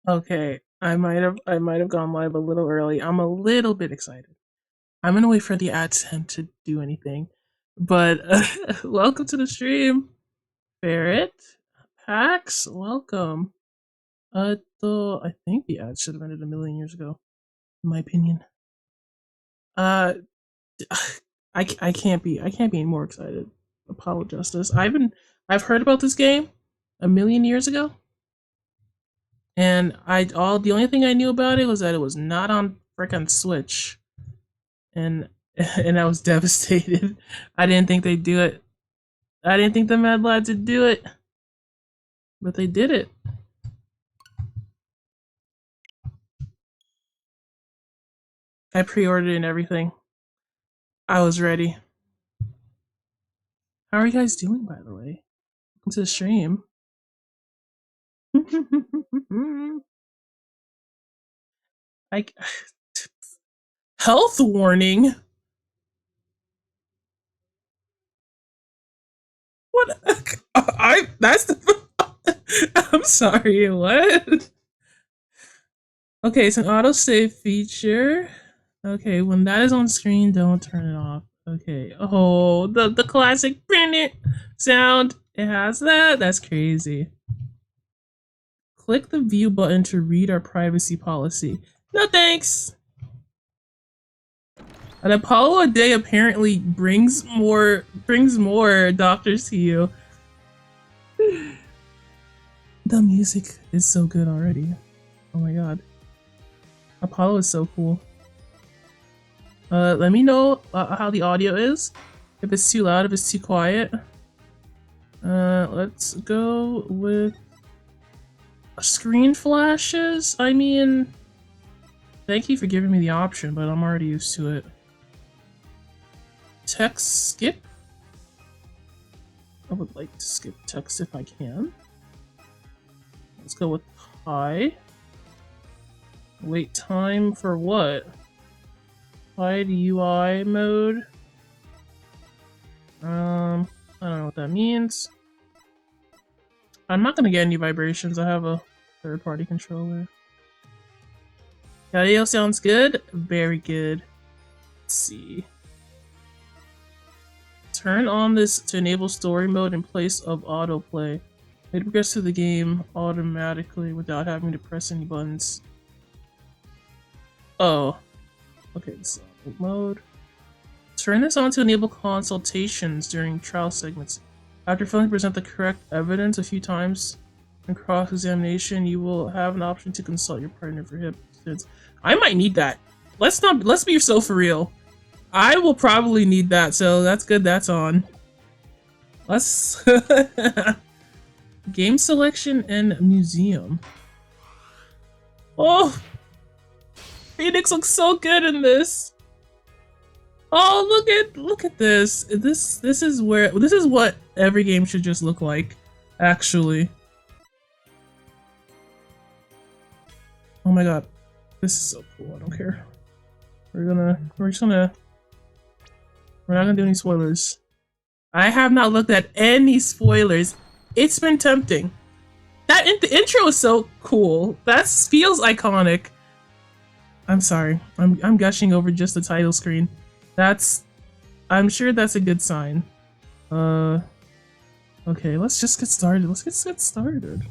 Okay, I might have gone live a little early. I'm a little bit excited. I'm gonna wait for the AdSense to do anything. But welcome to the stream, Ferret. Pax, welcome. Though I think the ad should have ended a million years ago, in my opinion. Uh, I can't be any more excited. Apollo Justice. I've heard about this game a million years ago, and the only thing I knew about it was that it was not on frickin' Switch, and and I was devastated. I didn't think they'd do it. I didn't think the Mad Lads would do it, but they did it. I pre-ordered it and everything. I was ready. How are you guys doing, by the way? Welcome to the stream. Like, health warning. What? I that's the. I'm sorry. What? Okay, it's an autosave feature. Okay, when that is on screen, don't turn it off. Okay. Oh, the classic print sound. It has that. That's crazy. Click the view button to read our privacy policy. No thanks. An Apollo a day apparently brings more doctors to you. The music is so good already. Oh my god. Apollo is so cool. Let me know how the audio is. If it's too loud, if it's too quiet. Let's go with screen flashes. I mean, thank you for giving me the option, but I'm already used to it. Text skip. I would like to skip text if I can. Let's go with hi. Wait time for what? Hide UI mode. I don't know what that means. I'm not gonna get any vibrations. I have a third-party controller. Audio sounds good. Very good. Let's see. Turn on this to enable story mode in place of autoplay. It progresses through the game automatically without having to press any buttons. Oh. Okay, so mode. Turn this on to enable consultations during trial segments. After failing to present the correct evidence a few times in cross-examination, you will have an option to consult your partner for hip fits. I might need that. Let's be so for real. I will probably need that, so that's good that's on. Let's game selection and museum. Oh, Phoenix looks so good in this. Oh, look at this. This is what every game should just look like, actually. Oh my god. This is so cool. I don't care. We're not gonna do any spoilers. I have not looked at any spoilers. It's been tempting. The intro is so cool. That feels iconic. I'm sorry. I'm gushing over just the title screen. I'm sure that's a good sign. Okay, let's just get started. Let's get started.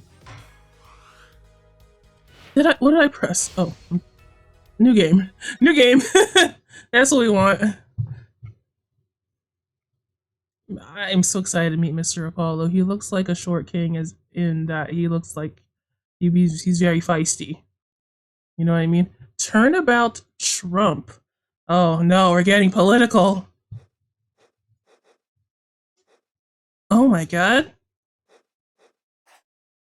What did I press? Oh, new game. New game. That's what we want. I'm so excited to meet Mr. Apollo. He looks like a short king, as in that he looks like he's very feisty. You know what I mean? Turnabout Trump. Oh no, we're getting political. Oh my god.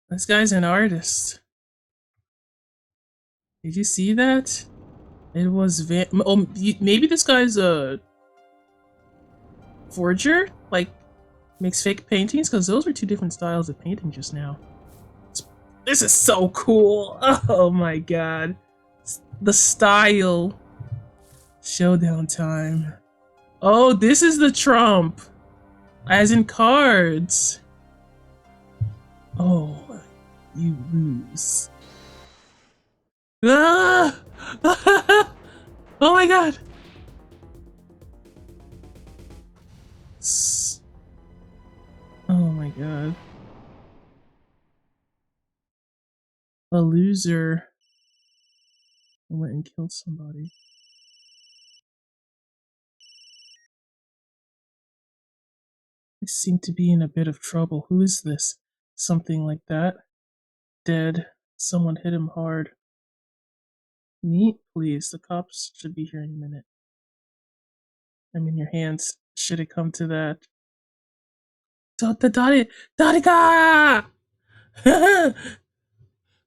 This guy's an artist. Did you see that? It was maybe this guy's a forger? Like, makes fake paintings? Because those were two different styles of painting just now. This is so cool. Oh my god. The style. Showdown time. Oh, this is the Trump. As in cards. Oh, you lose. Ah! Oh my god! Oh my god. A loser went and killed somebody. I seem to be in a bit of trouble. Who is this? Something like that. Dead. Someone hit him hard. Neat, please. The cops should be here in a minute. I'm in your hands. Should it come to that. Dariga!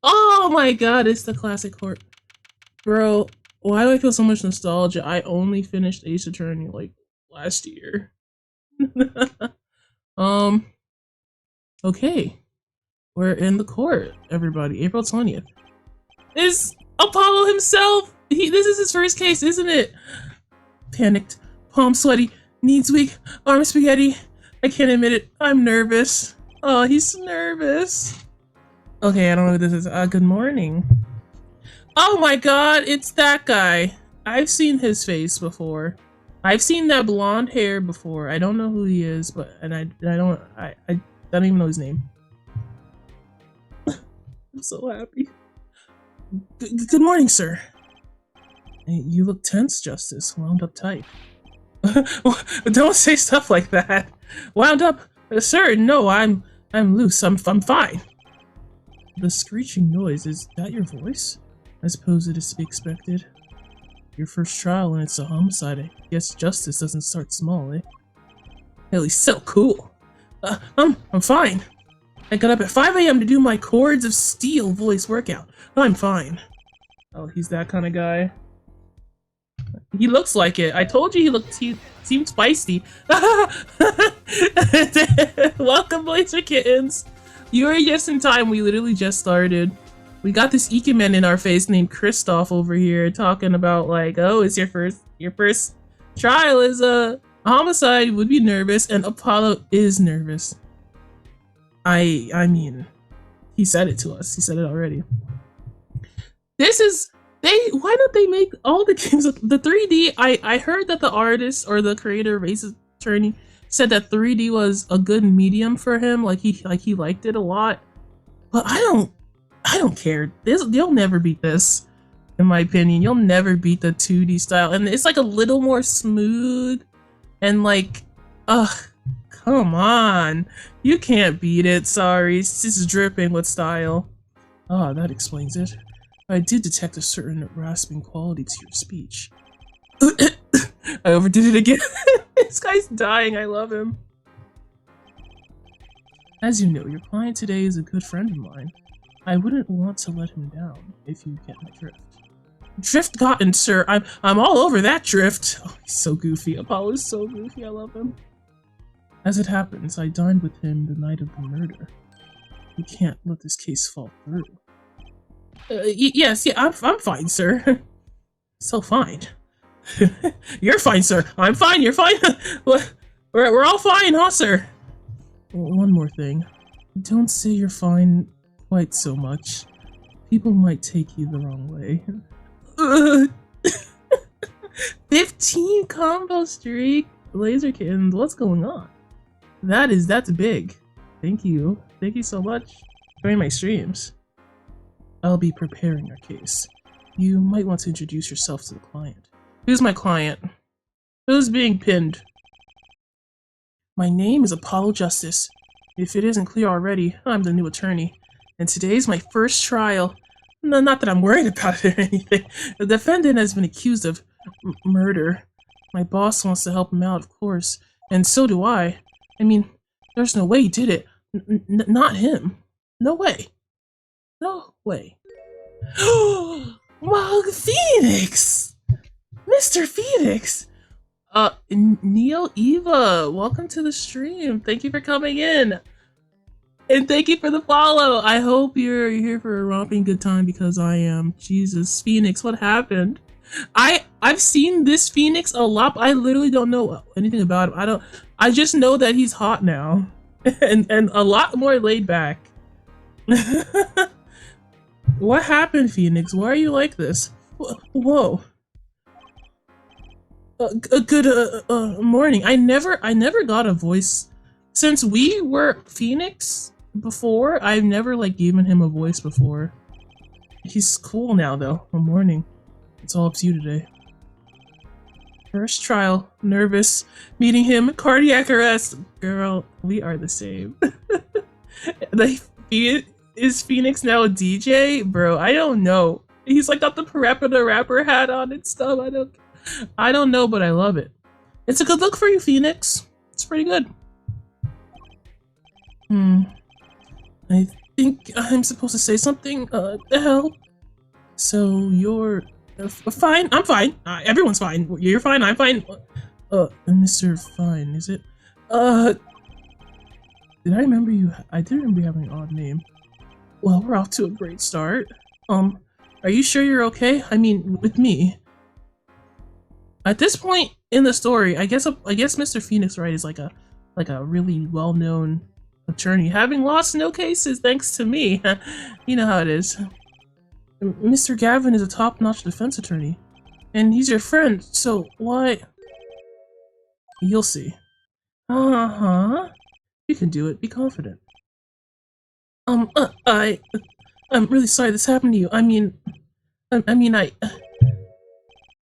Oh my god, it's the classic court. Bro, why do I feel so much nostalgia? I only finished Ace Attorney like last year. um, okay. We're in the court, everybody. April 20th. Is Apollo himself? This is his first case, isn't it? Panicked, palm sweaty, knees weak, arm spaghetti. I can't admit it. I'm nervous. Oh, he's nervous. Okay, I don't know who this is. Good morning. Oh my god, it's that guy. I've seen his face before. I've seen that blonde hair before. I don't know who he is, but I don't even know his name. I'm so happy. Good morning, sir. Hey, you look tense, Justice. Wound up tight. Don't say stuff like that. Wound up, sir. No, I'm loose. I'm fine. The screeching noise, is that your voice? I suppose it is to be expected. Your first trial and it's a homicide. I guess justice doesn't start small, eh? Hell, he's so cool. I'm fine. I got up at 5 a.m. to do my Chords of Steel voice workout. I'm fine. Oh, he's that kind of guy. He looks like it. I told you he seemed feisty. Welcome, Blazer Kittens. You are just in time. We literally just started. We got this Ikemen in our face named Kristoff over here talking about like, oh, it's your first trial is a homicide. Would be nervous, and Apollo is nervous. I mean, he said it to us. He said it already. Why don't they make all the games the 3D? I heard that the artist or the creator of Ace Attorney said that 3D was a good medium for him. Like he liked it a lot. But I don't care. You'll never beat this, in my opinion. You'll never beat the 2D style, and it's like a little more smooth and like, come on, you can't beat it. Sorry, it's just dripping with style. Ah, that explains it. I did detect a certain rasping quality to your speech. I overdid it again. This guy's dying. I love him. As you know, your client today is a good friend of mine. I wouldn't want to let him down, if you get my drift. Drift gotten, sir. I'm all over that drift. Oh, he's so goofy. Apollo is so goofy. I love him. As it happens, I dined with him the night of the murder. We can't let this case fall through. Yes, I'm fine, sir. So fine. You're fine, sir. I'm fine. You're fine. We're all fine, huh, sir? One more thing. Don't say you're fine quite so much. People might take you the wrong way. 15 combo streak. Laser Kittens, what's going on? That's big. Thank you. Thank you so much for joining my streams. I'll be preparing your case. You might want to introduce yourself to the client. Who's my client? Who's being pinned? My name is Apollo Justice. If it isn't clear already, I'm the new attorney. And today's my first trial. No, not that I'm worried about it or anything. The defendant has been accused of murder. My boss wants to help him out, of course. And so do I. I mean, there's no way he did it. Not him. No way. No way. Wow, Phoenix! Mr. Phoenix! Neo Eva, welcome to the stream. Thank you for coming in. And thank you for the follow. I hope you're here for a romping good time, because I am. Jesus, Phoenix, what happened? I've seen this Phoenix a lot, but I literally don't know anything about him. I just know that he's hot now. and a lot more laid back. What happened, Phoenix? Why are you like this? Whoa. Good morning. I never got a voice since we were Phoenix before. I've never like given him a voice before. He's cool now though. Good morning. It's all up to you today. First trial. Nervous. Meeting him. Cardiac arrest. Girl, we are the same. Like, is Phoenix now a DJ? Bro, I don't know. He's like got the Parappa the Rapper hat on and stuff. I don't know, but I love it. It's a good look for you, Phoenix. It's pretty good. I think I'm supposed to say something. The hell? So you're fine? I'm fine. Everyone's fine. You're fine. I'm fine. Mr. Fine, is it? Did I remember you? I did remember you having an odd name. Well, we're off to a great start. Are you sure you're okay? I mean, with me. At this point in the story, I guess Mr. Phoenix Wright is like a really well-known attorney, having lost no cases thanks to me. You know how it is. Mr. Gavin is a top-notch defense attorney, and he's your friend. So why? You'll see. You can do it. Be confident. I'm really sorry this happened to you.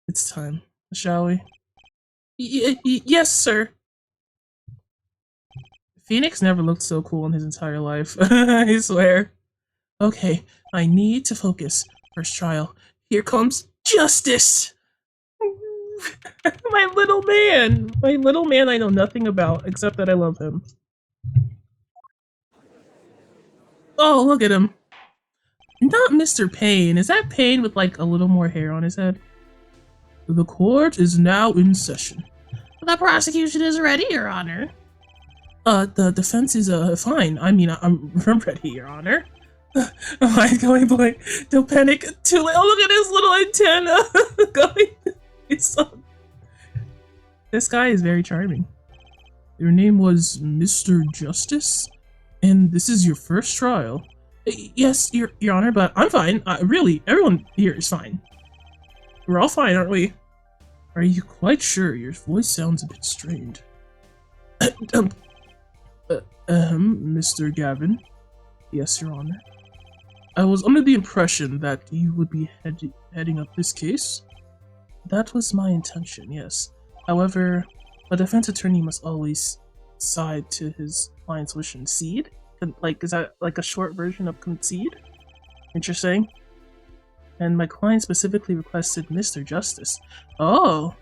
It's time, shall we? Yes, sir. Phoenix never looked so cool in his entire life. I swear. Okay, I need to focus. First trial. Here comes justice! My little man! My little man I know nothing about, except that I love him. Oh, look at him. Not Mr. Payne. Is that Payne with like a little more hair on his head? The court is now in session. The prosecution is ready, Your Honor. The defense is fine. I'm ready, Your Honor. I'm going blank. Don't panic. Too late. Oh, look at his little antenna. This guy is very charming. Your name was Mr. Justice, and this is your first trial. Yes, Your Honor, but I'm fine. Really, everyone here is fine. We're all fine, aren't we? Are you quite sure? Your voice sounds a bit strained. Mr. Gavin. Yes, Your Honor. I was under the impression that you would be heading up this case. That was my intention, yes. However, a defense attorney must always side to his client's wish and concede. Like, is that like a short version of concede? Interesting. And my client specifically requested Mr. Justice. Oh.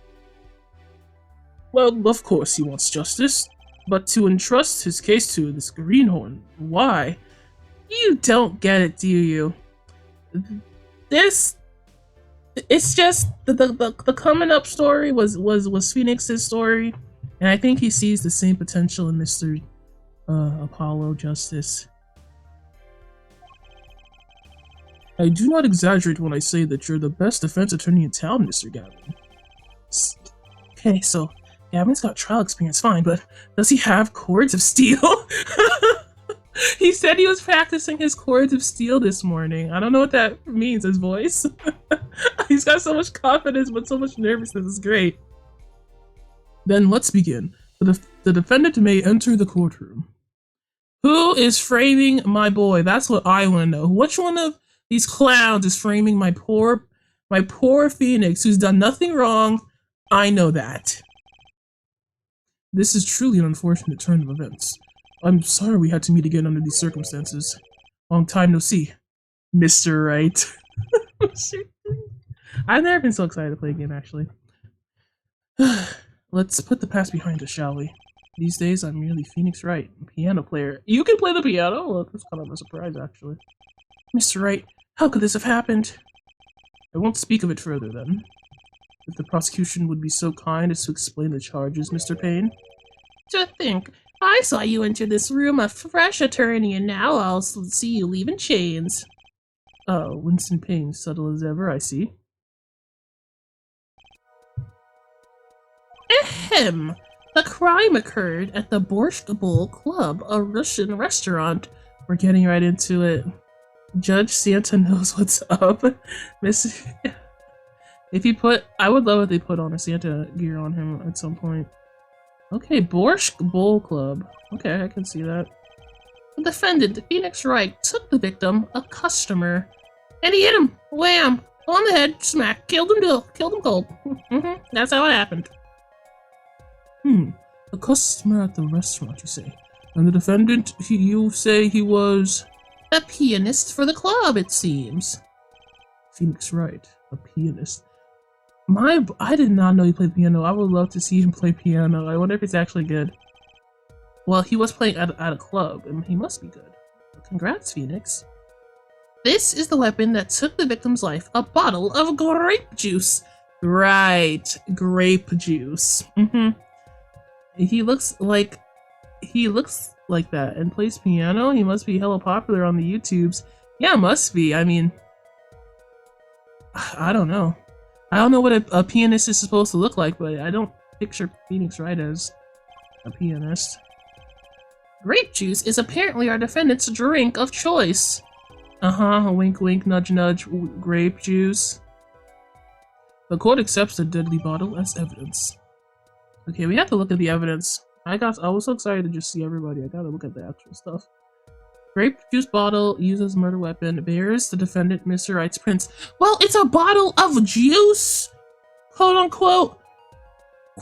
Well, of course he wants justice, but to entrust his case to this greenhorn, why? You don't get it, do you? It's just the coming up story was Phoenix's story, and I think he sees the same potential in Mr. Apollo Justice. I do not exaggerate when I say that you're the best defense attorney in town, Mr. Gavin. Okay, so Gavin's got trial experience, fine, but does he have cords of steel? He said he was practicing his cords of steel this morning. I don't know what that means, his voice. He's got so much confidence, but so much nervousness. It's great. Then let's begin. The defendant may enter the courtroom. Who is framing my boy? That's what I want to know. Which one of these clowns is framing my poor Phoenix, who's done nothing wrong? I know that. This is truly an unfortunate turn of events. I'm sorry we had to meet again under these circumstances. Long time no see, Mr. Wright. I've never been so excited to play a game, actually. Let's put the past behind us, shall we? These days, I'm merely Phoenix Wright, a piano player. You can play the piano? Well, that's kind of a surprise, actually. Mr. Wright, how could this have happened? I won't speak of it further, then. If the prosecution would be so kind as to explain the charges, Mr. Payne. To think, I saw you enter this room a fresh attorney, and now I'll see you leave in chains. Oh, Winston Payne, subtle as ever, I see. Ahem! The crime occurred at the Borscht Bowl Club, a Russian restaurant. We're getting right into it. Judge Santa knows what's up. Miss, if you put, I would love if they put on a Santa gear on him at some point. Okay, Borscht Bowl Club. Okay, I can see that. The defendant, Phoenix Wright, took the victim, a customer, and he hit him. Wham! On the head, smack. Killed him cold. That's how it happened. A customer at the restaurant, you say? And the defendant, you say he was... a pianist for the club, it seems. Phoenix Wright, a pianist. I did not know he played piano. I would love to see him play piano. I wonder if it's actually good. Well, he was playing at a club, and he must be good. Congrats, Phoenix. This is the weapon that took the victim's life. A bottle of grape juice. Right, grape juice. He looks like that and plays piano. He must be hella popular on the YouTubes. Yeah, must be. I mean, I don't know. I don't know what a pianist is supposed to look like, but I don't picture Phoenix Wright as a pianist. Grape juice is apparently our defendant's drink of choice. Wink wink, nudge nudge, grape juice. The court accepts the deadly bottle as evidence. Okay, we have to look at the evidence. I was so excited to just see everybody. I gotta look at the actual stuff. Grape juice bottle used as murder weapon bears the defendant Mr. Wright's prints. Well, it's a bottle of juice, quote unquote.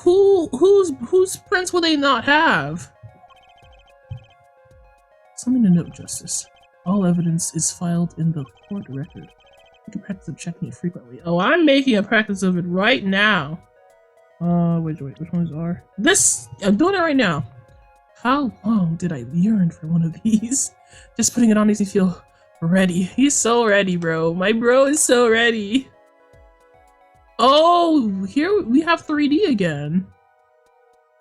Whose prints will they not have? Something to note, Justice. All evidence is filed in the court record. You can practice of checking it frequently. Oh, I'm making a practice of it right now. Wait, which ones are? This! I'm doing it right now. How long did I yearn for one of these? Just putting it on makes me feel ready. He's so ready, bro. My bro is so ready. Oh, here we have 3D again.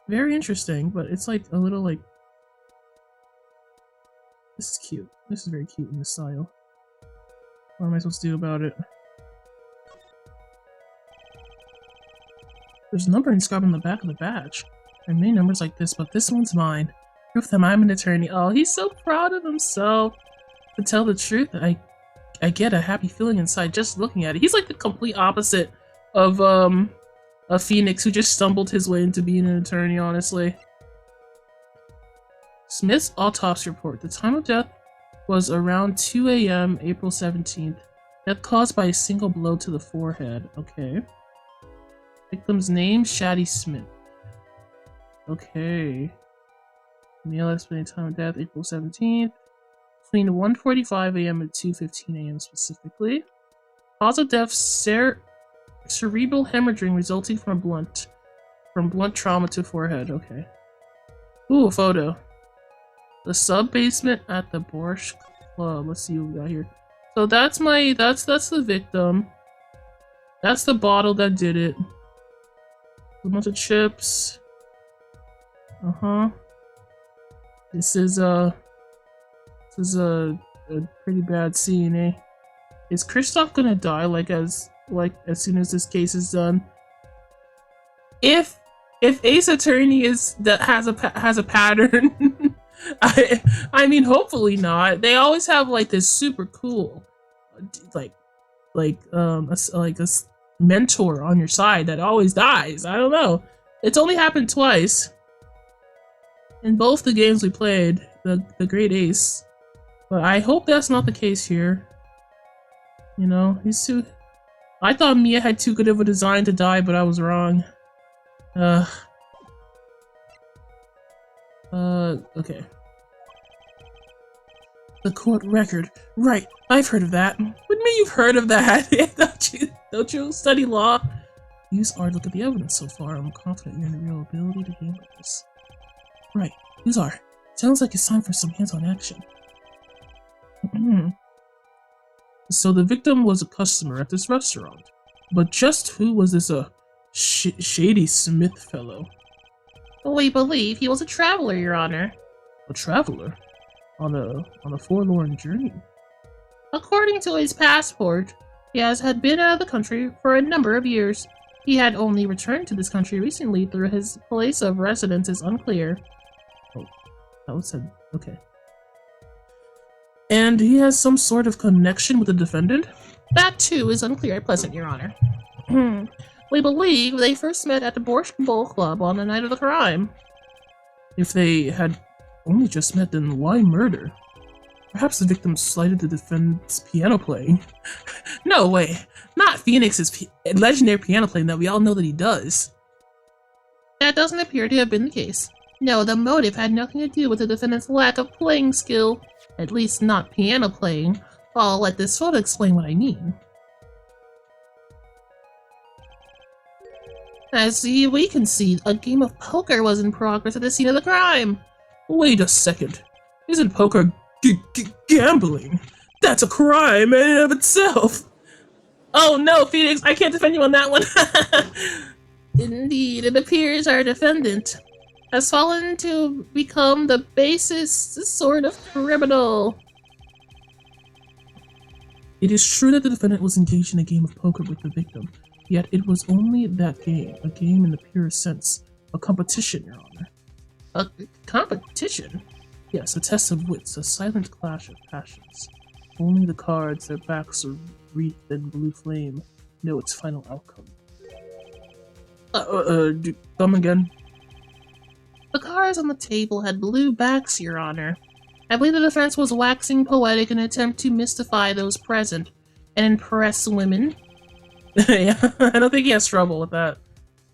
Very interesting, but it's like a little like... This is cute. This is very cute in this style. What am I supposed to do about it? There's a number inscribed on the back of the badge. There are many numbers like this, but this one's mine. Proof that I'm an attorney. Oh, he's so proud of himself. To tell the truth, I get a happy feeling inside just looking at it. He's like the complete opposite of a Phoenix who just stumbled his way into being an attorney, honestly. Smith's autopsy report. The time of death was around 2 a.m. April 17th. Death caused by a single blow to the forehead. Okay. Victim's name, Shaddy Smith. Okay. Male estimated time of death, April 17th. Between 1:45 a.m. and 2:15 a.m. specifically. Cause of death, cerebral hemorrhaging resulting from blunt trauma to forehead. Okay. Ooh, a photo. The sub-basement at the Borscht Club. Let's see what we got here. So that's the victim. That's the bottle that did it. A bunch of chips. This is a pretty bad scene, eh? Is Kristoff gonna die as soon as this case is done? If Ace Attorney has a pattern, I mean, hopefully not. They always have like this super cool, a mentor on your side that always dies. I don't know. It's only happened twice in both the games we played. The Great Ace, but I hope that's not the case here. You know, he's too. I thought Mia had too good of a design to die, but I was wrong. Okay. The court record. Right, I've heard of that. What do you mean you've heard of that? Don't you study law? Use R to look at the evidence so far. I'm confident you're in the real ability to handle this. Right, use R. Sounds like it's time for some hands-on action. So the victim was a customer at this restaurant. But just who was this Shady Smith fellow? We believe he was a traveler, Your Honor. A traveler? On a forlorn journey? According to his passport, he had been out of the country for a number of years. He had only returned to this country recently through his place of residence is unclear. Oh, that was said. Okay. And he has some sort of connection with the defendant? That too is unclear at present, Your Honor. We believe they first met at the Borscht Bowl Club on the night of the crime. If they had only just met, then why murder? Perhaps the victim slighted the defendant's piano playing. No way! Not Phoenix's legendary piano playing that we all know that he does. That doesn't appear to have been the case. No, the motive had nothing to do with the defendant's lack of playing skill. At least not piano playing. I'll let this photo explain what I mean. As we can see, a game of poker was in progress at the scene of the crime. Wait a second. Isn't poker gambling? That's a crime in and of itself. Oh no, Phoenix, I can't defend you on that one. Indeed, it appears our defendant has fallen to become the basest sort of criminal. It is true that the defendant was engaged in a game of poker with the victim, yet it was only that game, a game in the purest sense, a competition, Your Honor. A competition? Yes, a test of wits, a silent clash of passions. Only the cards, their backs are wreathed in blue flame, know its final outcome. Come again? The cards on the table had blue backs, Your Honor. I believe the defense was waxing poetic in an attempt to mystify those present and impress women. Yeah, I don't think he has trouble with that.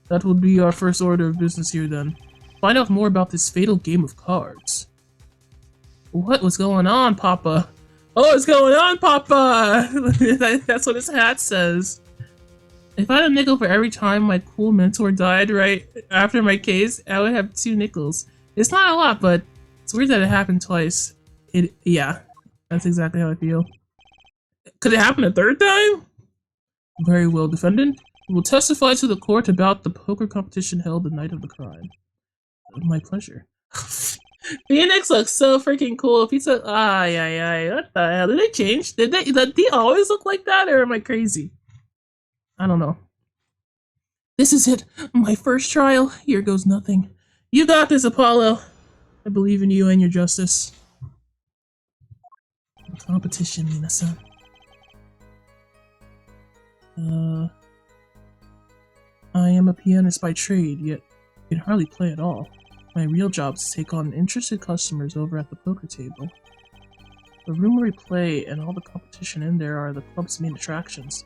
That would be our first order of business here then. Find out more about this fatal game of cards. What was going on, Papa? Oh, what's going on, Papa? That's what his hat says. If I had a nickel for every time my cool mentor died right after my case, I would have 2 nickels. It's not a lot, but it's weird that it happened twice. Yeah, that's exactly how I feel. Could it happen a 3rd time? Very well, defendant. You will testify to the court about the poker competition held the night of the crime. My pleasure. Phoenix looks so freaking cool. If he's a what the hell? Did they change? Did he always look like that, or am I crazy? I don't know. This is it. My first trial. Here goes nothing. You got this, Apollo. I believe in you and your justice. Competition, Mina-san. I am a pianist by trade, yet I can hardly play at all. My real job is to take on interested customers over at the poker table. The room where we play and all the competition in there are the club's main attractions.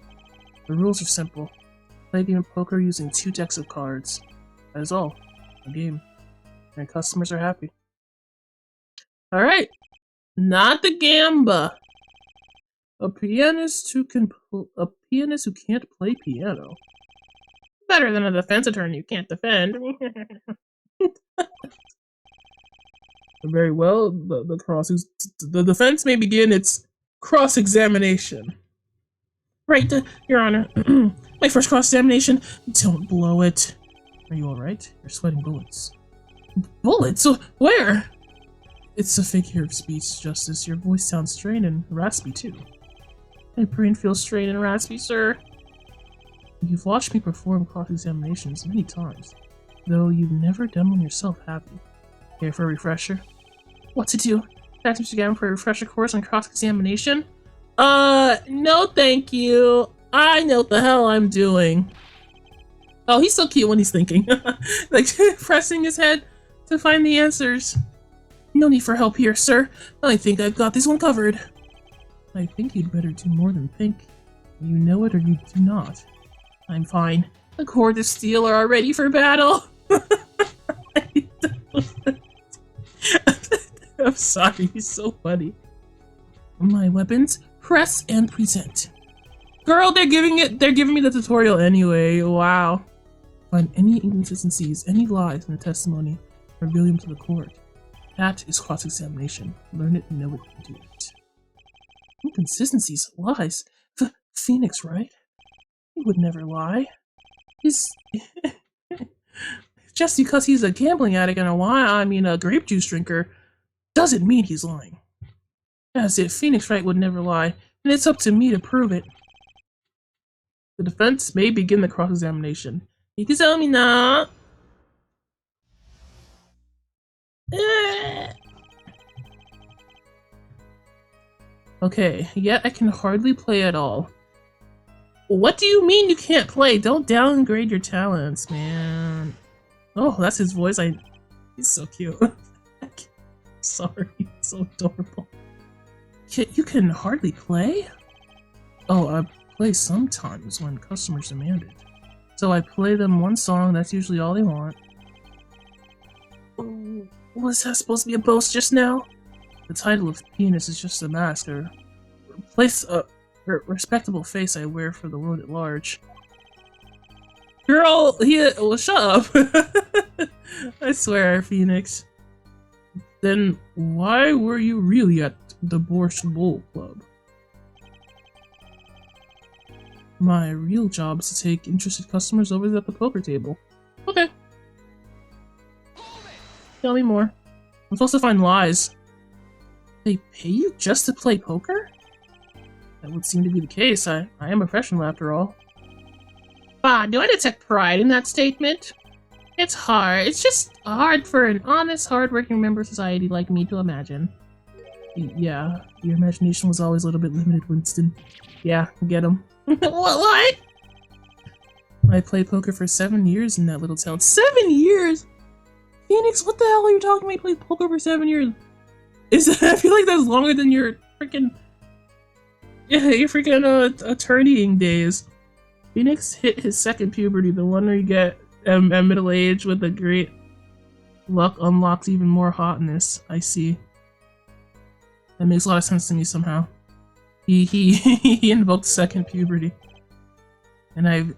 The rules are simple. Play a game of poker using 2 decks of cards. That is all. A game. And customers are happy. Alright. Not the gamba. A pianist who can't play piano. Better than a defense attorney who can't defend. Very well. The defense may begin its cross-examination. Right, Your Honor. My first cross-examination. Don't blow it. Are you alright? You're sweating bullets. Bullets? Where? It's a figure of speech, Justice. Your voice sounds strained and raspy, too. My brain feels strained and raspy, sir. You've watched me perform cross-examinations many times, though you've never done one yourself, have you? Care for a refresher? What to do? Practice again for a refresher course on cross-examination? No thank you. I know what the hell I'm doing. Oh, he's so cute when he's thinking. Like, pressing his head to find the answers. No need for help here, sir. I think I've got this one covered. I think you'd better do more than think. You know it or you do not. I'm fine. The Court of Steel are ready for battle. I'm sorry, he's so funny. My weapons, press and present. Girl, they're giving me the tutorial anyway. Wow. Find any inconsistencies, any lies in the testimony, reveal them to the court. That is cross-examination. Learn it and know it and do it. Inconsistencies, lies. Phoenix, right? He would never lie. He's just because he's a gambling addict and a grape juice drinker, doesn't mean he's lying. As if Phoenix Wright would never lie, and it's up to me to prove it. The defense may begin the cross-examination. You can tell me now. Okay, yet I can hardly play at all. What do you mean you can't play? Don't downgrade your talents, man. Oh, that's his voice. He's so cute. Sorry, so adorable. You can hardly play? Oh, I play sometimes when customers demand it. So I play them one song, that's usually all they want. Oh, was that supposed to be a boast just now? The title of penis is just a mask, or respectable face I wear for the world at large. Girl, well, shut up. I swear, Phoenix. Then why were you really at the Borscht Bowl Club? My real job is to take interested customers over at the poker table. Okay. Tell me more. I'm supposed to find lies. They pay you just to play poker? That would seem to be the case. I am a professional after all. Ah, do I detect pride in that statement? It's hard. It's just hard for an honest, hard-working member of society like me to imagine. Yeah, your imagination was always a little bit limited, Winston. Yeah, get him. What? I played poker for 7 years in that little town. 7 years?! Phoenix, what the hell are you talking about? You played poker for 7 years? I feel like that's longer than your freaking... Yeah, your freaking attorneying days. Phoenix hit his second puberty, the one where you get at middle age with a great luck unlocks even more hotness. I see. That makes a lot of sense to me somehow. He invoked second puberty. And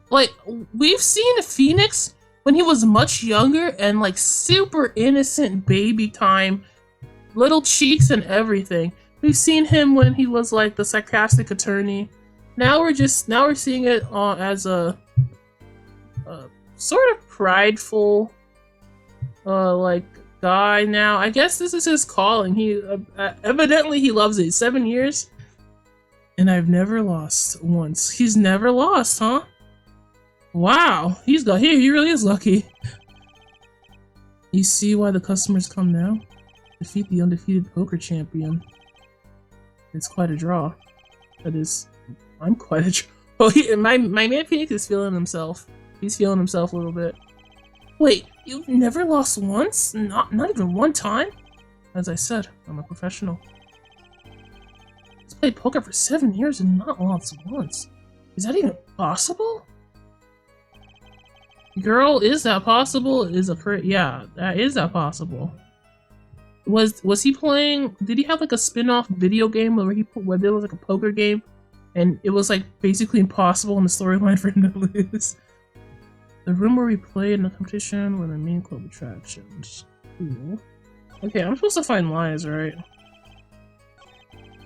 we've seen Phoenix when he was much younger and like super innocent baby time, little cheeks and everything. We've seen him when he was like the sarcastic attorney. Now we're seeing it as a sort of prideful like guy now. I guess this is his calling. He evidently he loves it. 7 years. And I've never lost once. He's never lost, huh? Wow, he really is lucky. You see why the customers come now? Defeat the undefeated poker champion. It's quite a draw. That is, I'm quite a draw. Oh, my man Phoenix is feeling himself. He's feeling himself a little bit. Wait, you've never lost once? Not even one time? As I said, I'm a professional. He's played poker for 7 years and not lost once. Is that even possible? Girl, is that possible? Yeah, is that possible? Was he playing? Did he have like a spin-off video game where there was like a poker game, and it was like basically impossible in the storyline for him to lose? The room where we played in the competition were the main club attractions. Cool. Okay, I'm supposed to find lies, right?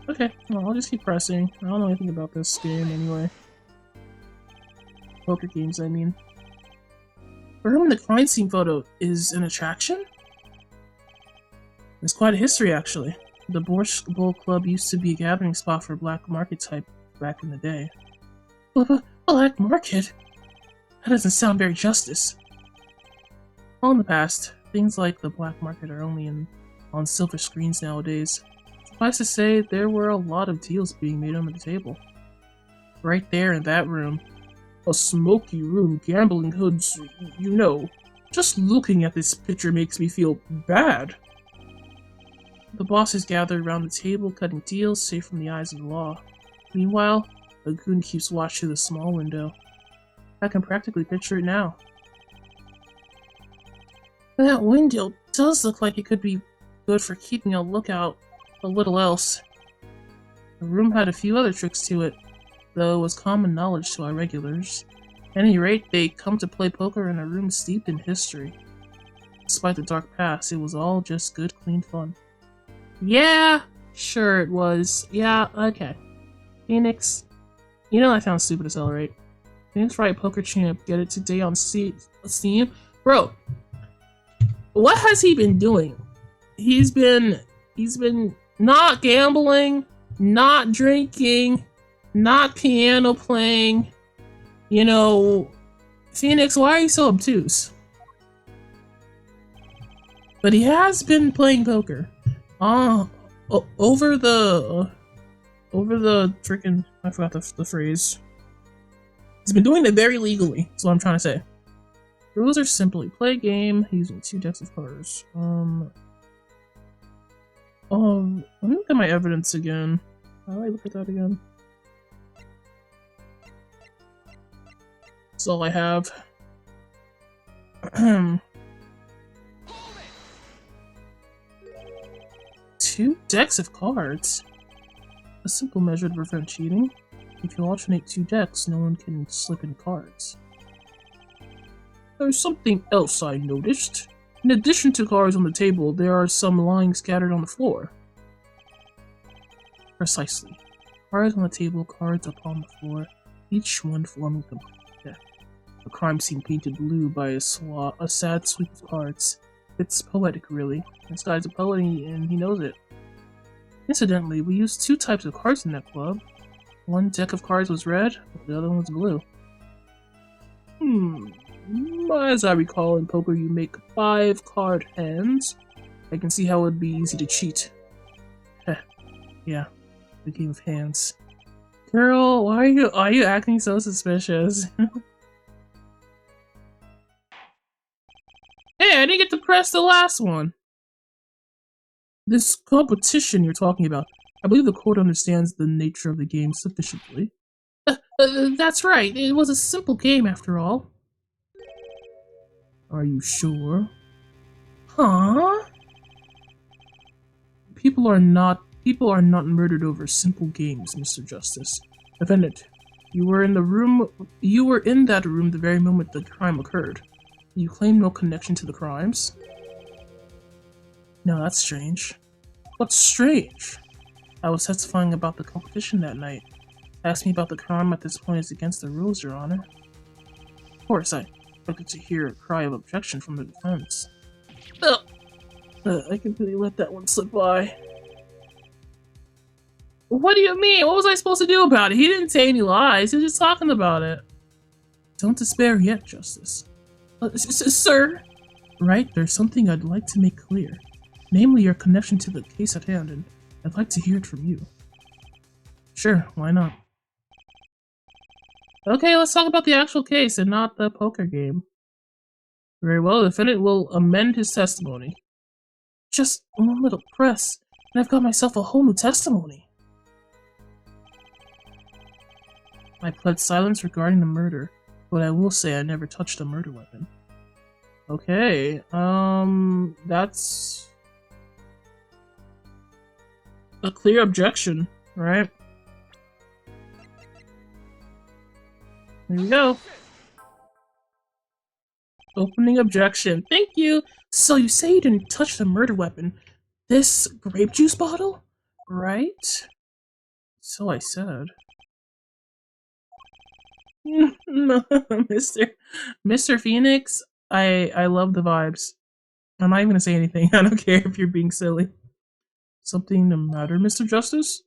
Okay, well, I'll just keep pressing. I don't know anything about this game anyway. Poker games, I mean. The room in the crime scene photo is an attraction? There's quite a history, actually. The Borscht Bowl Club used to be a gathering spot for black market type back in the day. Black market? That doesn't sound very justice. Well, in the past, things like the black market are only on silver screens nowadays. Suffice to say, there were a lot of deals being made under the table. Right there in that room. A smoky room, gambling hoods, you know. Just looking at this picture makes me feel bad. The bosses gathered around the table, cutting deals, safe from the eyes of the law. Meanwhile, a goon keeps watch through the small window. I can practically picture it now. That window does look like it could be good for keeping a lookout for little else. The room had a few other tricks to it, though it was common knowledge to our regulars. At any rate, they come to play poker in a room steeped in history. Despite the dark past, it was all just good, clean fun. Yeah, sure it was. Yeah, okay. Phoenix, you know that sounds stupid to celebrate. Phoenix Wright Poker Champ, get it today on Steam. Bro, what has he been doing? He's been not gambling, not drinking, not piano playing. You know, Phoenix, why are you so obtuse? But he has been playing poker. Over the over the freaking, I forgot the phrase. He's been doing it very legally, that's what I'm trying to say. Rules are simply play game using 2 decks of cards. Let me look at my evidence again. How do I look at that again? That's all I have. 2 decks of cards? A simple measure to prevent cheating. If you alternate 2 decks, no one can slip in cards. There's something else I noticed. In addition to cards on the table, there are some lying scattered on the floor. Precisely. Cards on the table, cards upon the floor, each one forming a complete deck. A crime scene painted blue by a sad sweep of cards. It's poetic, really. This guy's a poet and he knows it. Incidentally, we used 2 types of cards in that club. One deck of cards was red, while the other one was blue. As I recall, in poker you make 5 card hands. I can see how it would be easy to cheat. Heh. Yeah, the game of hands. Girl, why are you acting so suspicious? Hey, I didn't get to press the last one! This competition you're talking about, I believe the court understands the nature of the game sufficiently. That's right, it was a simple game after all. Are you sure? Huh? People are not murdered over simple games, Mr. Justice. Defendant, you were in that room the very moment the crime occurred. You claim no connection to the crimes? No, that's strange. What's strange? I was testifying about the competition that night. Ask me about the crime at this point is against the rules, Your Honor. Of course, I expected to hear a cry of objection from the defense. I completely let that one slip by. What do you mean? What was I supposed to do about it? He didn't say any lies. He was just talking about it. Don't despair yet, Justice. Sir? Right, there's something I'd like to make clear. Namely, your connection to the case at hand, and I'd like to hear it from you. Sure, why not? Okay, let's talk about the actual case and not the poker game. Very well, the defendant will amend his testimony. Just one little press, and I've got myself a whole new testimony. I pled silence regarding the murder, but I will say I never touched a murder weapon. Okay, that's a clear objection, right? There we go. Opening objection. Thank you! So you say you didn't touch the murder weapon. This grape juice bottle? Right? So I said. No, Mr. Phoenix, I love the vibes. I'm not even gonna say anything. I don't care if you're being silly. Something the matter, Mr. Justice?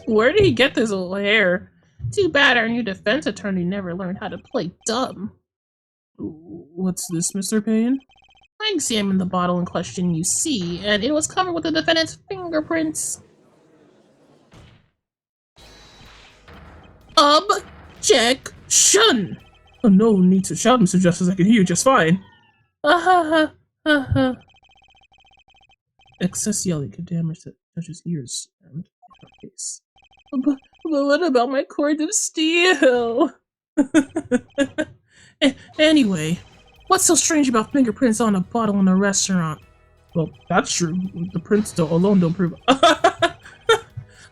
Where did he get this little hair? Too bad our new defense attorney never learned how to play dumb. What's this, Mr. Payne? I examined the bottle in question you see, and it was covered with the defendant's fingerprints. Objection! Oh, no need to shout, Mr. Justice. I can hear you just fine. Excess yelling could damage the judge's ears and her face. But what about my cord of steel? Anyway, what's so strange about fingerprints on a bottle in a restaurant? Well, that's true. The prints alone don't prove.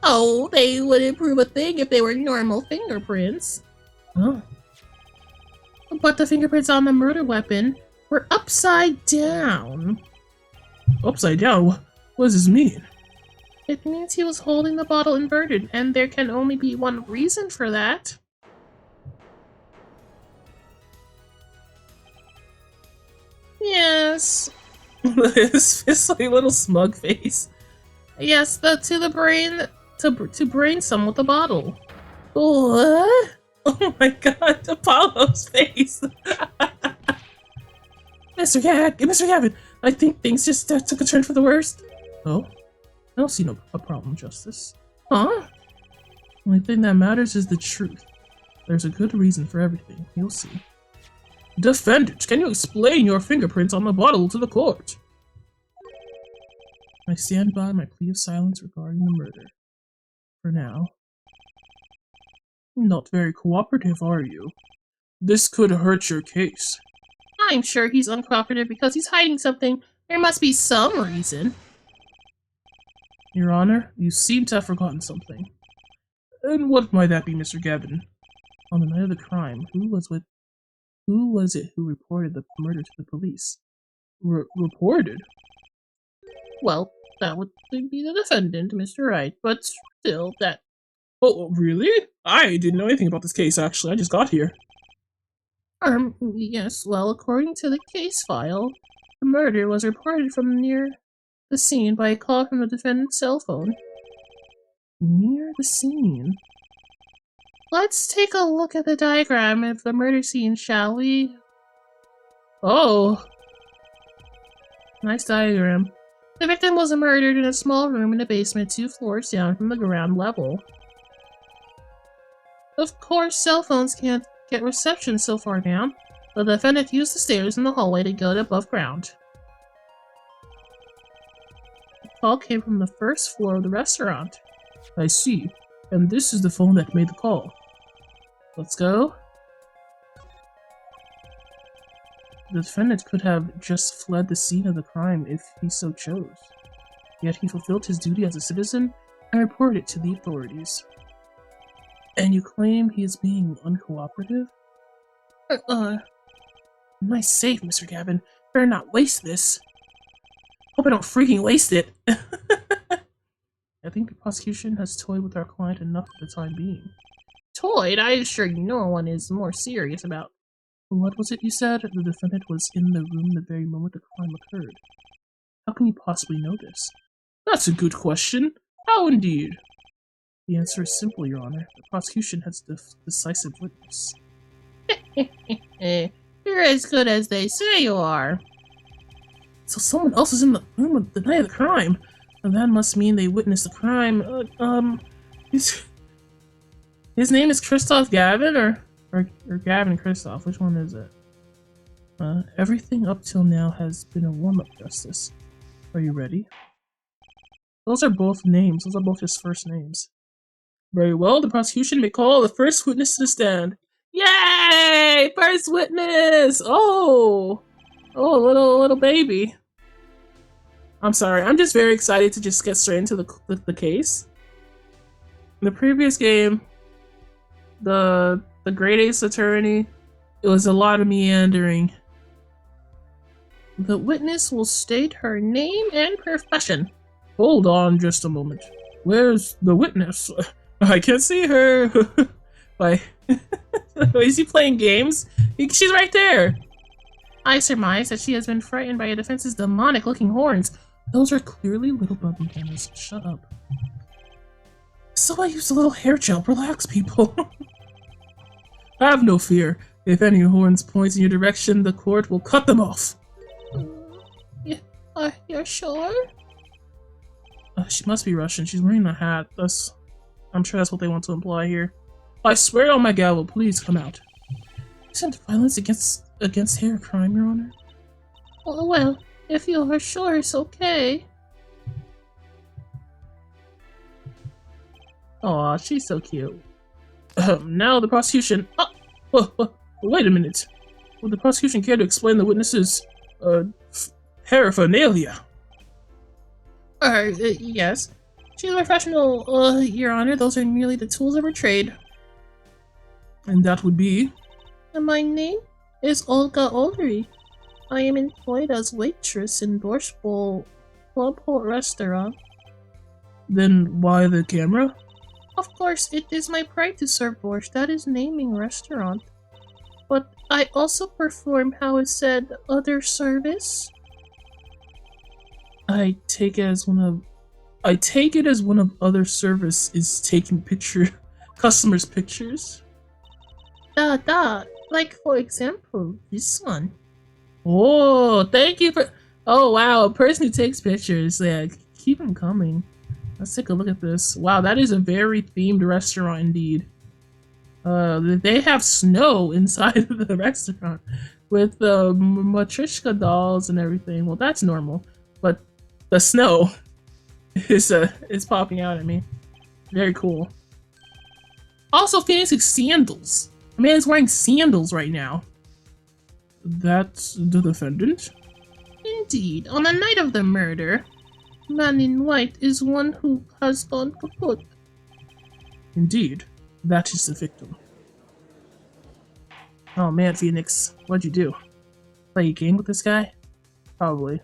Oh, they wouldn't prove a thing if they were normal fingerprints. Oh. But the fingerprints on the murder weapon were upside down. Upside down? What does this mean? It means he was holding the bottle inverted, and there can only be one reason for that. Yes. His like little smug face. Yes, to the brain, to brain some with the bottle. What? Oh my god, Apollo's face. Mr. Gavin, I think things just took a turn for the worst. Oh? don't see a problem, Justice. Huh? Only thing that matters is the truth. There's a good reason for everything. You'll see. Defendant, can you explain your fingerprints on the bottle to the court? I stand by my plea of silence regarding the murder. For now. Not very cooperative, are you? This could hurt your case. I'm sure he's uncooperative because he's hiding something. There must be some reason. Your Honor, you seem to have forgotten something. And what might that be, Mr. Gavin? On the night of the crime, who was it who reported the murder to the police? Reported? Well, that would be the defendant, Mr. Wright, but still, that... Oh, really? I didn't know anything about this case, actually. I just got here. Yes, well, according to the case file, the murder was reported from near the scene by a call from the defendant's cell phone. Near the scene? Let's take a look at the diagram of the murder scene, shall we? Oh! Nice diagram. The victim was murdered in a small room in the basement 2 floors down from the ground level. Of course, cell phones can't get reception so far down. The defendant used the stairs in the hallway to go to above ground. The call came from the first floor of the restaurant. I see. And this is the phone that made the call. Let's go. The defendant could have just fled the scene of the crime if he so chose. Yet he fulfilled his duty as a citizen and reported it to the authorities. And you claim he is being uncooperative? Nice save, Mr. Gavin. Better not waste this. Hope I don't freaking waste it. I think the prosecution has toyed with our client enough for the time being. Toyed? I assure you no one is more serious about... What was it you said? The defendant was in the room the very moment the crime occurred. How can you possibly know this? That's a good question. How indeed? The answer is simple, Your Honor. The prosecution has decisive witness. You're as good as they say you are. So someone else is in the room the night of the crime. And that must mean they witnessed the crime. His name is Christoph Gavin, or Gavin Christoph. Which one is it? Everything up till now has been a warm-up, Justice. Are you ready? Those are both names. Those are both his first names. Very well. The prosecution may call the first witness to the stand. Yay! First witness! Oh! Oh, little baby. I'm sorry. I'm just very excited to just get straight into the case. In the previous game, the Great Ace Attorney, it was a lot of meandering. The witness will state her name and profession. Hold on just a moment. Where's the witness? I can't see her. Why? Is he playing games? She's right there. I surmise that she has been frightened by a defense's demonic-looking horns. Those are clearly little bubble cameras. Shut up. So I used a little hair gel. Relax, people. Have no fear. If any horns point in your direction, the court will cut them off. You're sure? She must be Russian. She's wearing a hat. I'm sure that's what they want to imply here. I swear on my gavel, please come out. Isn't violence against hair crime, Your Honor? Oh, well, if you are sure, it's okay. Aw, she's so cute. Now the prosecution... wait a minute. Would the prosecution care to explain the witness's, paraphernalia? Yes. She's a professional, Your Honor. Those are merely the tools of her trade. And that would be? And my name is Olga Olry. I am employed as waitress in Borscht Bowl Club Restaurant. Then why the camera? Of course, it is my pride to serve borscht. That is naming restaurant. But I also perform, how is said, other service. I take it as one of other service is taking customers' pictures. Like for example, this one. Oh, thank you for. Oh wow, a person who takes pictures. Yeah, keep them coming. Let's take a look at this. Wow, that is a very themed restaurant indeed. They have snow inside of the restaurant with the Matryoshka dolls and everything. Well, that's normal, but the snow is popping out at me. Very cool. Also, Phoenix's sandals. A man is wearing sandals right now. That's the defendant? Indeed, on the night of the murder, man in white is one who has gone kaput. Indeed, that is the victim. Oh man, Phoenix, what'd you do? Play a game with this guy? Probably.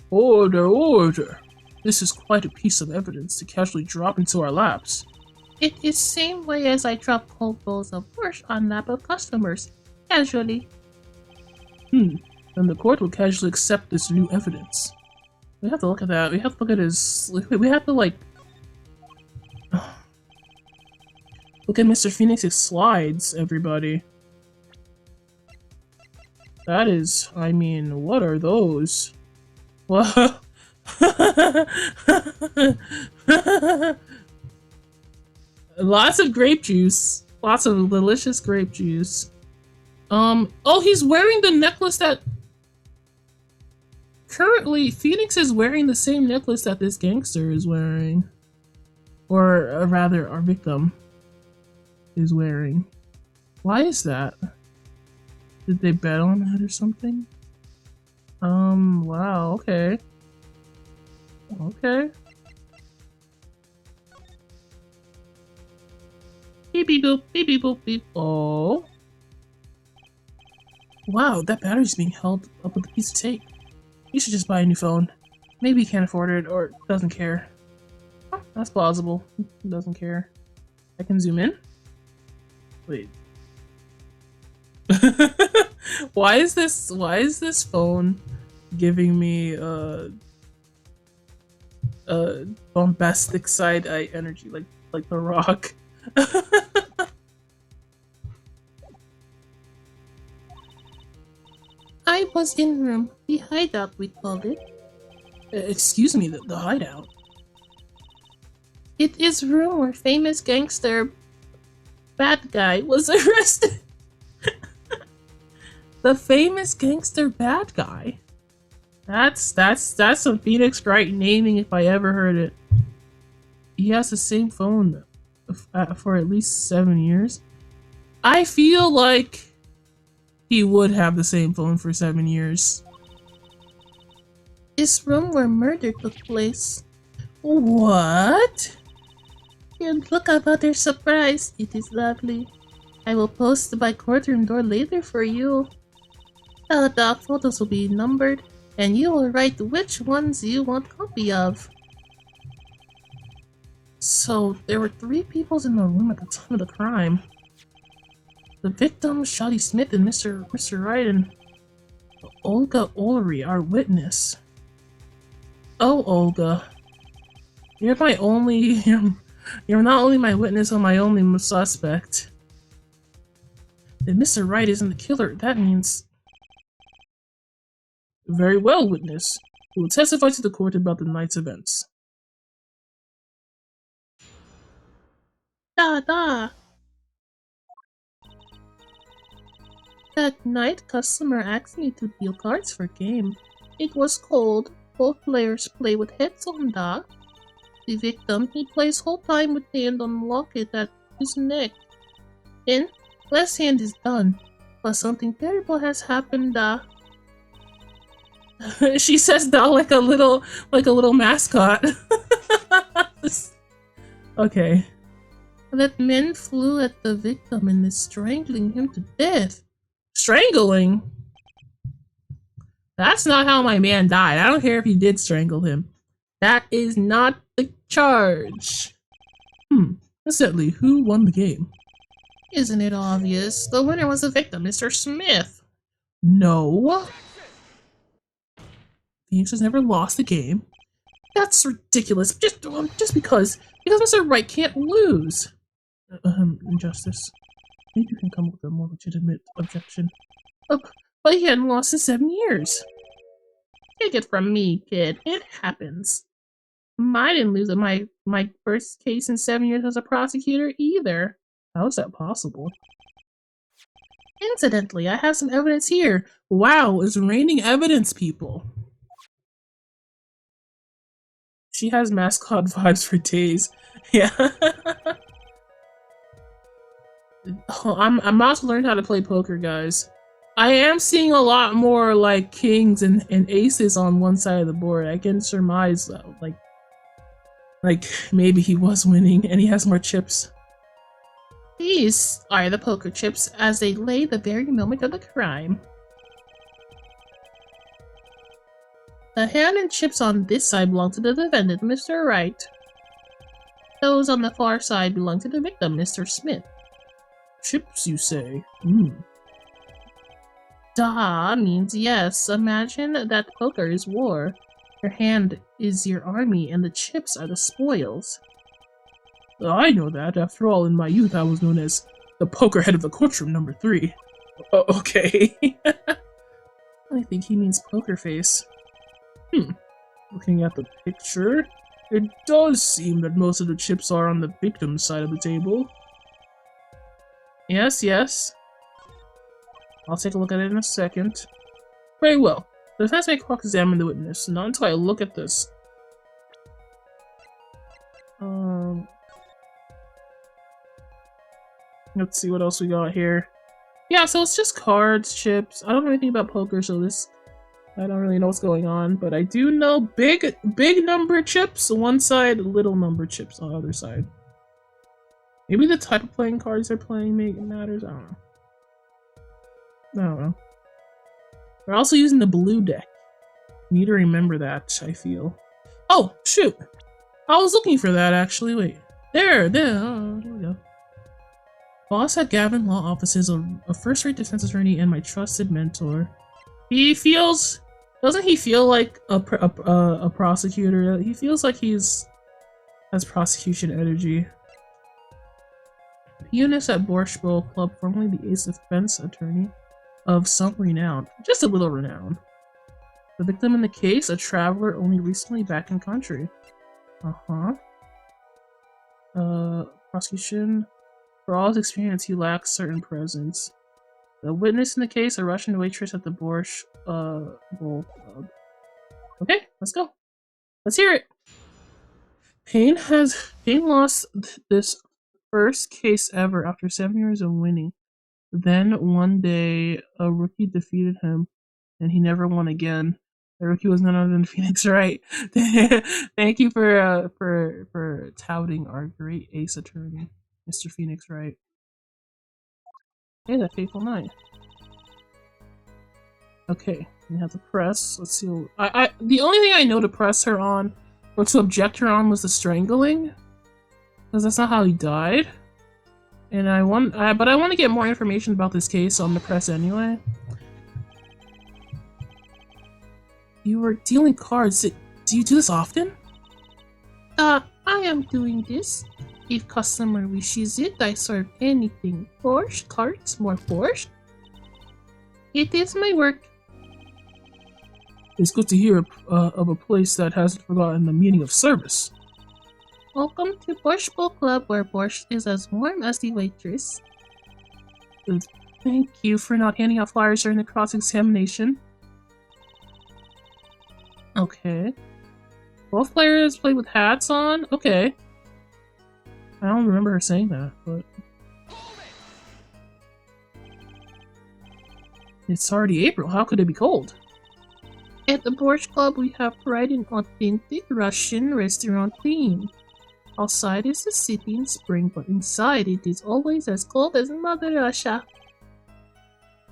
Order, order! This is quite a piece of evidence to casually drop into our laps. It is same way as I drop cold bowls of borscht on lap of customers, casually. Then the court will casually accept this new evidence. We have to look at that. We have to look at his... We have to, like... Look at Mr. Phoenix's slides, everybody. That is... I mean, what are those? What? Lots of grape juice. Lots of delicious grape juice. Oh, he's wearing the necklace that... Currently, Phoenix is wearing the same necklace that this gangster is wearing. Or, rather, our victim is wearing. Why is that? Did they bet on that or something? Wow, okay. Okay. Beep beep boop, beep beep boop beep. Oh. Wow, that battery's being held up with a piece of tape. You should just buy a new phone. Maybe he can't afford it or doesn't care. Huh, that's plausible. He doesn't care. I can zoom in? Wait. Why is this phone giving me bombastic side eye energy like the Rock? I was in room, the hideout we called it. Excuse me, the hideout? It is room where famous gangster bad guy was arrested. The famous gangster bad guy? That's some Phoenix Wright naming if I ever heard it. He has the same phone for at least 7 years. I feel like he would have the same phone for 7 years. This room where murder took place. What? And look about their surprise. It is lovely. I will post my courtroom door later for you. The photos will be numbered, and you will write which ones you want copy of. So there were 3 people in the room at the time of the crime. The victim, Shotty Smith, and Mr. Wright, and Olga Olery, our witness. Oh, Olga. You're my only... You're not only my witness, but my only suspect. If Mr. Wright isn't the killer, that means... Very well, witness. We will testify to the court about the night's events. Da. That night, customer asked me to deal cards for game. It was cold. Both players play with heads on da. The victim, he plays whole time with hand on locket at his neck. Then, last hand is done. But something terrible has happened da. She says that like a little mascot. Okay. That men flew at the victim and is strangling him to death. Strangling? That's not how my man died. I don't care if he did strangle him. That is not the charge. Incidentally, who won the game? Isn't it obvious? The winner was the victim, Mr. Smith. No. Phoenix has never lost a game. That's ridiculous. Just because Mr. Wright can't lose. Injustice. Maybe you can come up with a more legitimate objection. But he hadn't lost in 7 years. Take it from me, kid. It happens. I didn't lose my first case in 7 years as a prosecutor either. How is that possible? Incidentally, I have some evidence here. Wow, it's raining evidence, people. She has mascot vibes for days. Yeah. Oh, I'm about to learn how to play poker, guys. I am seeing a lot more like kings and aces on one side of the board. I can surmise though, like maybe he was winning and he has more chips. These are the poker chips as they lay the very moment of the crime. The hand and chips on this side belong to the defendant, Mr. Wright. Those on the far side belong to the victim, Mr. Smith. Chips, you say? Da means yes. Imagine that poker is war. Your hand is your army, and the chips are the spoils. I know that. After all, in my youth, I was known as the poker head of the courtroom, number 3. Okay. I think he means poker face. Looking at the picture, it does seem that most of the chips are on the victim's side of the table. Yes, yes. I'll take a look at it in a second. Very well. The defense may cross-examine the witness, not until I look at this. Let's see what else we got here. Yeah, so it's just cards, chips. I don't know anything about poker, so I don't really know what's going on, but I do know big number chips on one side, little number chips on the other side. Maybe the type of playing cards they're playing matters. I don't know. We're also using the blue deck. You need to remember that, I feel. Oh, shoot! I was looking for that, actually. Wait. There. Oh, there we go. Boss at Gavin Law Office is a first-rate defense attorney and my trusted mentor. Doesn't he feel like a prosecutor? He feels like has prosecution energy. Pianist at Borscht Bowl Club, formerly the ace defense attorney of some renown. Just a little renown. The victim in the case, a traveler only recently back in country. Prosecution. For all his experience, he lacks certain presence. The witness in the case, a Russian waitress at the Borscht Bowl Club. Okay, let's go. Let's hear it. Payne lost this first case ever after 7 years of winning. Then one day, a rookie defeated him, and he never won again. The rookie was none other than Phoenix Wright. Thank you for touting our great ace attorney, Mr. Phoenix Wright. Hey, that fateful night. Okay, we have the press. Let's see. The only thing I know to press her on, or to object her on, was the strangling, because that's not how he died. And but I want to get more information about this case on the press anyway. You were dealing cards. Do you do this often? I am doing this. If customer wishes it, I serve anything. Borscht, cards, more borscht. It is my work. It's good to hear of a place that hasn't forgotten the meaning of service. Welcome to Borscht Bowl Club, where borscht is as warm as the waitress. Thank you for not handing out flyers during the cross-examination. Okay. Both players play with hats on? Okay. I don't remember her saying that, but... It's already April, how could it be cold? At the Borscht Club, we have pride in authentic Russian restaurant theme. Outside is the city in spring, but inside it is always as cold as Mother Russia.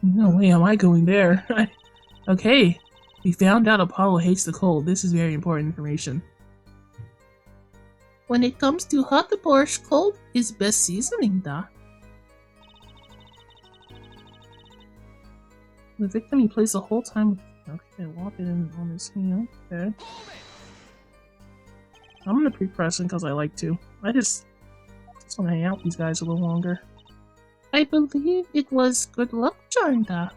No way am I going there. Okay, we found out Apollo hates the cold. This is very important information. When it comes to hot borscht, cold is best seasoning, da. The victim he plays the whole time with... Okay, walk it in on his hand. Okay. I'm gonna pre-press him because I like to. I just want to hang out with these guys a little longer. I believe it was good luck charm, da.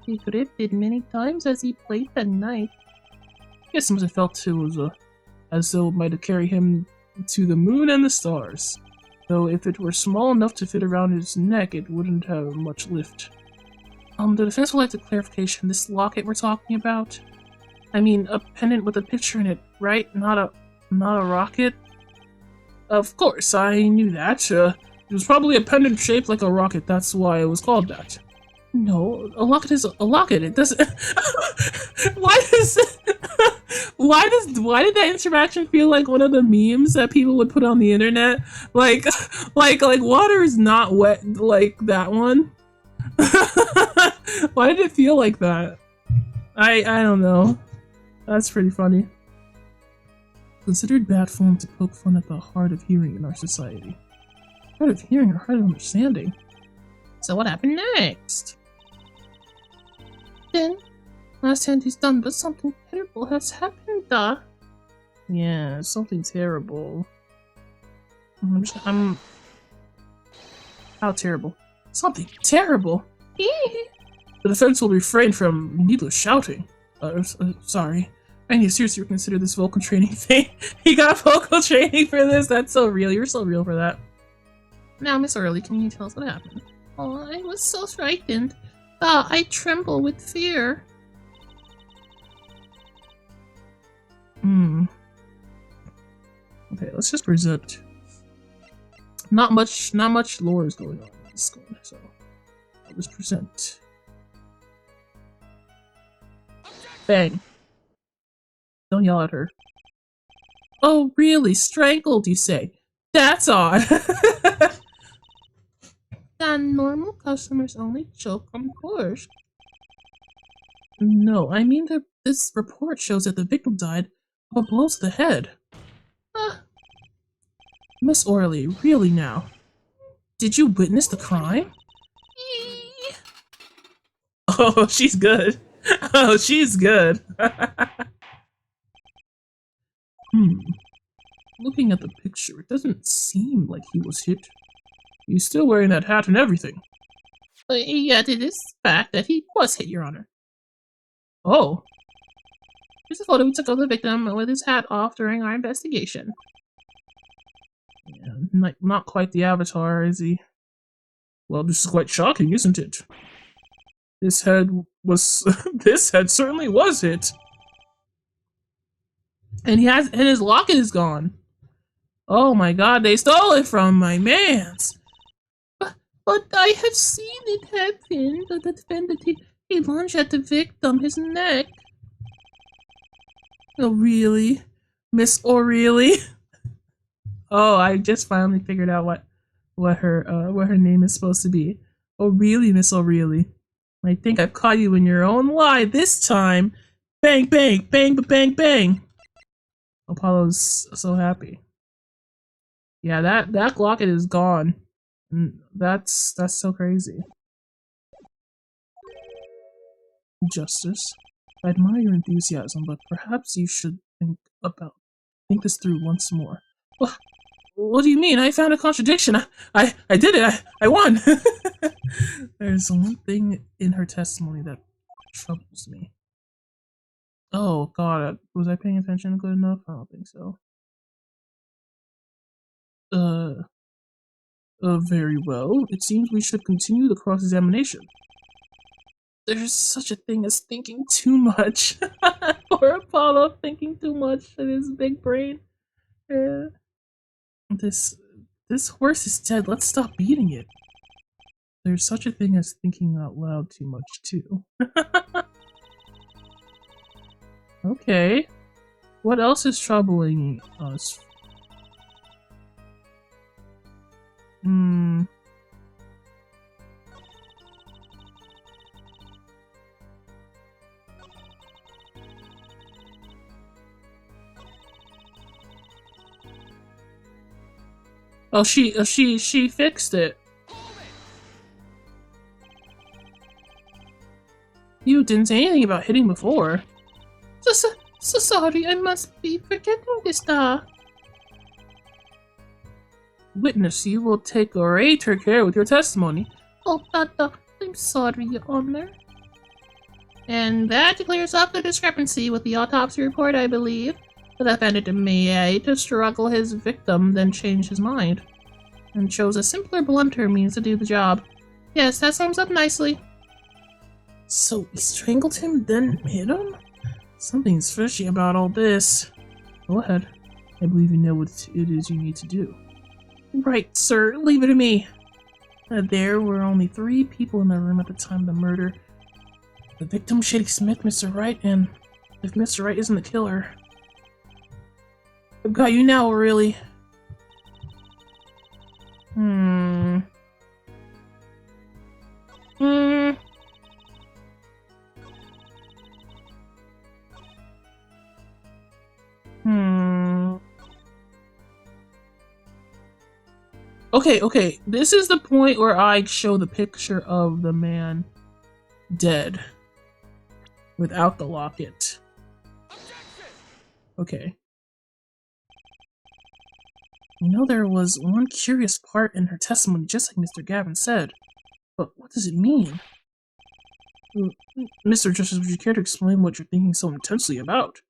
He gripped it many times as he played that night. I guess it must have felt it was a as though it might carry him to the moon and the stars. Though if it were small enough to fit around his neck, it wouldn't have much lift. The defense would like the clarification. This locket we're talking about? I mean, a pendant with a picture in it, right? Not a rocket? Of course, I knew that. It was probably a pendant shaped like a rocket. That's why it was called that. No, a locket is a locket. It doesn't. Why did that interaction feel like one of the memes that people would put on the internet? Like water is not wet like that one. Why did it feel like that? I don't know. That's pretty funny. Considered bad form to poke fun at the hard of hearing in our society. Hard of hearing or hard of understanding? So what happened next? Then, last hand is done, but something terrible has happened, Yeah, something terrible. How terrible? Something terrible? The defense will refrain from needless shouting. Sorry. I need to seriously reconsider this vocal training thing. He got vocal training for this? That's so real. You're so real for that. Now, Miss Early, can you tell us what happened? Oh, I was so frightened. I tremble with fear. Okay, let's just present. Not much lore is going on in this one, so I'll just present. Bang. Don't yell at her. Oh, really? Strangled, you say? That's odd. Then normal customers only choke on course. No, I mean that this report shows that the victim died of a blow to the head. Miss Orley, really now? Did you witness the crime? Oh, she's good. Oh, she's good. Looking at the picture, it doesn't seem like he was hit. He's still wearing that hat and everything. Yet it is fact that he was hit, Your Honor. Oh. Here's a photo we took of the victim with his hat off during our investigation. Yeah, not quite the Avatar, is he? Well, this is quite shocking, isn't it? This head certainly was hit. And his locket is gone. Oh my god, they stole it from my mans. But I have seen it happen. The defendant, he lunged at the victim, his neck. Oh, really? Miss O'Reilly? Oh, I just finally figured out what her name is supposed to be. Oh, really, Miss O'Reilly? I think I've caught you in your own lie this time. Bang, bang, bang, bang, bang. Apollo's so happy. Yeah, that locket is gone. That's so crazy. Justice, I admire your enthusiasm, but perhaps you should think this through once more. What do you mean? I found a contradiction. I did it. I won. There's one thing in her testimony that troubles me. Oh god, was I paying attention good enough? I don't think so. Very well. It seems we should continue the cross-examination. There's such a thing as thinking too much. Poor Apollo thinking too much in his big brain. This horse is dead. Let's stop beating it. There's such a thing as thinking out loud too much, too. Okay. What else is troubling us? Oh, she fixed it. You didn't say anything about hitting before. So sorry, I must be forgetting this, Witness, you will take greater care with your testimony. Oh, I'm sorry, Your Honor. And that clears up the discrepancy with the autopsy report, I believe. The defendant may to struggle his victim, then change his mind, and chose a simpler, blunter means to do the job. Yes, that sums up nicely. So he strangled him, then hit him? Something's fishy about all this. Go ahead. I believe you know what it is you need to do. Right, sir. Leave it to me. There were only 3 people in the room at the time of the murder. The victim, Shady Smith, Mr. Wright, and if Mr. Wright isn't the killer... I've got you now, really. Hmm. Okay. This is the point where I show the picture of the man dead without the locket. Okay. You know, there was one curious part in her testimony, just like Mr. Gavin said. But what does it mean? Mr. Justice, would you care to explain what you're thinking so intensely about?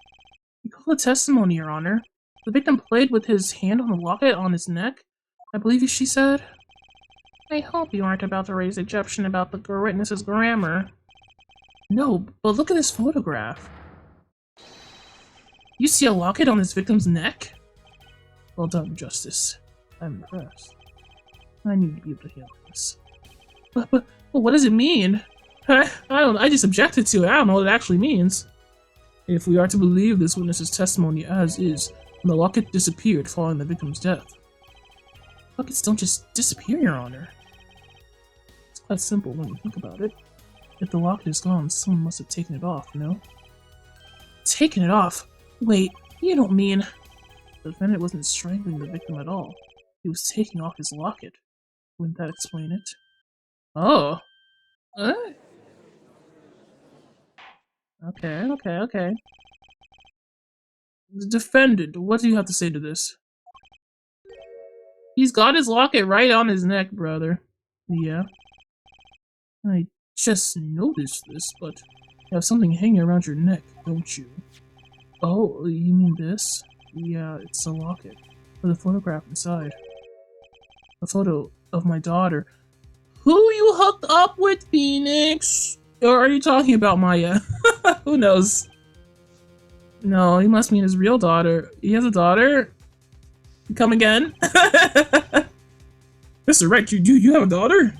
Recall the testimony, Your Honor. The victim played with his hand on the locket on his neck, I believe she said. I hope you aren't about to raise objection about the witness's grammar. No, but look at this photograph. You see a locket on this victim's neck? Well done, Justice. I'm impressed. I need to be able to handle this. But what does it mean? I just objected to it. I don't know what it actually means. If we are to believe this witness's testimony as is, the locket disappeared following the victim's death. Lockets don't just disappear, Your Honor. It's quite simple when you think about it. If the locket is gone, someone must have taken it off, no? Taken it off? Wait, you don't mean... The defendant wasn't strangling the victim at all. He was taking off his locket. Wouldn't that explain it? Oh. Okay. The defendant, what do you have to say to this? He's got his locket right on his neck, brother. Yeah. I just noticed this, but you have something hanging around your neck, don't you? Oh, you mean this? Yeah, it's a locket with a photograph inside. A photo of my daughter. Who you hooked up with, Phoenix? Or are you talking about Maya? Who knows? No, he must mean his real daughter. He has a daughter? Come again? Mr. Wright, you have a daughter?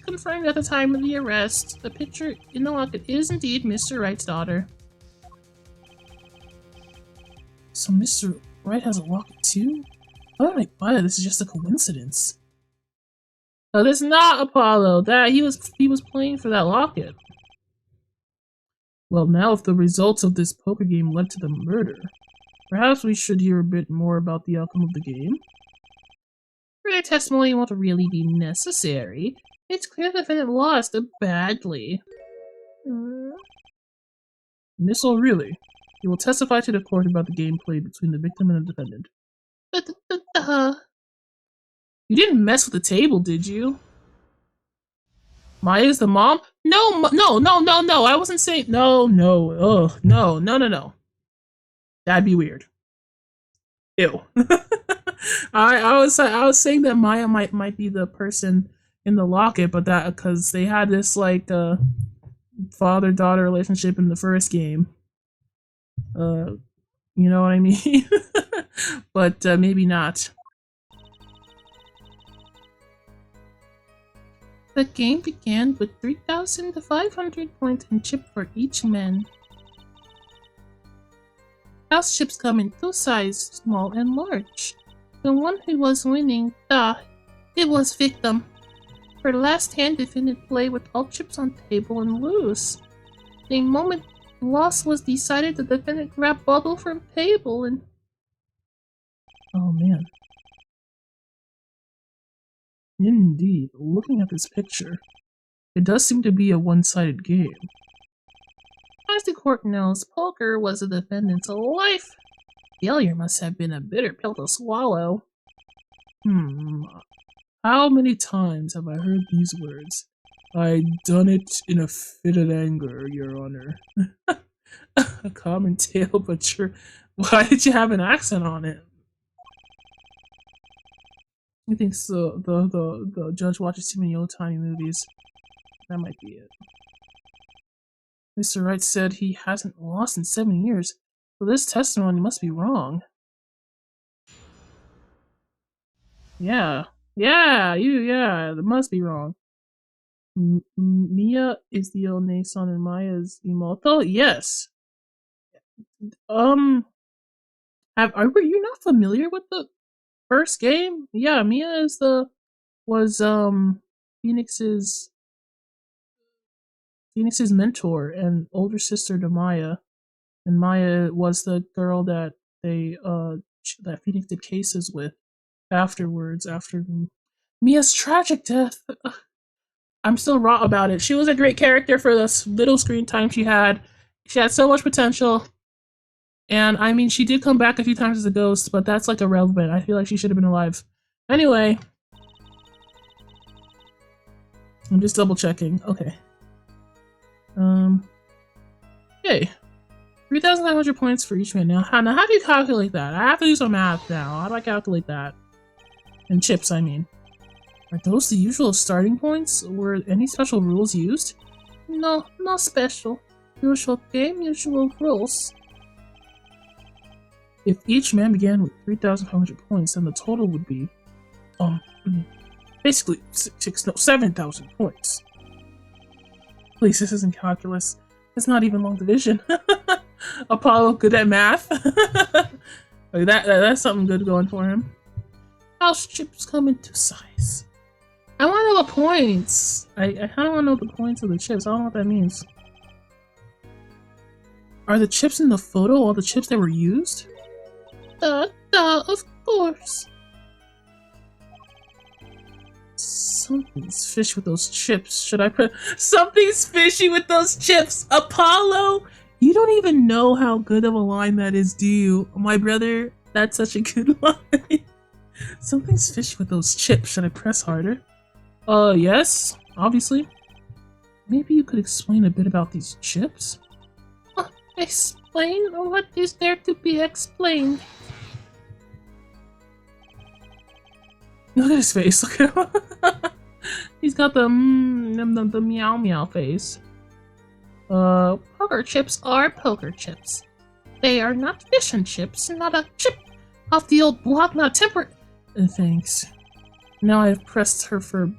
Confirmed at the time of the arrest. The picture in the locket is indeed Mr. Wright's daughter. So Mr. Wright has a locket too? How did I buy that? This is just a coincidence. No, this is not Apollo. That he was playing for that locket. Well, now if the results of this poker game led to the murder, perhaps we should hear a bit more about the outcome of the game. Further testimony won't really be necessary. It's clear the defendant lost badly. Miss O'Reilly, you will testify to the court about the game played between the victim and the defendant. You didn't mess with the table, did you? Maya's the mom? No. I wasn't saying no. Oh, no. That'd be weird. Ew. I was saying that Maya might be the person in the locket, but that because they had this like father-daughter relationship in the first game. You know what I mean? But maybe not. The game began with 3,500 points and chip for each man. House chips come in 2 sizes, small and large. The one who was winning, it was victim. Her last hand, defendant played with all chips on table and lose. The moment loss was decided, the defendant grabbed bottle from table and... Oh man. Indeed, looking at this picture, it does seem to be a one-sided game. As the court knows, poker was the defendant's life. Failure must have been a bitter pill to swallow. How many times have I heard these words? I done it in a fit of anger, Your Honor. A common tale, Why did you have an accent on it? I think so. The judge watches too many old-timey movies. That might be it. Mr. Wright said he hasn't lost in 7 years, so this testimony must be wrong. Yeah. Yeah, it must be wrong. Mia is the Oneson and Maya is Imoto? Yes. Were you not familiar with the first game? Yeah, Mia was Phoenix's mentor and older sister to Maya, and Maya was the girl that that Phoenix did cases with afterwards after Mia's tragic death. I'm still raw about it. She was a great character for the little screen time she had. She had so much potential. And I mean, she did come back a few times as a ghost, but that's like irrelevant. I feel like she should have been alive. Anyway, I'm just double checking. Okay. Okay. 3,900 points for each man. Now, how do you calculate that? I have to do some math now. How do I calculate that? And chips, I mean. Are those the usual starting points? Were any special rules used? No, not special. Usual game, usual rules. If each man began with 3,500 points, then the total would be, basically 7,000 points. Please, this isn't calculus. It's not even long division. Apollo, good at math. Like that's something good going for him. House chips come in 2 size. I want to know the points. I kind of want to know the points of the chips. I don't know what that means. Are the chips in the photo all the chips that were used? Of course. Something's fishy with those chips. Should I put something's fishy with those chips? Apollo, you don't even know how good of a line that is, do you? My brother, that's such a good line. Something's fishy with those chips. Should I press harder? Yes, obviously. Maybe you could explain a bit about these chips? Explain? What is there to be explained? Look at his face. Look at him. He's got the meow meow face. Poker chips are poker chips. They are not fish and chips, not a chip off the old block, not temper. Thanks. Now I've pressed her for.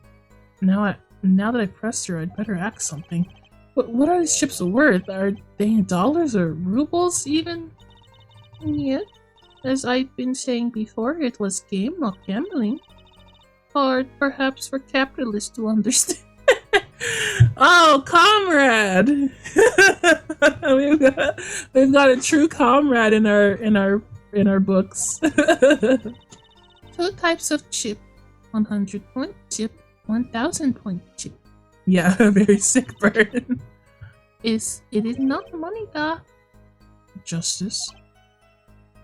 Now that I've pressed her, I'd better ask something. What are these chips worth? Are they in dollars or rubles even? Yeah. As I've been saying before, it was game, not gambling. Hard, perhaps, for capitalists to understand. Oh, comrade! we've got a true comrade in our books. 2 types of chip: 100-point chip, 1,000-point chip. Yeah, a very sick bird. It is not money, da. Justice.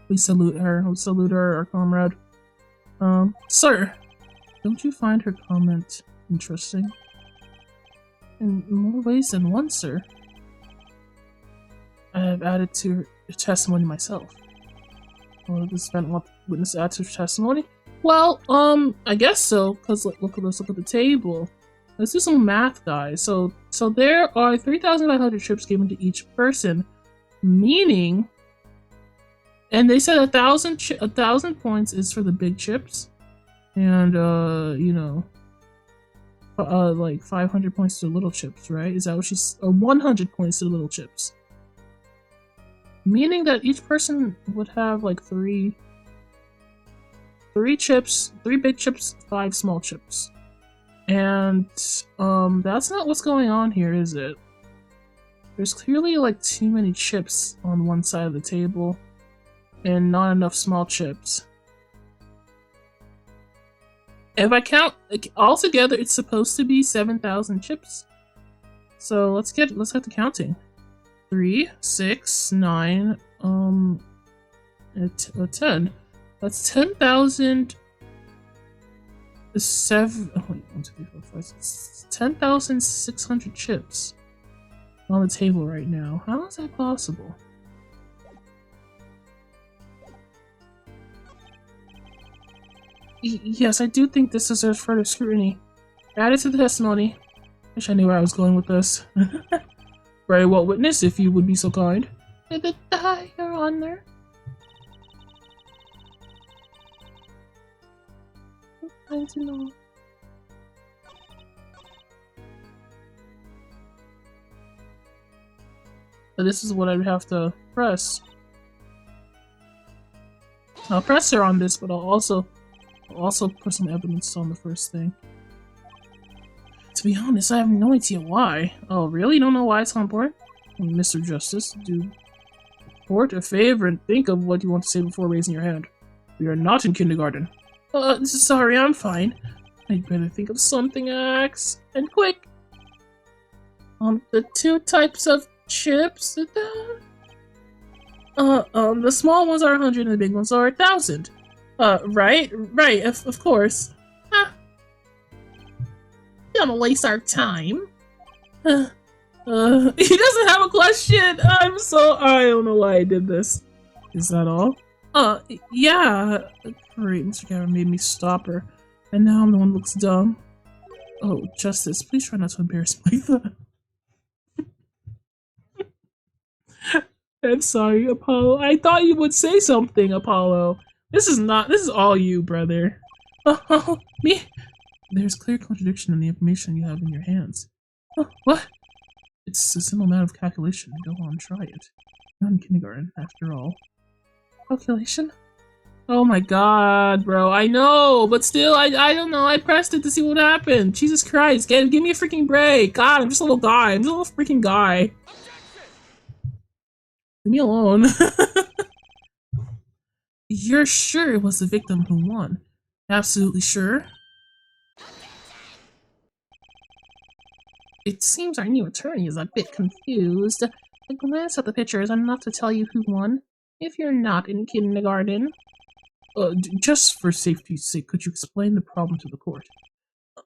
We salute her. We salute our comrade. Sir, don't you find her comment interesting? In more ways than one, sir. I have added to her testimony myself. Well, this event witness add to her testimony? Well, I guess so, because let's look at the table. Let's do some math, guys. So there are 3,900 chips given to each person, meaning, and they said 1,000 points is for the big chips, and like 500 points to the little chips, right? Is that what she's? Or 100 points to the little chips, meaning that each person would have like three chips, 3 big chips, 5 small chips. And, that's not what's going on here, is it? There's clearly, like, too many chips on one side of the table, and not enough small chips. If I count, like, all together, it's supposed to be 7,000 chips. So, let's get to counting. 3, 6, 9, 10. That's 10,000... 10,600 chips on the table right now. How is that possible? Yes, I do think this deserves further scrutiny. Add it to the testimony. Wish I knew where I was going with this. Very well witness, if you would be so kind. Your Honor. I'm trying to know. So this is what I'd have to press. I'll press her on this, but I'll also put some evidence on the first thing. To be honest, I have no idea why. Oh, really? You don't know why it's so important? Mr. Justice, do court a favor and think of what you want to say before raising your hand. We are not in kindergarten. Sorry, I'm fine. I'd better think of something, Axe. And quick! The two types of chips? The small ones are 100 and the big ones are 1,000. Right, of course. Don't waste our time. He doesn't have a question! I don't know why I did this. Is that all? Yeah. Great, Mr. Gavin made me stop her. And now I'm the one who looks dumb. Oh, Justice, please try not to embarrass Martha. I'm sorry, Apollo. I thought you would say something, Apollo. This is all you, brother. Oh, me? There's clear contradiction in the information you have in your hands. What? It's a simple matter of calculation. Go on, try it. You're in kindergarten, after all. Calculation? Oh my god, bro. I know, but still, I don't know. I pressed it to see what happened. Jesus Christ, give me a freaking break. God, I'm just a little guy. I'm just a little freaking guy. Leave me alone. You're sure it was the victim who won? Absolutely sure? It seems our new attorney is a bit confused. A glance at the pictures enough to tell you who won, if you're not in kindergarten. Just for safety's sake, could you explain the problem to the court?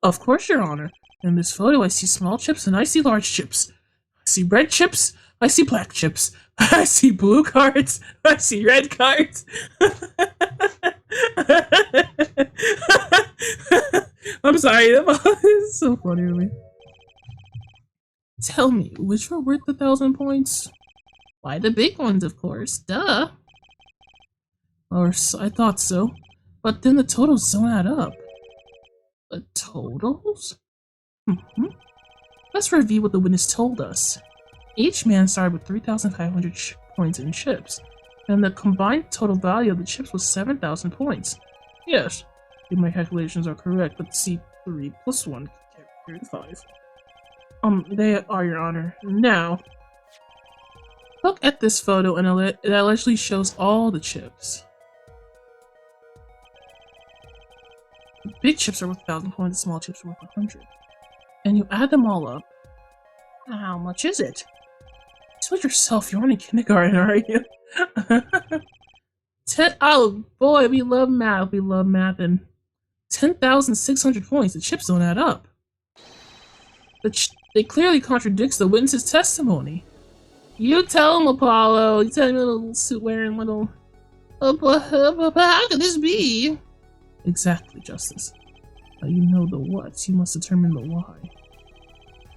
Of course, Your Honor. In this photo, I see small chips and I see large chips. I see red chips, I see black chips. I see blue cards, I see red cards. I'm sorry, it's so funny to me. Tell me, which were worth 1,000 points? Why, the big ones, of course. Duh. Or so, I thought so. But then the totals don't add up. The totals? Let's review what the witness told us. Each man started with 3,500 points in chips, and the combined total value of the chips was 7,000 points. Yes, if my calculations are correct, let's see, 3 plus 1 carry 5. They are, Your Honor. Now, look at this photo, and it allegedly shows all the chips. The big chips are worth 1,000 points, the small chips are worth 100. And you add them all up. How much is it? Do it yourself, you're only in kindergarten, aren't you? Oh boy, we love math, and 10,600 points, the chips don't add up. It clearly contradicts the witness's testimony. You tell him, Apollo. You tell him, little suit wearing little. How could this be? Exactly, Justice. You know the what, you must determine the why.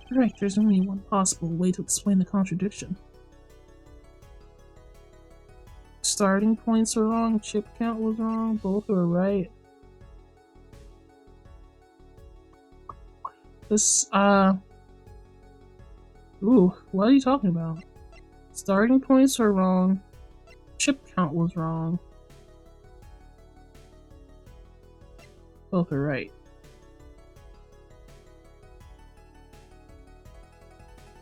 Correct, there's only one possible way to explain the contradiction. Starting points were wrong, chip count was wrong, both were right. This, ooh, what are you talking about? Starting points were wrong, chip count was wrong. Both are right.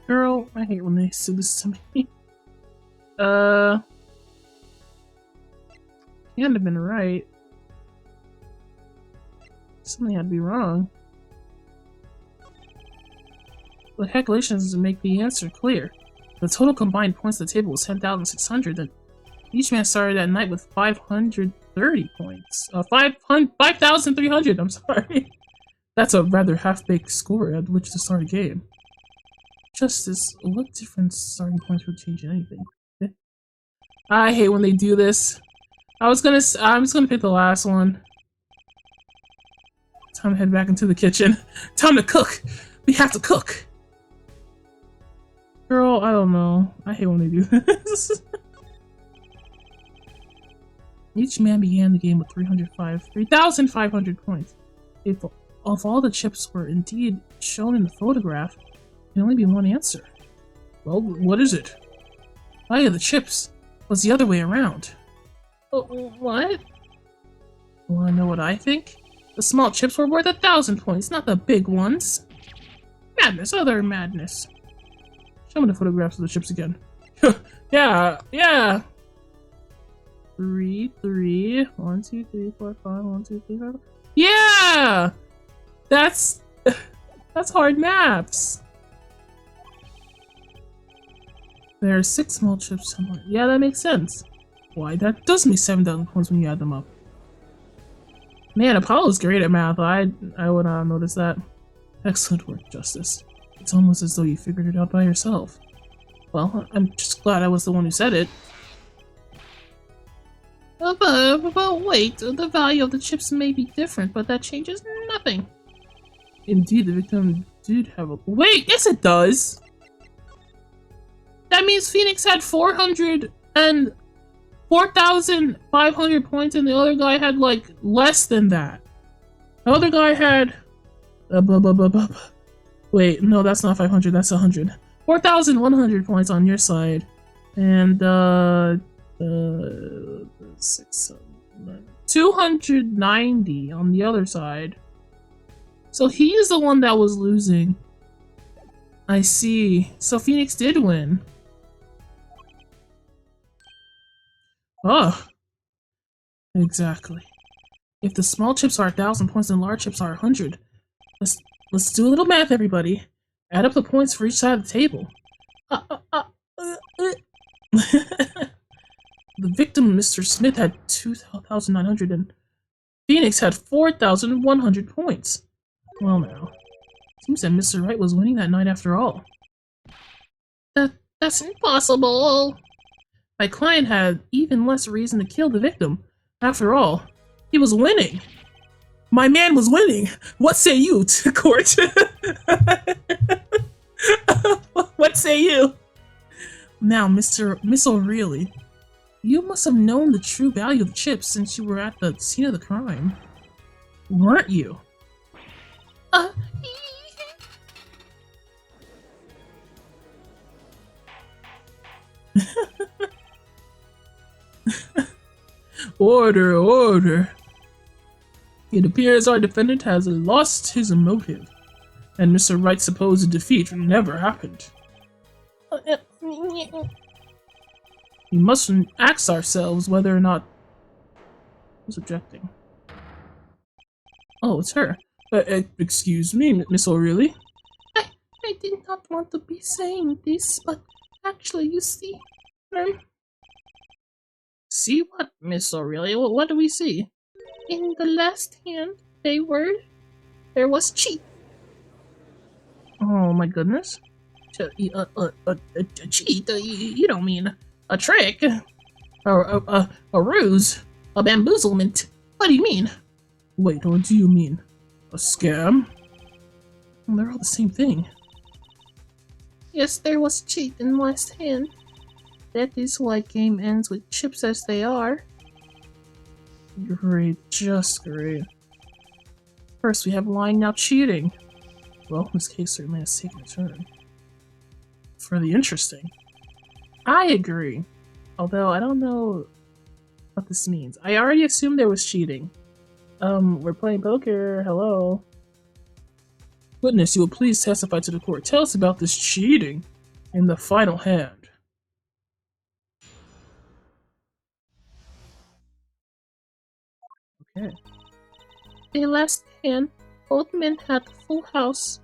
Girl, I hate when they say this to me. Can't have been right. Something had to be wrong. The calculations doesn't make the answer clear. The total combined points at the table was 10,600, and each man started that night with 530 points. 5,300, I'm sorry. That's a rather half-baked score at which to start a game. Justice, what difference starting points would change anything? I hate when they do this. I'm just gonna pick the last one. Time to head back into the kitchen. Time to cook! We have to cook! Girl, I don't know. I hate when they do this. Each man began the game with 3,500 points. If all the chips were indeed shown in the photograph, there can only be one answer. Well, what is it? Why the chips? Was the other way around. What? Wanna know what I think? The small chips were worth 1,000 points, not the big ones. Madness, other madness. Show me the photographs of the chips again. yeah. 3, 3, 1, 2, 3, 4, 5, 1, 2, 3, 5. Yeah! That's hard maps. There are 6 small chips somewhere. Yeah, that makes sense. Why, that does make 7,000 points when you add them up. Man, Apollo's great at math. I would not notice that. Excellent work, Justice. It's almost as though you figured it out by yourself. Well, I'm just glad I was the one who said it. But wait, the value of the chips may be different, but that changes nothing. Indeed, the victim did have a— Wait, yes it does! That means Phoenix had 4,500 points and the other guy had, like, Less than that. The other guy had— Wait, no, that's not 500, that's 100. 4,100 points on your side. And, 290 on the other side. So he is the one that was losing. I see. So Phoenix did win. Oh. Exactly. If the small chips are 1,000 points and large chips are 100, let's do a little math, everybody. Add up the points for each side of the table. The victim, Mr. Smith, had 2,900 and Phoenix had 4,100 points. Well now, seems that Mr. Wright was winning that night after all. That's impossible. My client had even less reason to kill the victim. After all, he was winning. My man was winning. What say you, to court? What say you? Now, Miss O'Reilly, you must have known the true value of the chips since you were at the scene of the crime. Weren't you? Order, order. It appears our defendant has lost his motive, and Mr. Wright's supposed defeat never happened. We mustn't ask ourselves whether or not— Who's objecting? Oh, it's her. Excuse me, Miss O'Reilly? I did not want to be saying this, but actually, you see, See what, Miss O'Reilly? What do we see? in the last hand, there was cheat. Oh my goodness. A cheat? You don't mean a trick? A ruse? A bamboozlement? What do you mean? Wait, what do you mean? A scam? Well, they're all the same thing. Yes, there was cheat in last hand. That is why game ends with chips as they are. Great, just great. First we have lying, now cheating. Well, this case certainly has taken a turn. For the interesting. I agree. Although I don't know what this means. I already assumed there was cheating. We're playing poker, hello. Witness, you will please testify to the court. Tell us about this cheating in the final hand. Okay. The last hand, both men had full house.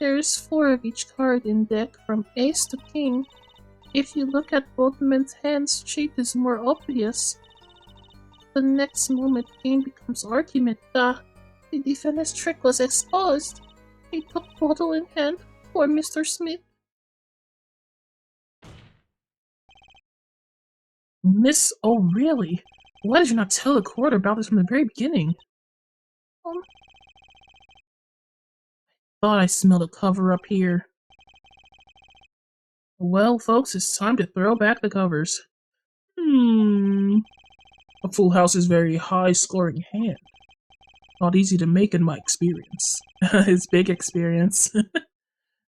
There is 4 of each card in deck from ace to king. If you look at both men's hands, cheat is more obvious. The next moment, game becomes argument. The defendant's trick was exposed. He took bottle in hand for Mr. Smith. Miss O'Reilly, why did you not tell the court about this from the very beginning? Thought I smelled a cover up here. Well, folks, it's time to throw back the covers. A full house is very high-scoring hand. Not easy to make in my experience. His big experience.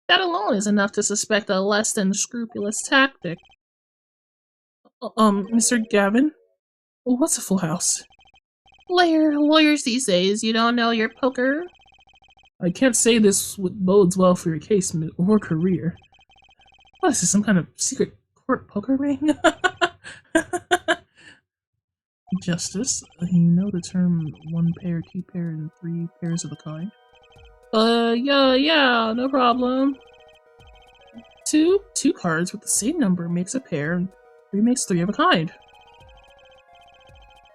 That alone is enough to suspect a less than scrupulous tactic. Mr. Gavin? What's a full house? Lawyers these days, you don't know your poker? I can't say this bodes well for your case or career. What is this, some kind of secret court poker ring? Justice, you know the term one pair, two pair, and three pairs of a kind? Yeah, no problem. Two cards with the same number makes a pair, and three makes three of a kind.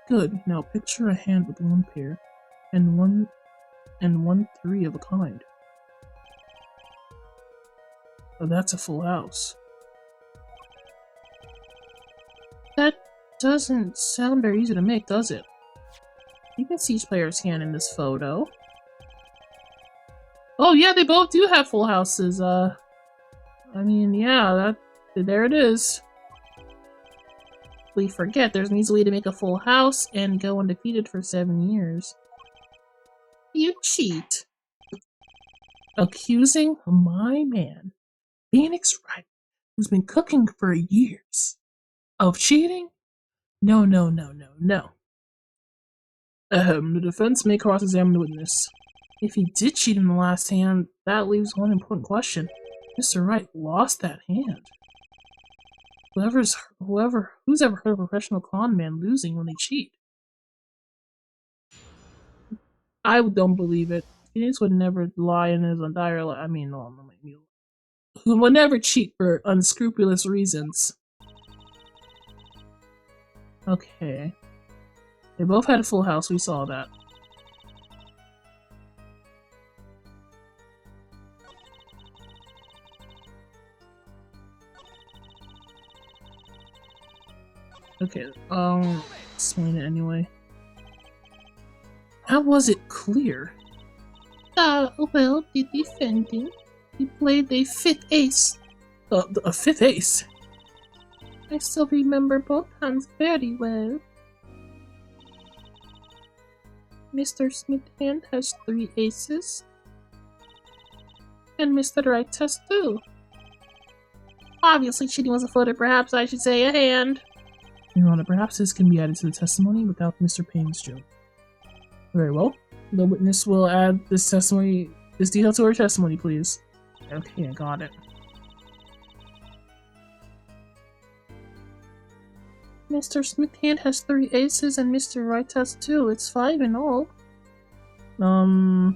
Good, now picture a hand with one pair, and one three of a kind. Oh, that's a full house. That doesn't sound very easy to make, does it? You can see each player's hand in this photo. Oh yeah, they both do have full houses. I mean, yeah, there it is. We forget there's an easy way to make a full house and go undefeated for 7 years. You cheat. Accusing my man, Phoenix Wright, who's been cooking for years, of cheating? No. The defense may cross-examine the witness. If he did cheat in the last hand, that leaves one important question. Mr. Wright lost that hand. Who's ever heard of a professional con man losing when they cheat? I don't believe it. Phoenix would never lie in his entire life. I mean, no, he would never cheat for unscrupulous reasons. Okay. They both had a full house, we saw that. Okay, explain it anyway. How was it clear? Well, the defendant, he played a fifth ace. A fifth ace? I still remember both hands very well. Mr. Smith's hand has 3 aces, and Mr. Wright has 2. Obviously, cheating was a footer, perhaps I should say a hand. Your Honor, perhaps this can be added to the testimony without Mr. Payne's joke. Very well. The witness will add this detail to her testimony, please. Okay, I got it. Mr. Smith's hand has 3 aces and Mr. Wright has 2. It's 5 in all. No?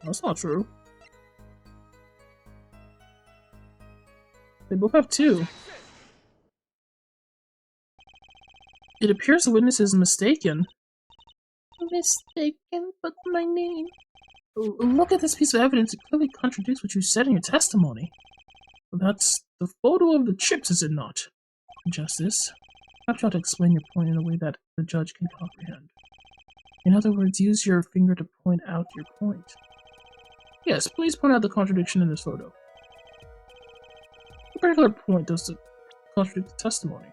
That's not true. They both have 2. It appears the witness is mistaken. Mistaken, but my name. Look at this piece of evidence. It clearly contradicts what you said in your testimony. That's the photo of the chips, is it not? Justice, perhaps you ought to explain your point in a way that the judge can comprehend. In other words, use your finger to point out your point. Yes, please point out the contradiction in this photo. What particular point does it contradict the testimony?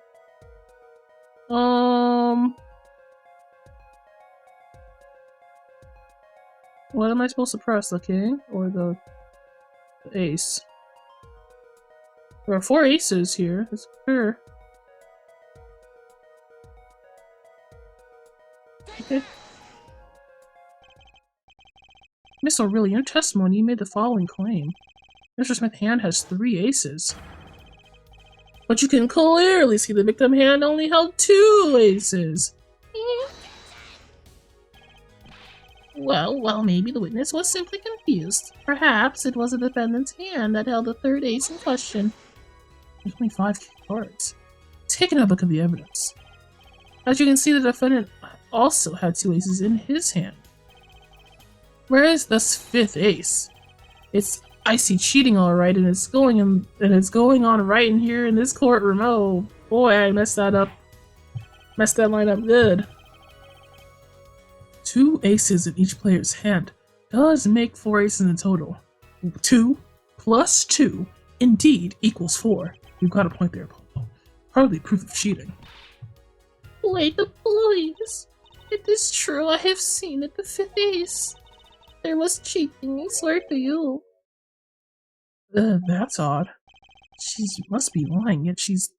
What am I supposed to press, the king or the ace? There are 4 aces here, it's clear. Okay. Miss O'Reilly, in your testimony, you made the following claim. Mr. Smith's hand has 3 aces. But you can clearly see the victim hand only held 2 aces. Well, maybe the witness was simply confused. Perhaps it was the defendant's hand that held the 3rd ace in question. There's only 5 cards. Take a look at the evidence. As you can see, the defendant also had 2 aces in his hand. Where is this 5th ace? It's icy cheating, alright, and it's going on right in here in this courtroom. Oh boy, I messed that up. Messed that line up good. 2 aces in each player's hand does make 4 aces in total. 2 plus 2 indeed equals 4. You've got a point there, Apollo. Hardly proof of cheating. Wait, please. It is true, I have seen it, the 5th ace. There was cheating, I swear to you. That's odd. She must be lying, yet she's the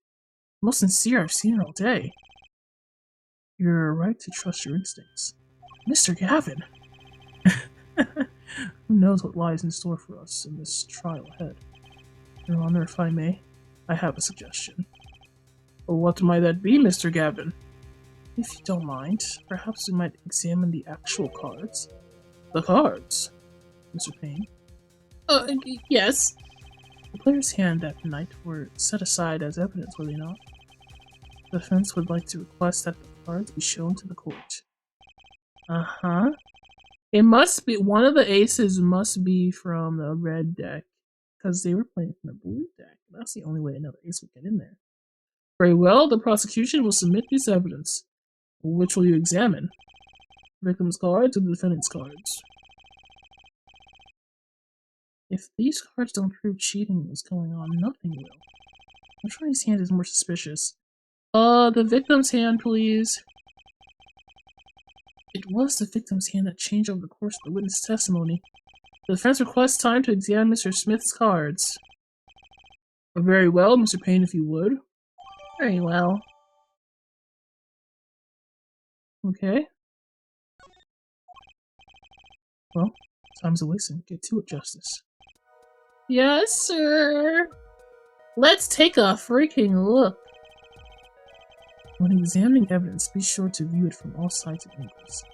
most sincere I've seen her all day. You're right to trust your instincts. Mr. Gavin! Who knows what lies in store for us in this trial ahead? Your Honor, if I may, I have a suggestion. Well, what might that be, Mr. Gavin? If you don't mind, perhaps we might examine the actual cards. The cards, Mr. Payne. Yes. The player's hand that night were set aside as evidence, were they not? The defense would like to request that the cards be shown to the court. Uh-huh. It must be, one of the aces must be from the red deck, because they were playing from the blue deck. That's the only way another ace would get in there. Very well, the prosecution will submit this evidence. Which will you examine? The victim's cards or the defendant's cards? If these cards don't prove cheating was going on, nothing will. Which one of these hands is more suspicious? The victim's hand, please. It was the victim's hand that changed over the course of the witness testimony. The defense requests time to examine Mr. Smith's cards. Very well, Mr. Payne, if you would. Very well. Okay. Well, time's a wasting. Get to it, Justice. Yes, sir. Let's take a freaking look. When examining evidence, be sure to view it from all sides and angles.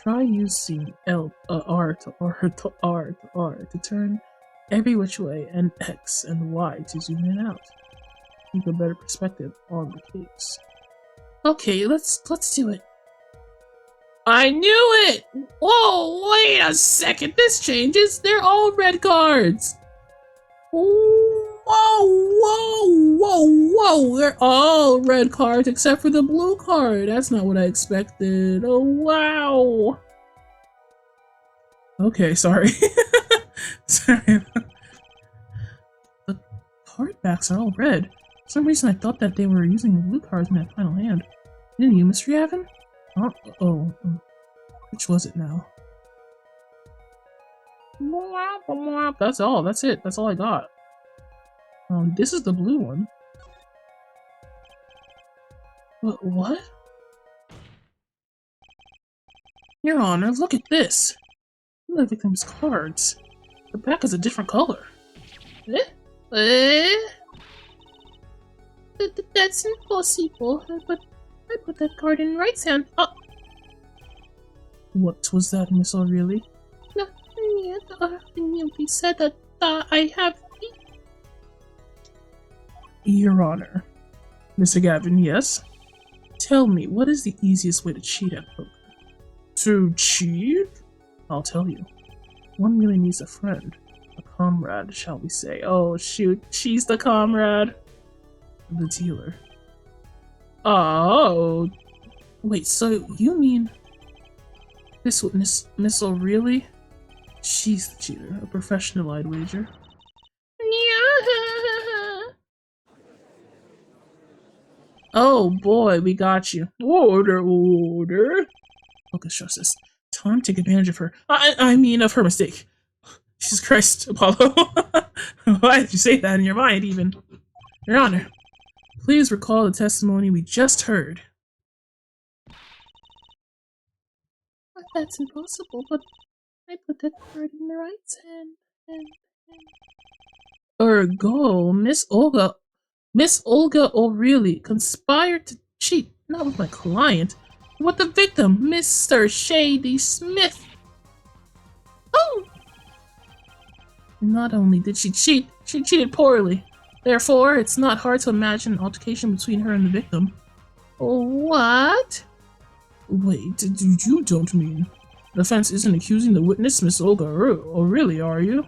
Try using R to turn every which way, and X and Y to zoom in and out. Keep a better perspective on the case. Okay, let's do it. I knew it! Whoa, wait a second, this changes. They're all red cards. Whoa! They're all red cards except for the blue card. That's not what I expected. Oh, wow. Okay, sorry. Sorry. The card backs are all red. For some reason I thought that they were using the blue cards in that final hand. Didn't you, Mr. Gavin? Oh, which was it now? That's all. That's it. That's all I got. This is the blue one. What? Your Honor, look at this. Look at the victim's cards. The back is a different color. That's impossible. But I put that card in right hand. Oh. What was that, Miss O'Reilly? He said that I have... Your Honor. Mr. Gavin, yes? Tell me, what is the easiest way to cheat at poker? To cheat? I'll tell you. One really needs a friend. A comrade, shall we say. Oh, shoot. She's the comrade. The dealer. Oh. Wait, so you mean... This witness, Miss O'Reilly? She's the cheater. A professional, I'd wager. Oh boy, we got you. Order. Focus, Justice. Time to take advantage of her. I mean, of her mistake. Jesus Christ, Apollo. Why did you say that in your mind, even? Your Honor, please recall the testimony we just heard. That's impossible, but I put that card in the right hand, Ergo, Miss Olga O'Reilly conspired to cheat, not with my client, but with the victim, Mr. Shady Smith. Oh! Not only did she cheat, she cheated poorly. Therefore, it's not hard to imagine an altercation between her and the victim. What? Wait, you don't mean... The defense isn't accusing the witness, Miss Olga O'Reilly, are you?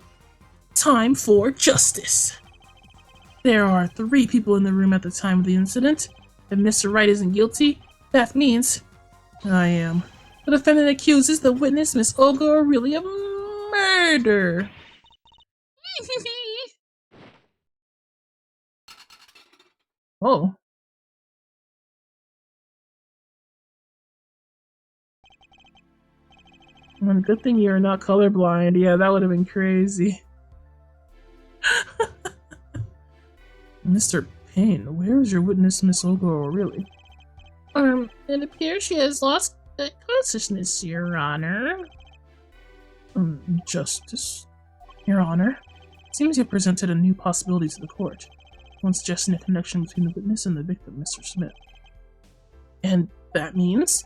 Time for justice! There are 3 people in the room at the time of the incident. If Mr. Wright isn't guilty, that means I am. The defendant accuses the witness, Miss Olga Aurelia, of murder. Oh. Well, good thing you're not colorblind. Yeah, that would have been crazy. Mr. Payne, where is your witness, Miss Olga Aurelia? It appears she has lost consciousness, Your Honor. Justice. Your Honor, it seems you have presented a new possibility to the court, one suggesting a connection between the witness and the victim, Mr. Smith. And that means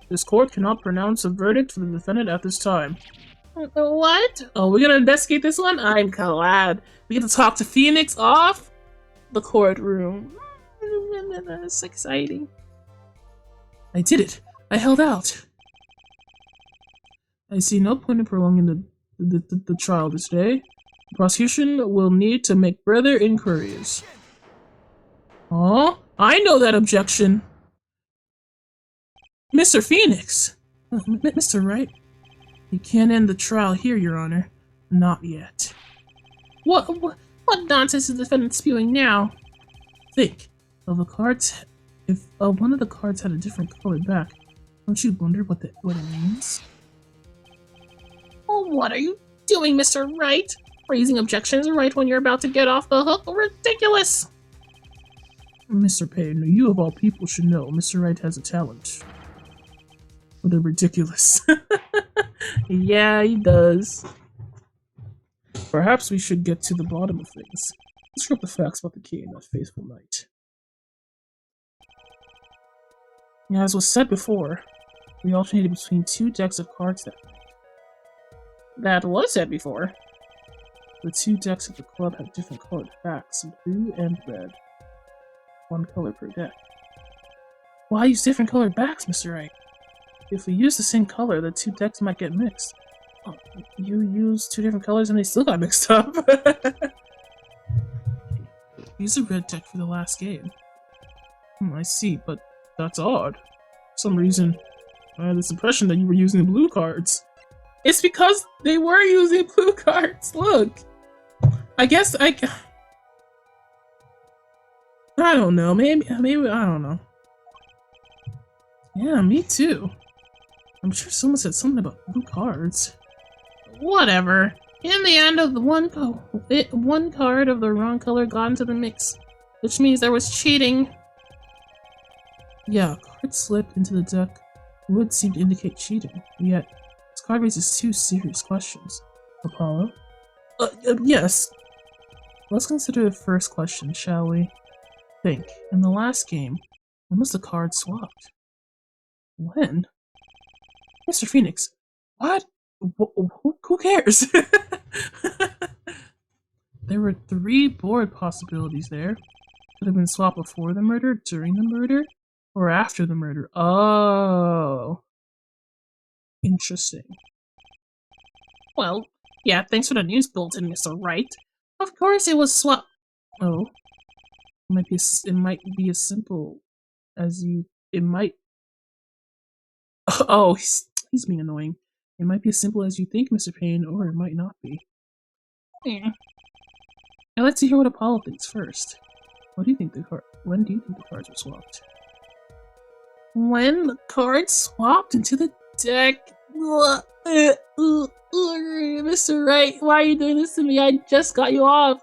this court cannot pronounce a verdict for the defendant at this time. What? Oh, we're gonna investigate this one? I'm glad. We get to talk to Phoenix off the courtroom. That's exciting. I did it. I held out. I see no point in prolonging the trial this day. The prosecution will need to make further inquiries. Oh, I know that objection. Mr. Phoenix! Mr. Wright? You can't end the trial here, Your Honor. Not yet. What nonsense is the defendant spewing now? Think. If one of the cards had a different colored back, don't you wonder what it means? Oh, what are you doing, Mr. Wright? Raising objections right when you're about to get off the hook? Ridiculous! Mr. Payne, you of all people should know Mr. Wright has a talent. For the ridiculous. Yeah, he does. Perhaps we should get to the bottom of things. Let's look up the facts about the key in that faithful night. Yeah, as was said before, we alternated between 2 decks of cards that night. That was said before. The 2 decks of the club have different colored backs, blue and red. 1 color per deck. Why use different colored backs, Mr. Wright? If we use the same color, the 2 decks might get mixed. Oh, you used 2 different colors and they still got mixed up. Use a red deck for the last game. I see, but that's odd. For some reason, I had this impression that you were using blue cards. It's because they were using blue cards. Look, I guess I don't know. Maybe I don't know. Yeah, me too. I'm sure someone said something about blue cards. Whatever. In the end of the one card of the wrong color got into the mix, which means there was cheating. Yeah, card slipped into the deck would seem to indicate cheating, yet this card raises 2 serious questions. Apollo? Yes. Let's consider the first question, shall we? Think. In the last game, when was the card swapped? When? Mr. Phoenix, what? Who cares? There were 3 board possibilities there. Could have been swapped before the murder, during the murder, or after the murder. Oh. Interesting. Well, yeah, thanks for the news bulletin, Mr. Wright. Of course it was swapped. Oh. It might be as simple as you... It might... Oh, he's being annoying. It might be as simple as you think, Mr. Payne, or it might not be. Yeah. I'd like to hear what Apollo thinks first. When do you think the cards were swapped? When the cards swapped into the deck. Mr. Wright, why are you doing this to me? I just got you off.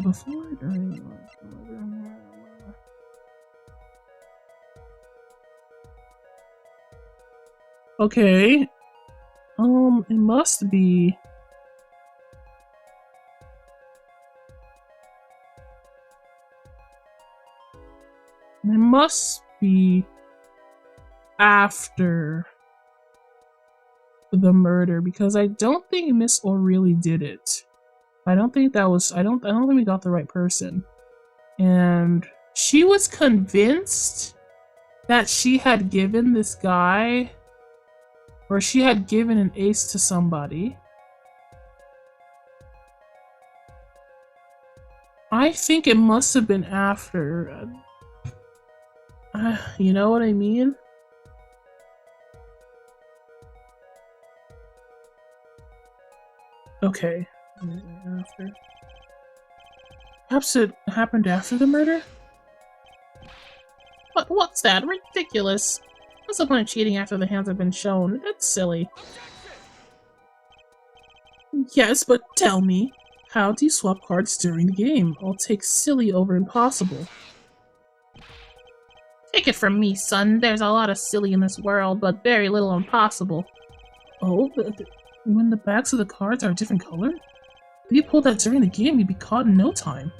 Before, during, okay. It must be. It must be after the murder, because I don't think Miss O'Reilly did it. I don't think we got the right person. And she was convinced that she had given this guy, or she had given an ace to somebody. I think it must have been after. You know what I mean? Okay. Perhaps it happened after the murder? What's that? Ridiculous. What's the point of cheating after the hands have been shown? That's silly. Yes, but tell me, how do you swap cards during the game? I'll take silly over impossible. Take it from me, son. There's a lot of silly in this world, but very little impossible. Oh, when the backs of the cards are a different color? If you pulled that during the game, you'd be caught in no time.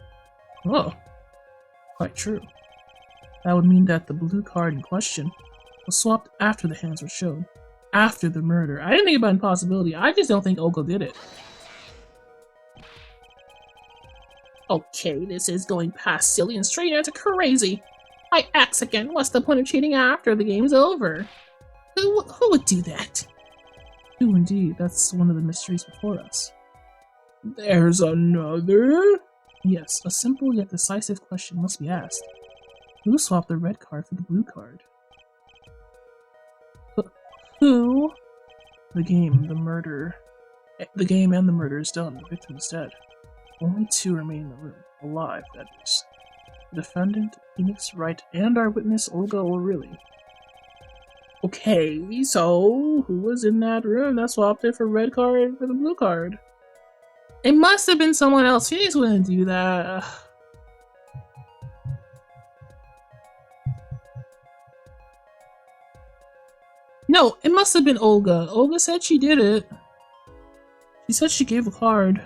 Oh, quite true. That would mean that the blue card in question was swapped after the hands were shown. After the murder. I didn't think about impossibility, I just don't think Olga did it. Okay, this is going past silly and straight into crazy. I ask again, what's the point of cheating after the game's over? Who would do that? Who indeed? That's one of the mysteries before us. There's another? Yes, a simple yet decisive question must be asked. Who swapped the red card for the blue card? Who? The game, the murder. The game and the murder is done. The victim is dead. Only two remain in the room. Alive, that is. The defendant, Phoenix Wright, and our witness, Olga O'Reilly. Okay, so who was in that room that swapped it for red card for the blue card? It must have been someone else. Phoenix wouldn't do that. No, it must have been Olga. Olga said she did it. She said she gave a card.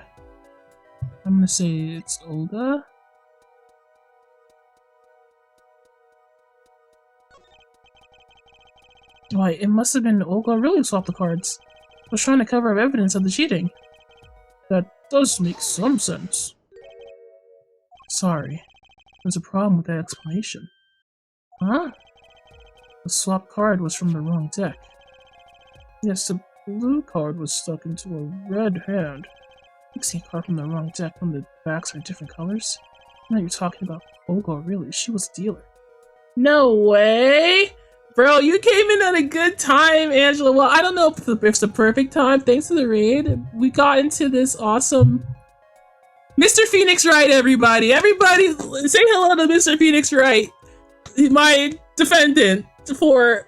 I'm gonna say it's Olga. Why, it must have been Olga really swapped the cards. Was trying to cover up evidence of the cheating. That does make some sense. Sorry. There's a problem with that explanation. Huh? The swap card was from the wrong deck. Yes, the blue card was stuck into a red hand. Mixing a card from the wrong deck when the backs are different colors? Now you're talking about Olga, really. She was a dealer. No way! Bro, you came in at a good time, Angela. Well, I don't know if it's the perfect time. Thanks to the raid, we got into this awesome... Mr. Phoenix Wright, everybody! Everybody, say hello to Mr. Phoenix Wright! My defendant for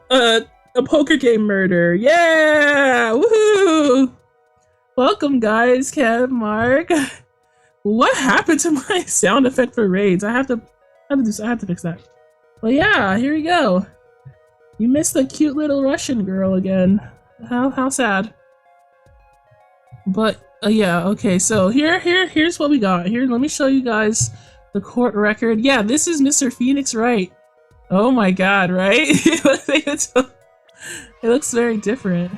a poker game murder. Yeah! Woohoo! Welcome, guys. Kev, Mark. What happened to my sound effect for raids? I have to fix that. Well, yeah, here we go. You missed the cute little Russian girl again. How sad. But yeah, okay. So here's what we got. Here, let me show you guys the court record. Yeah, this is Mr. Phoenix Wright. Oh my god, right? It looks very different.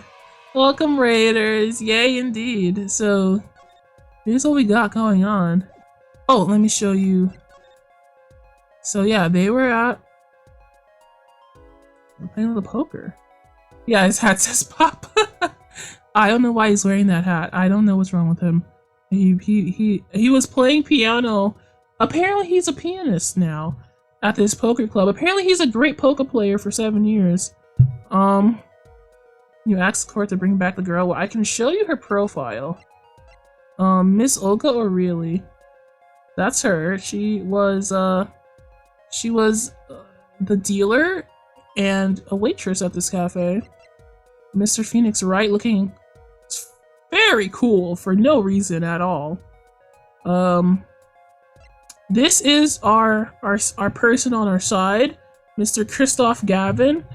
Welcome, Raiders. Yay, indeed. So here's what we got going on. Oh, let me show you. So yeah, they were at playing with the poker. Yeah, his hat says Pop. I don't know why he's wearing that hat. I don't know what's wrong with him. He was playing piano. Apparently he's a pianist now at this poker club. Apparently he's a great poker player for 7 years. You asked the court to bring back the girl. Well, I can show you her profile. Miss Olga O'Reilly. That's her. She was the dealer and a waitress at this cafe. Mr. Phoenix Wright, looking very cool for no reason at all. This is our person on our side, Mr. Christoph Gavin.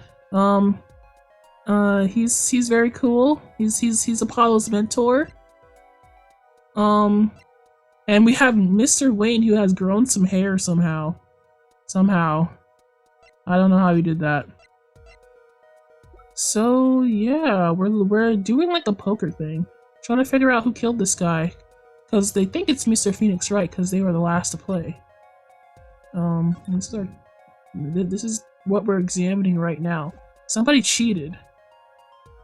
He's very cool. He's Apollo's mentor. And we have Mr. Wayne, who has grown some hair somehow. I don't know how he did that. So yeah, we're doing like a poker thing, trying to figure out who killed this guy, because they think it's Mr. Phoenix Wright because they were the last to play. This is what we're examining right now. Somebody cheated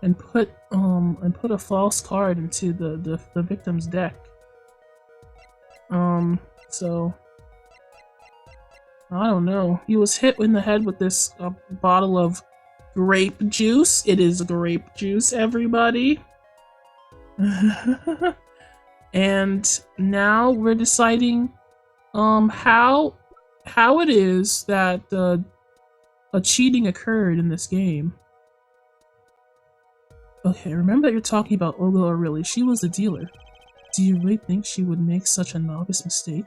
and put a false card into the victim's deck. So I don't know. He was hit in the head with this bottle of grape juice. It is grape juice, everybody. And now we're deciding how it is that a cheating occurred in this game. Okay, remember that you're talking about Olga Aureli. She was the dealer. Do you really think she would make such a novice mistake?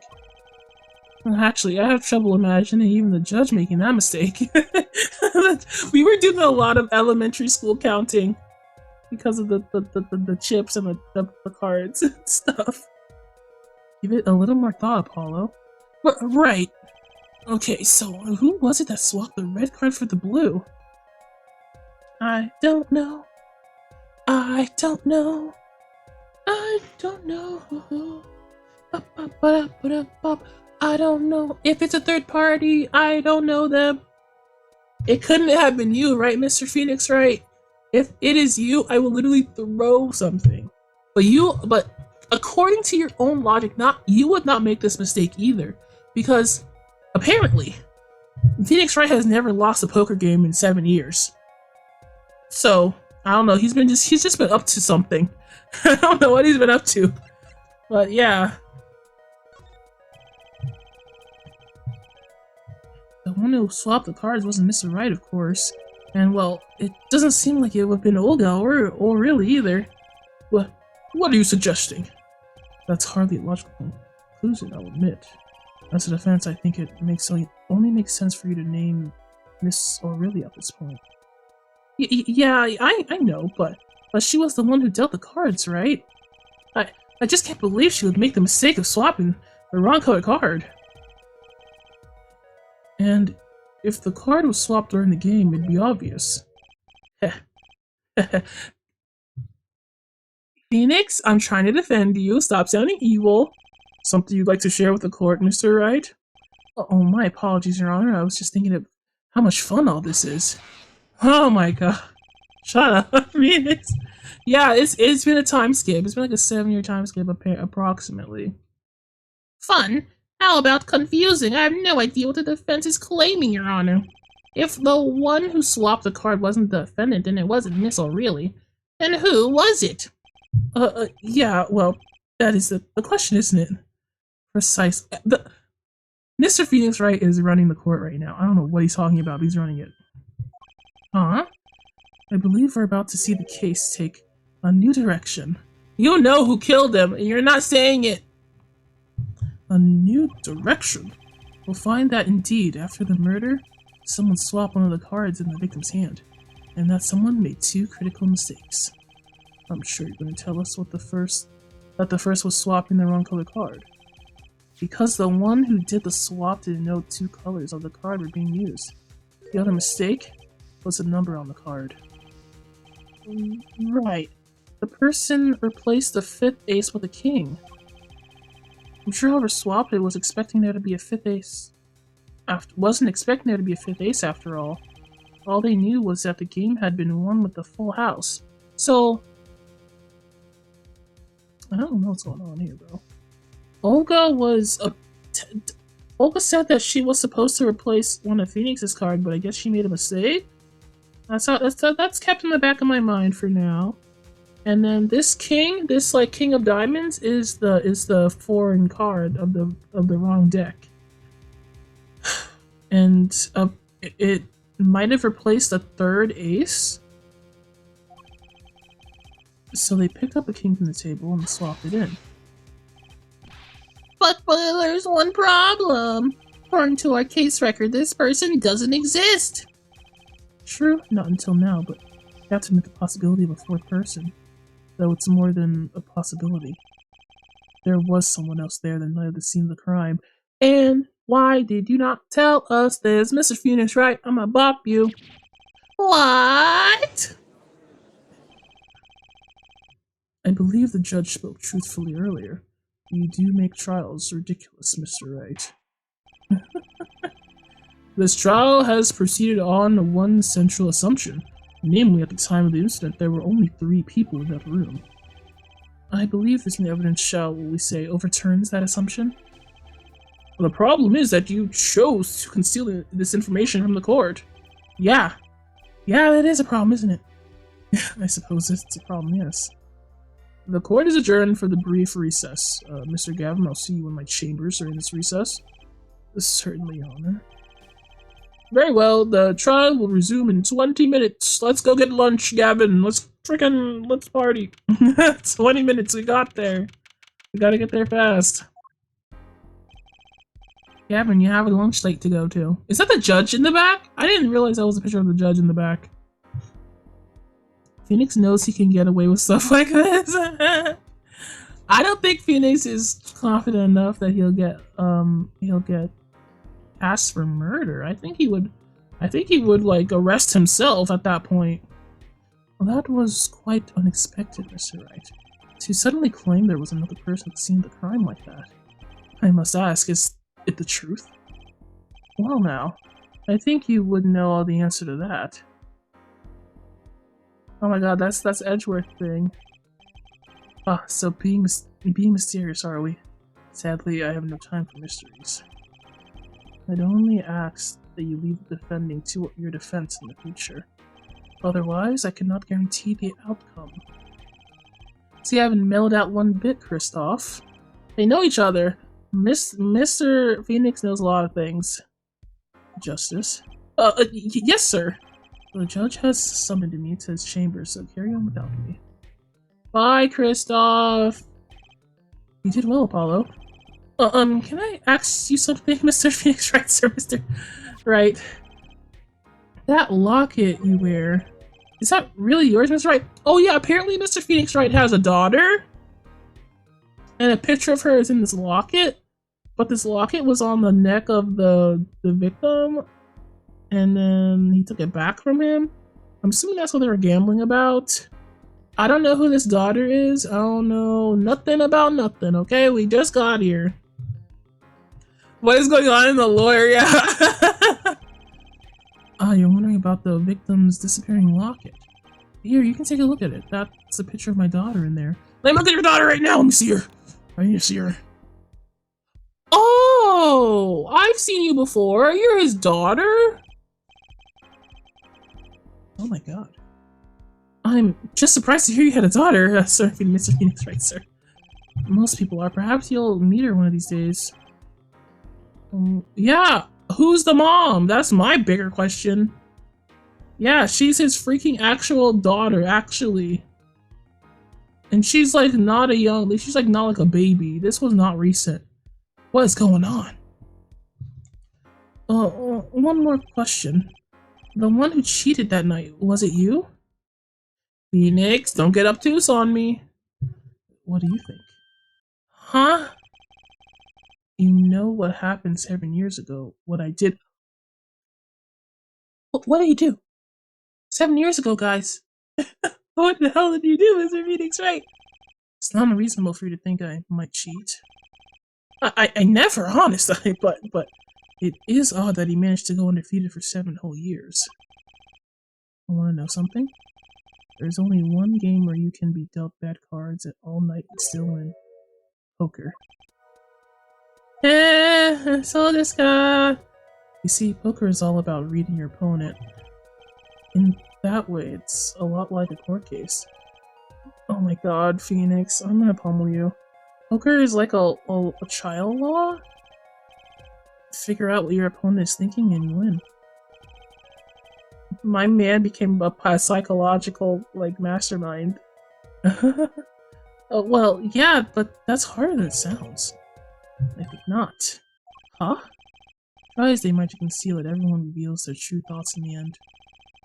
Well, actually, I have trouble imagining even the judge making that mistake. We were doing a lot of elementary school counting because of the chips and the cards and stuff. Give it a little more thought, Apollo. Right. Okay, so who was it that swapped the red card for the blue? I don't know. I don't know. I don't know. I don't know. If it's a third party, I don't know them. It couldn't have been you, right, Mr. Phoenix, right? If it is you, I will literally throw something. But according to your own logic, you would not make this mistake either. Because apparently, Phoenix Wright has never lost a poker game in 7 years. So, I don't know, he's just been up to something. I don't know what he's been up to. But yeah. The one who swapped the cards wasn't Mr. Wright, of course. And well, it doesn't seem like it would have been Olga or really either. What are you suggesting? That's hardly a logical conclusion, I'll admit. As a defense, I think it only makes sense for you to name Miss Aurelia at this point. Yeah, I know, but she was the one who dealt the cards, right? I just can't believe she would make the mistake of swapping the wrong colored card. And if the card was swapped during the game, it'd be obvious. Phoenix, I'm trying to defend you. Stop sounding evil. Something you'd like to share with the court, Mr. Wright? Oh, my apologies, Your Honor. I was just thinking of how much fun all this is. Oh my god. Shut up, Phoenix. Yeah, it's been a time skip. It's been like a 7-year time skip, approximately. Fun? How about confusing? I have no idea what the defense is claiming, Your Honor. If the one who swapped the card wasn't the defendant, then it wasn't Miss Aurelie. Then who was it? Yeah, well, that is the question, isn't it? Precise. Mr. Phoenix Wright is running the court right now. I don't know what he's talking about, but he's running it. Huh? I believe we're about to see the case take a new direction. You know who killed him, and you're not saying it! A new direction? We'll find that indeed, after the murder, someone swapped one of the cards in the victim's hand, and that someone made 2 critical mistakes. I'm sure you're going to tell us that the first was swapping the wrong color card. Because the one who did the swap didn't know 2 colors of the card were being used. The other mistake was a number on the card. Right. The person replaced the 5th ace with a king. I'm sure whoever swapped it was expecting there to be a 5th ace. Wasn't expecting there to be a 5th ace after all. All they knew was that the game had been won with the full house. So, I don't know what's going on here, bro. Olga said that she was supposed to replace one of Phoenix's cards, but I guess she made a mistake. That's kept in the back of my mind for now. And then this king, like king of diamonds, is the foreign card of the wrong deck. And it might have replaced a 3rd ace. So they picked up a king from the table and swapped it in. But there's one problem. According to our case record, this person doesn't exist. True, not until now, but you have to admit the possibility of a 4th person. Though it's more than a possibility. There was someone else there that might have seen the crime. And why did you not tell us this? Mr. Phoenix, right? I'm gonna bop you. What? I believe the judge spoke truthfully earlier. You do make trials ridiculous, Mr. Wright. This trial has proceeded on one central assumption. Namely, at the time of the incident, there were only 3 people in that room. I believe this new evidence shall, we say, overturns that assumption. The problem is that you chose to conceal this information from the court. Yeah. Yeah, that is a problem, isn't it? I suppose it's a problem, yes. The court is adjourned for the brief recess. Mr. Gavin, I'll see you in my chambers during this recess. Certainly, Your Honor. Very well, the trial will resume in 20 minutes. Let's go get lunch, Gavin. Let's party. 20 minutes, we got there. We gotta get there fast. Gavin, you have a lunch date to go to. Is that the judge in the back? I didn't realize that was a picture of the judge in the back. Phoenix knows he can get away with stuff like this. I don't think Phoenix is confident enough that he'll get asked for murder. I think he would like arrest himself at that point. Well, that was quite unexpected, Mr. Wright. To suddenly claim there was another person at the scene of the crime like that. I must ask, is it the truth? Well now, I think you would know all the answer to that. Oh my god, that's Edgeworth thing. Ah, so being mysterious, are we? Sadly, I have no time for mysteries. I'd only ask that you leave defending to your defense in the future. Otherwise, I cannot guarantee the outcome. See, I haven't mellowed out one bit, Kristoff. They know each other. Mr. Phoenix knows a lot of things. Justice. Yes, sir. The judge has summoned me to his chamber, so carry on without me. Bye, Kristoff. You did well, Apollo. Can I ask you something, Mr. Phoenix Wright, sir? Mr. Wright. That locket you wear, is that really yours, Mr. Wright? Oh yeah, apparently Mr. Phoenix Wright has a daughter. And a picture of her is in this locket. But this locket was on the neck of the victim. And then he took it back from him. I'm assuming that's what they were gambling about. I don't know who this daughter is. I don't know nothing about nothing, okay? We just got here. What is going on in the lore? Yeah. Ah, you're wondering about the victim's disappearing locket. Here, you can take a look at it. That's a picture of my daughter in there. Let me look at your daughter right now. Let me see her. I need to see her. Oh, I've seen you before. You're his daughter? Oh my god. I'm just surprised to hear you had a daughter, sir. Mr. Phoenix Wright, sir. Most people are. Perhaps you'll meet her one of these days. Yeah, who's the mom? That's my bigger question. Yeah, she's his freaking actual daughter, actually. And she's like not a young, she's like not like a baby. This was not recent. What is going on? One more question. The one who cheated that night, was it you? Phoenix, don't get obtuse on me. What do you think? Huh? You know what happened 7 years ago, what I did. What did you do? 7 years ago, guys. What the hell did you do, Mr. Phoenix Wright? It's not unreasonable for you to think I might cheat. I never, honestly, but it is odd that he managed to go undefeated for 7 whole years. I want to know something? There's only one game where you can be dealt bad cards at all night and still win. Poker. So this guy. You see, poker is all about reading your opponent. In that way, it's a lot like a court case. Oh my god, Phoenix, I'm gonna pummel you. Poker is like a child law? Figure out what your opponent is thinking and you win. My man became a psychological, like, mastermind. Oh, well, yeah, but that's harder than it sounds. I think not. Huh? Try as they might to conceal it, everyone reveals their true thoughts in the end.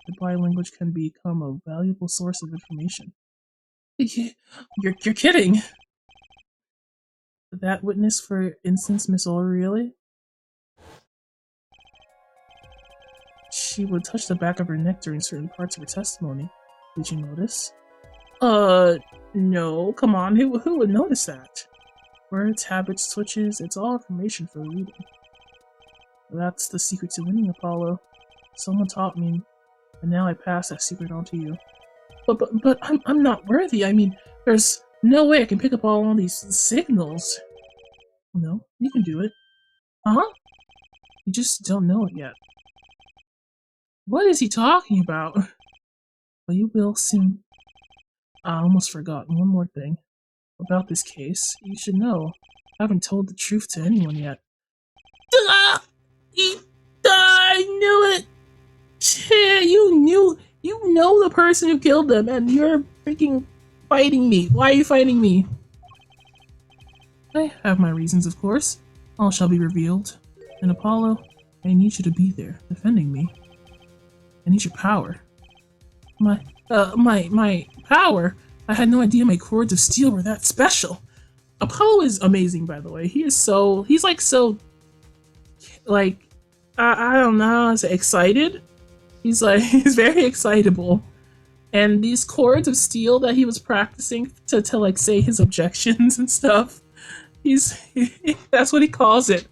The body language can become a valuable source of information. You're kidding! That witness, for instance, Miss O'Reilly? She would touch the back of her neck during certain parts of her testimony. Did you notice? No, come on, who would notice that? Words, habits, twitches, it's all information for reading. That's the secret to winning, Apollo. Someone taught me, and now I pass that secret on to you. But I'm not worthy. I mean, there's no way I can pick up all these signals. No, you can do it. Huh? You just don't know it yet. What is he talking about? Well, you will soon. I almost forgot one more thing. About this case, you should know. I haven't told the truth to anyone yet. Ah! I knew it! You know the person who killed them, and you're freaking fighting me. Why are you fighting me? I have my reasons, of course. All shall be revealed. And Apollo, I need you to be there, defending me. I need your power. My power? I had no idea my cords of steel were that special. Apollo is amazing, by the way. He's I don't know how to say, excited. He's he's very excitable. And these cords of steel that he was practicing to like say his objections and stuff, that's what he calls it.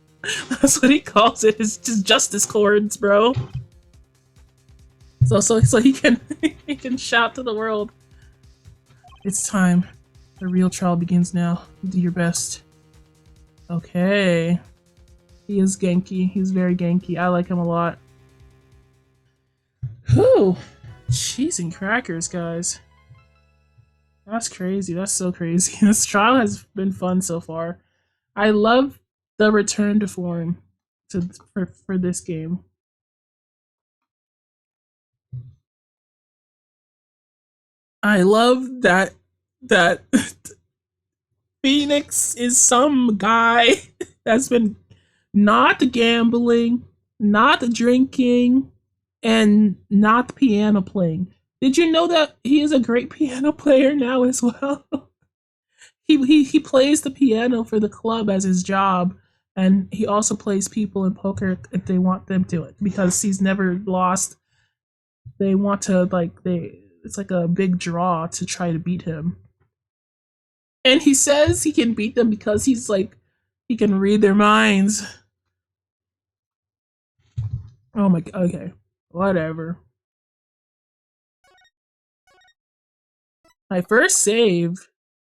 That's what he calls it. It's just justice cords, bro. So he can he can shout to the world. It's time. The real trial begins now. Do your best. Okay. He is Genki. He's very Genki. I like him a lot. Whew. Cheese and crackers, guys. That's crazy. That's so crazy. This trial has been fun so far. I love the return to form for this game. I love that Phoenix is some guy that's been not gambling, not drinking, and not piano playing. Did you know that he is a great piano player now as well? He plays the piano for the club as his job, and he also plays people in poker if they want them to it because he's never lost. They want to it's like a big draw to try to beat him. And he says he can beat them because he's like he can read their minds. Oh my god, okay. Whatever. My first save.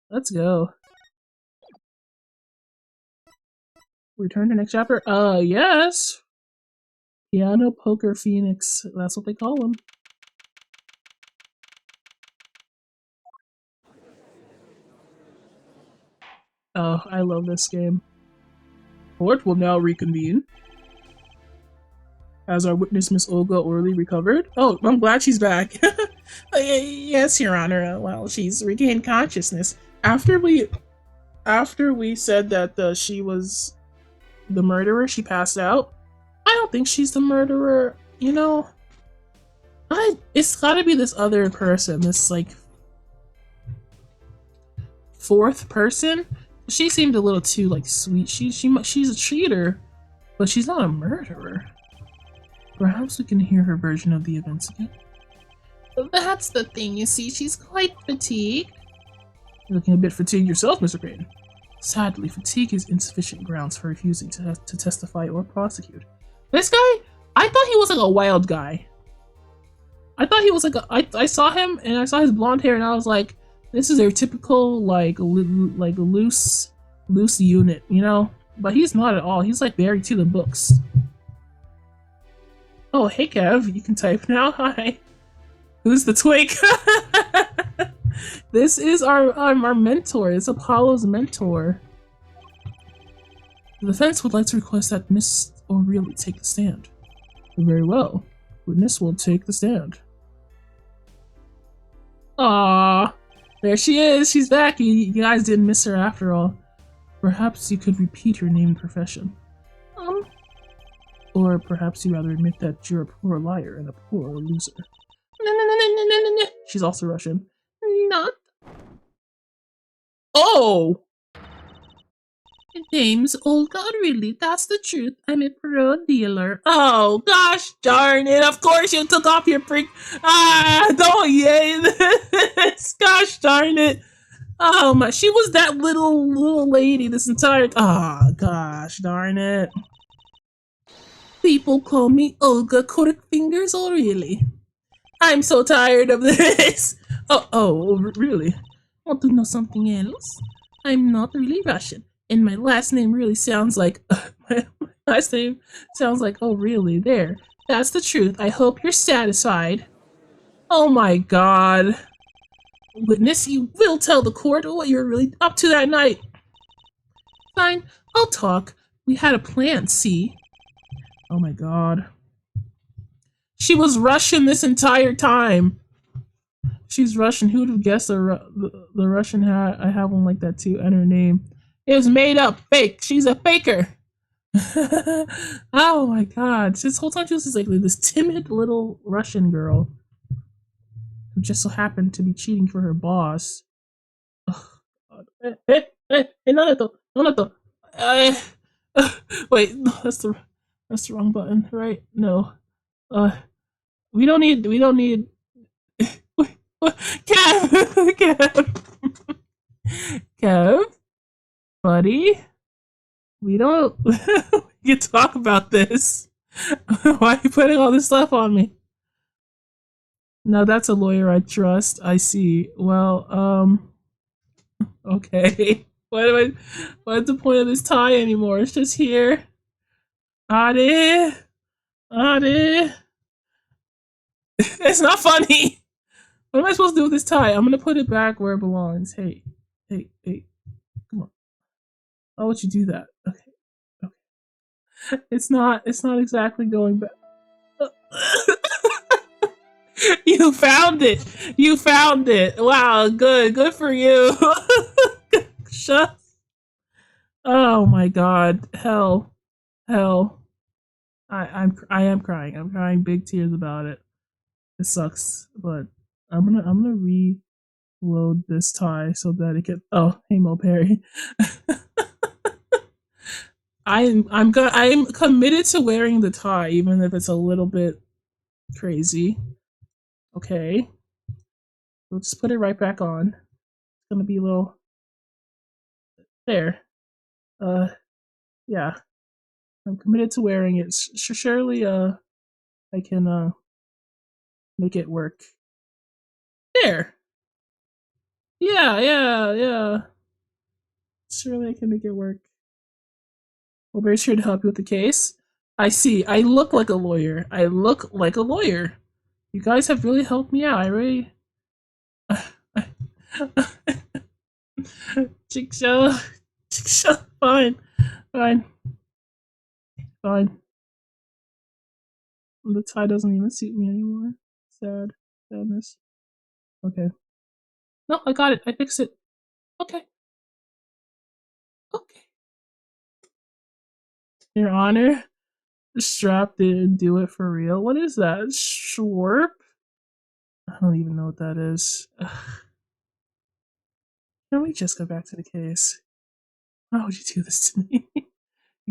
Let's go. Return to next chapter? Yes. Piano Poker Phoenix. That's what they call him. Oh, I love this game. Court will now reconvene. Has our witness, Miss Olga Orley, recovered? Oh, I'm glad she's back. Yes, Your Honor. Well, she's regained consciousness. After we said that she was the murderer, she passed out. I don't think she's the murderer. You know, it's gotta be this other person, this like fourth person. She seemed a little too like sweet. She's a cheater, but she's not a murderer. Perhaps we can hear her version of the events again. That's the thing, you see. She's quite fatigued. You're looking a bit fatigued yourself, Mr. Crane. Sadly, fatigue is insufficient grounds for refusing to testify or prosecute. This guy, I thought he was like a wild guy. I thought he was like I saw him and I saw his blonde hair and I was like, this is a typical like loose unit, you know? But he's not at all. He's like very to the books. Oh, hey Kev, you can type now. Hi. Who's the twink? This is our mentor. It's Apollo's mentor. The defense would like to request that Miss O'Reilly take the stand. Very well. Witness will take the stand. Ah, there she is. She's back. You guys didn't miss her after all. Perhaps you could repeat your name and profession. Or perhaps you rather admit that you're a poor liar and a poor loser. No. She's also Russian. Not. Oh! Name's Olga, really? That's the truth. I'm a pro dealer. Oh, gosh darn it. Of course you took off your freak. Don't yay this. Gosh darn it. Oh my, she was that little lady this entire gosh darn it. People call me Olga Cork Fingers, oh really? I'm so tired of this. Oh, really? Want to know something else? I'm not really Russian, and my last name really sounds like last name sounds like, oh, really? There. That's the truth. I hope you're satisfied. Oh my god. Witness, you will tell the court what you're really up to that night. Fine, I'll talk. We had a plan, see? Oh my god. She was Russian this entire time. She's Russian. Who would have guessed the Russian hat? I have one like that too, and her name. It was made up. Fake. She's a faker. Oh my god. This whole time she was just like this timid little Russian girl who just so happened to be cheating for her boss. Oh, god. Hey, Nonato. Nonato. Wait, no, that's the wrong button, right? No. We don't need Kev! Kev! Kev? Buddy? We don't we can talk about this. Why are you putting all this stuff on me? No, that's a lawyer I trust. I see. Well, okay. What's the point of this tie anymore? It's just here. Ade. Ade. It's not funny. What am I supposed to do with this tie? I'm gonna put it back where it belongs. Hey. Come on. Why would you do that? Okay. It's not exactly going back. You found it. You found it. Wow, good for you. Shut. Oh my god. Hell. I am crying. I'm crying big tears about it. It sucks, but I'm gonna reload this tie so that it can. Oh, hey Mo Perry. I'm committed to wearing the tie, even if it's a little bit crazy. Okay, we'll just put it right back on. It's gonna be a little there. Yeah, I'm committed to wearing it. Surely, I can make it work. There. Yeah. Surely I can make it work. Well, very sure to help you with the case. I see. I look like a lawyer. You guys have really helped me out. I really. Chickshaw. Fine. The tie doesn't even suit me anymore. Sadness. Okay. No, I got it. I fixed it. Okay. Your Honor, the strap didn't do it for real. What is that? Schwarp? I don't even know what that is. Can we just go back to the case? Why would you do this to me?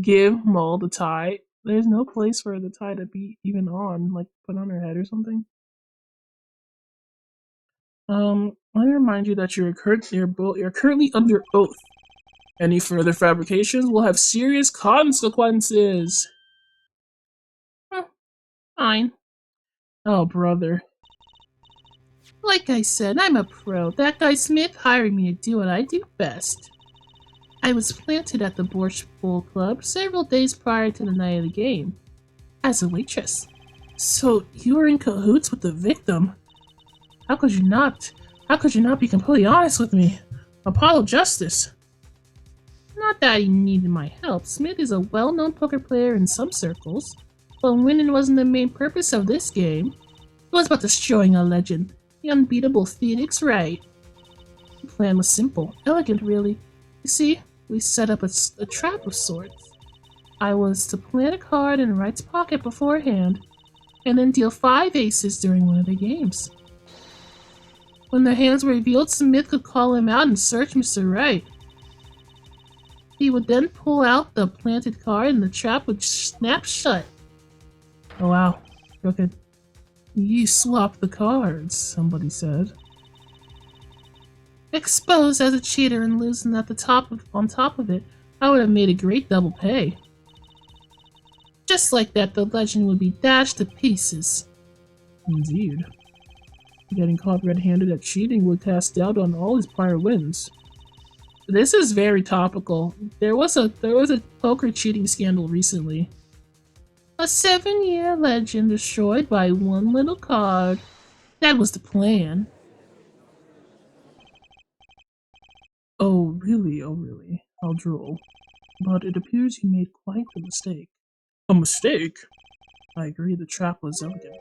Give Mull the tie. There's no place for the tie to be even on, like put on her head or something. Let me remind you that you're currently under oath. Any further fabrications will have serious consequences. Fine. Oh, brother. Like I said, I'm a pro. That guy Smith hired me to do what I do best. I was planted at the Borscht Bowl Club several days prior to the night of the game, as a waitress. So you were in cahoots with the victim? How could you not be completely honest with me? Apollo Justice. Not that he needed my help. Smith is a well-known poker player in some circles, but winning wasn't the main purpose of this game. It was about destroying a legend, the unbeatable Phoenix Wright. The plan was simple, elegant really. You see, we set up a trap of sorts. I was to plant a card in Wright's pocket beforehand, and then deal 5 aces during one of the games. When the hands were revealed, Smith could call him out and search Mr. Wright. He would then pull out the planted card and the trap would snap shut. Oh wow, crooked. You swapped the cards, somebody said. Exposed as a cheater and losing on top of it, I would have made a great double pay. Just like that, the legend would be dashed to pieces. Indeed. Getting caught red-handed at cheating would cast doubt on all his prior wins. This is very topical. There was a poker cheating scandal recently. A 7-year legend destroyed by one little card. That was the plan. Oh really? Oh really? I'll drool. But it appears you made quite the mistake. A mistake? I agree the trap was elegant.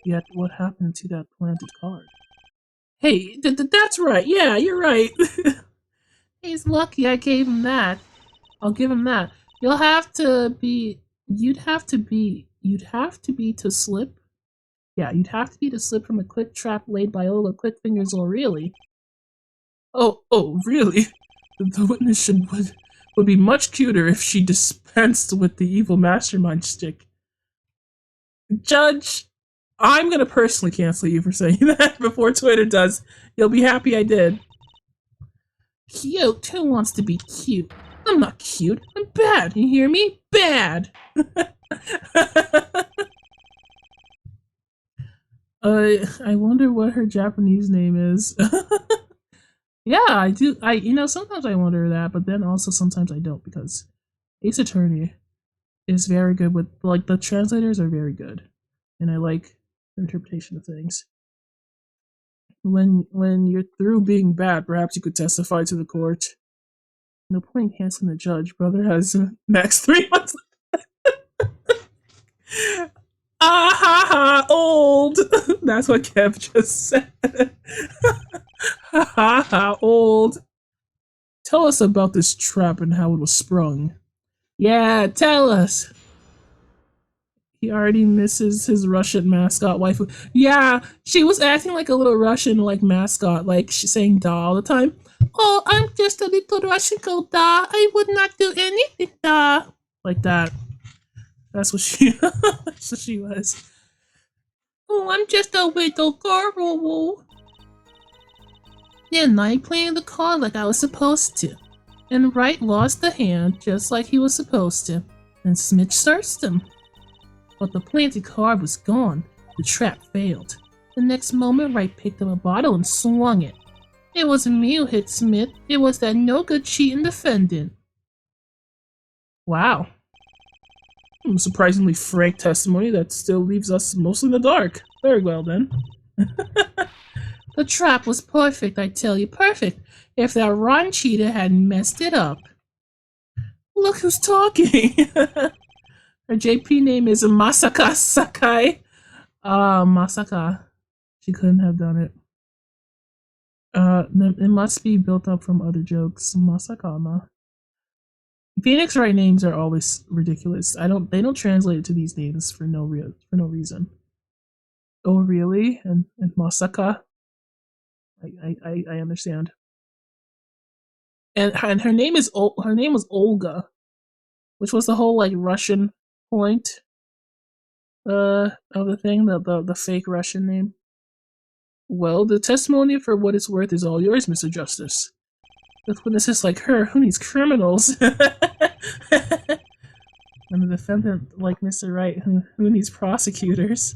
Yet what happened to that planted card? Hey, that's right. Yeah, you're right. He's lucky I gave him that. I'll give him that. You'll have to be. You'd have to be. You'd have to be to slip. Yeah, you'd have to be to slip from a quick trap laid by Ola Quick Fingers O'Reilly. Oh, really? The witness would be much cuter if she dispensed with the evil mastermind stick. Judge, I'm gonna personally cancel you for saying that before Twitter does. You'll be happy I did. Cute? Who wants to be cute? I'm not cute. I'm bad. You hear me? Bad. I wonder what her Japanese name is. Yeah, I do. Sometimes I wonder that, but then also sometimes I don't because Ace Attorney is very good with, like, the translators are very good, and I like their interpretation of things. When you're through being bad, perhaps you could testify to the court. No point canceling the judge. Brother has max 3 months. Ah ha ha, old. That's what Kev just said. Ha ha ha, old. Tell us about this trap and how it was sprung. Yeah, tell us. He already misses his Russian mascot wife. Yeah, she was acting like a little Russian like mascot, like she's saying "da" all the time. Oh, I'm just a little Russian girl, da. I would not do anything, da. Like that. That's what she. That's what she was. Oh, I'm just a little girl. Then I played the card like I was supposed to, and Wright lost the hand just like he was supposed to, and Smith searched him. But the planted card was gone. The trap failed. The next moment, Wright picked up a bottle and swung it. It wasn't me who hit Smith. It was that no-good cheating defendant. Wow. Surprisingly frank testimony that still leaves us mostly in the dark. Very well, then. The trap was perfect, I tell you. Perfect. If that rotten cheater hadn't messed it up. Look who's talking. Her JP name is Masaka Sakai. Masaka. She couldn't have done it. It must be built up from other jokes. Masakama. Phoenix Wright names are always ridiculous. They don't translate it to these names for no reason. Oh really? And Masaka? I understand. And her name was Olga, which was the whole like Russian point of the thing, the fake Russian name. Well, the testimony for what it's worth is all yours, Mr. Justice. With witnesses like her, who needs criminals? And the defendant like Mr. Wright, who needs prosecutors?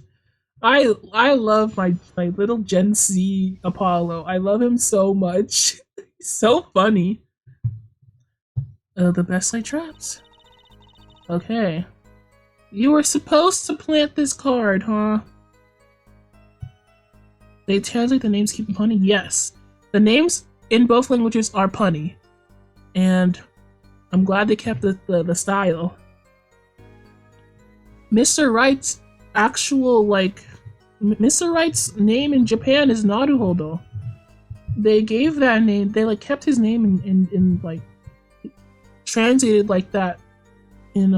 I love my little Gen Z Apollo. I love him so much. He's so funny. The best laid traps. Okay. You were supposed to plant this card, huh? They translate the names keep punny? Yes. The names in both languages are punny. And I'm glad they kept the style. Mr. Wright's actual, like... Mr. Wright's name in Japan is Naruhodo. They gave that name, they like kept his name in like... translated like that in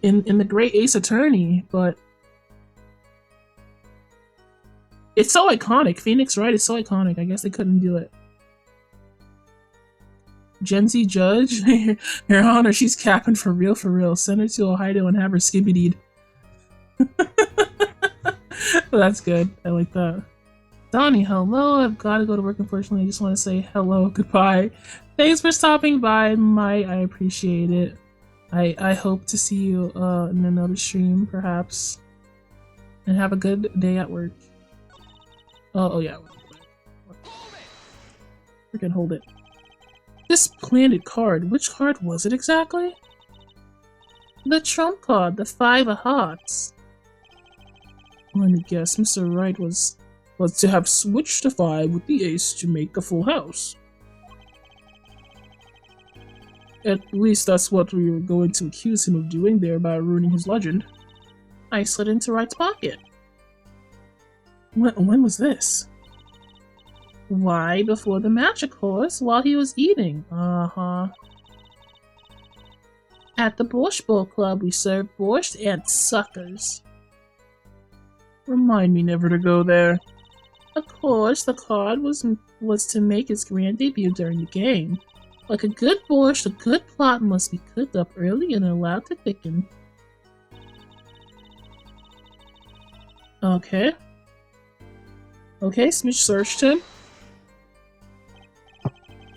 the Great Ace Attorney, but it's so iconic. Phoenix Wright is so iconic. I guess they couldn't do it. Gen Z judge, Your Honor, she's capping for real, for real. Send her to Ohio and have her skibbidied. Well, that's good. I like that. Donnie, hello. I've got to go to work, unfortunately. I just want to say hello, goodbye. Thanks for stopping by, I appreciate it. I hope to see you in another stream, perhaps. And have a good day at work. Oh yeah. Freaking hold it. This planted card, which card was it exactly? The trump card, the 5 of hearts. Let me guess, Mr. Wright was to have switched the 5 with the ace to make a full house. At least that's what we were going to accuse him of doing, thereby ruining his legend. I slid into Wright's pocket. When was this? Why, before the match, of course, while he was eating. Uh-huh. At the Borscht Bowl Club, we served borscht and suckers. Remind me never to go there. Of course, the card was to make its grand debut during the game. Like a good borscht, a good plot must be cooked up early and allowed to thicken. Okay. Okay, Smitch searched him.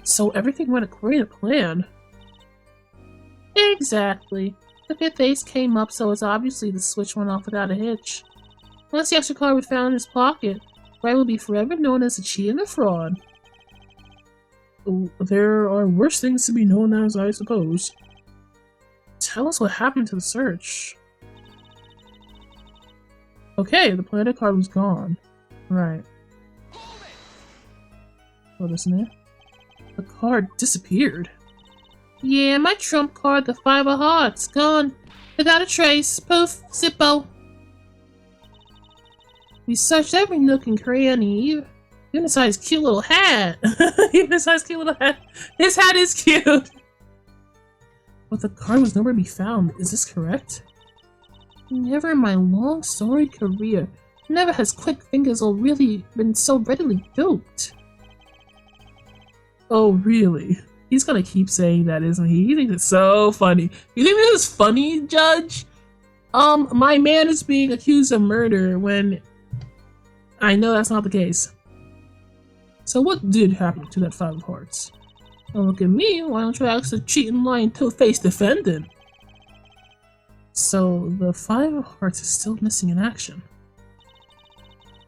So everything went according to plan. Exactly. The 5th ace came up, so it's obviously the switch went off without a hitch. Once the extra card was found in his pocket, Wright will be forever known as a cheat and a fraud. There are worse things to be known as, I suppose. Tell us what happened to the search. Okay, the planted card was gone. Right. What isn't it? The card disappeared. Yeah, my trump card, the 5 of hearts, gone. Without a trace. Poof. Zippo. We searched every nook and cranny. Even inside his cute little hat. Even inside his cute little hat. His hat is cute! But the card was nowhere to be found. Is this correct? Never in my long, storied career. Never has quick fingers or really been so readily duped. Oh, really? He's gonna keep saying that, isn't he? He thinks it's so funny. You think this is funny, Judge? My man is being accused of murder when I know that's not the case. So what did happen to that 5 of hearts? Don't look at me. Why don't you ask the cheating, lying, two-faced defendant? So the 5 of hearts is still missing in action.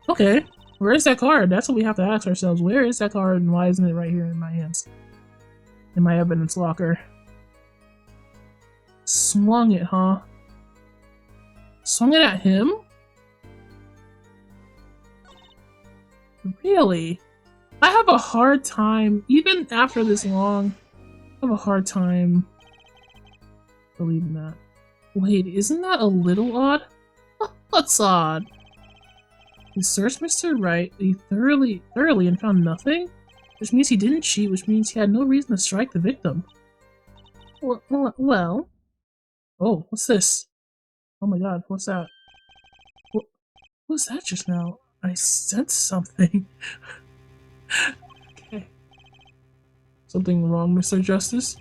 Okay, where is that card? That's what we have to ask ourselves. Where is that card and why isn't it right here in my hands? In my evidence locker. Swung it, huh? Swung it at him? Really? I have a hard time, even after this long, I have a hard time believing that. Wait, isn't that a little odd? What's odd? He searched Mr. Wright thoroughly and found nothing? Which means he didn't cheat, which means he had no reason to strike the victim. Well... Oh, what's this? Oh my god, what's that? What was that just now? I sensed something. Okay. Something wrong, Mr. Justice?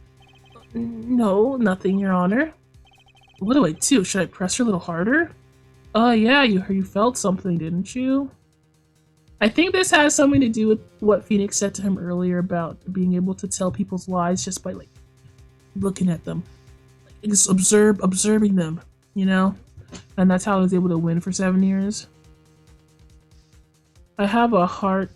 No, nothing, Your Honor. What do I do? Should I press her a little harder? Yeah, you felt something, didn't you? I think this has something to do with what Phoenix said to him earlier about being able to tell people's lies just by, like, looking at them. Like, just observing them, you know? And that's how I was able to win for 7 years. I have a heart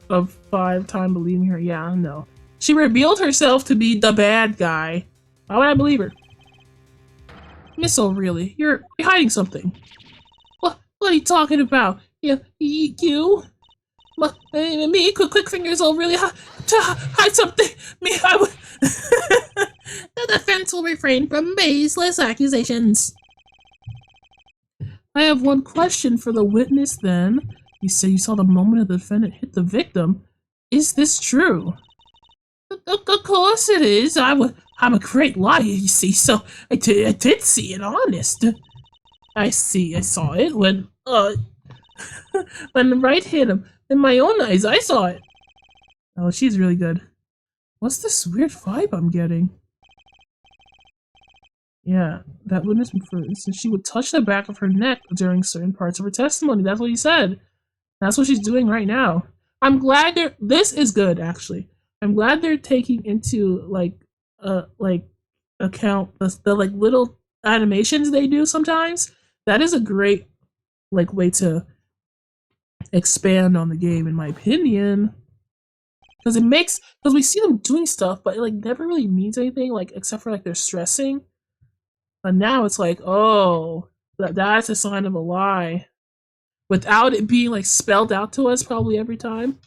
of 5 time believing her. Yeah, no. She revealed herself to be the bad guy. Why would I believe her? Miss O'Reilly, you're hiding something. What are you talking about? You? Me? Quick fingers O'Reilly, hide something. Me, I would. The defense will refrain from baseless accusations. I have one question for the witness then. You say you saw the moment the defendant hit the victim. Is this true? Of course it is. I'm a great liar, you see, so I did see it, honest. I saw it when when Wright hit him. In my own eyes, I saw it. Oh, she's really good. What's this weird vibe I'm getting? Yeah, that witness, for instance, she would touch the back of her neck during certain parts of her testimony. That's what he said. That's what she's doing right now. I'm glad this is good, actually. I'm glad they're taking into, like account the like little animations they do sometimes. That is a great, like, way to expand on the game, in my opinion. Because we see them doing stuff, but it like never really means anything, like except for like they're stressing. But now it's like, oh, that's a sign of a lie, without it being like spelled out to us probably every time.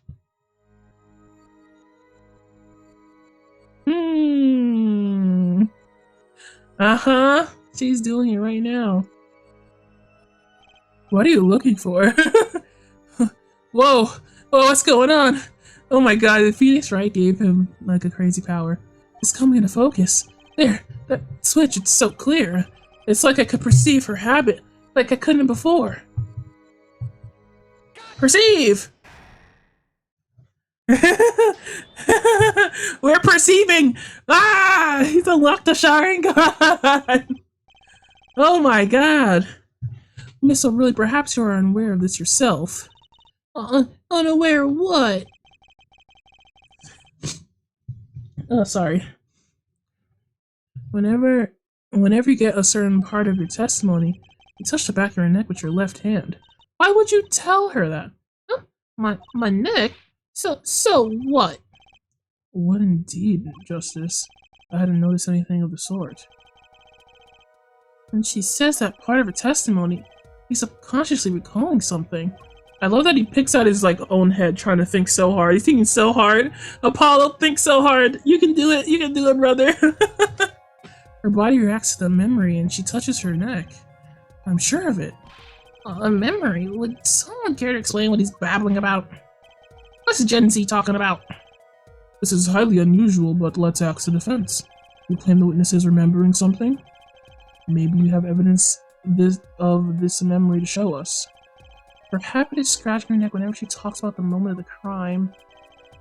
Hmm. Uh-huh. She's doing it right now. What are you looking for? Whoa! Whoa, what's going on? Oh my god, the Phoenix Wright gave him like a crazy power. It's coming into focus. There, that switch, it's so clear. It's like I could perceive her habit, like I couldn't before. Perceive! We're perceiving! Ah! He's unlocked the Sharingan! Oh my god! Miss O'Reilly, perhaps you are unaware of this yourself. Unaware of what? Oh, sorry. Whenever you get a certain part of your testimony, you touch the back of your neck with your left hand. Why would you tell her that? Huh? My neck? So what? What indeed, Justice? I hadn't noticed anything of the sort. When she says that part of her testimony, he's subconsciously recalling something. I love that he picks out his like own head trying to think so hard. He's thinking so hard. Apollo, think so hard. You can do it. You can do it, brother. Her body reacts to the memory and she touches her neck. I'm sure of it. A memory? Would someone care to explain what he's babbling about? What's Gen Z talking about? This is highly unusual, but let's ask the defense. You claim the witness is remembering something? Maybe you have evidence of this memory to show us. Her habit is scratching her neck whenever she talks about the moment of the crime.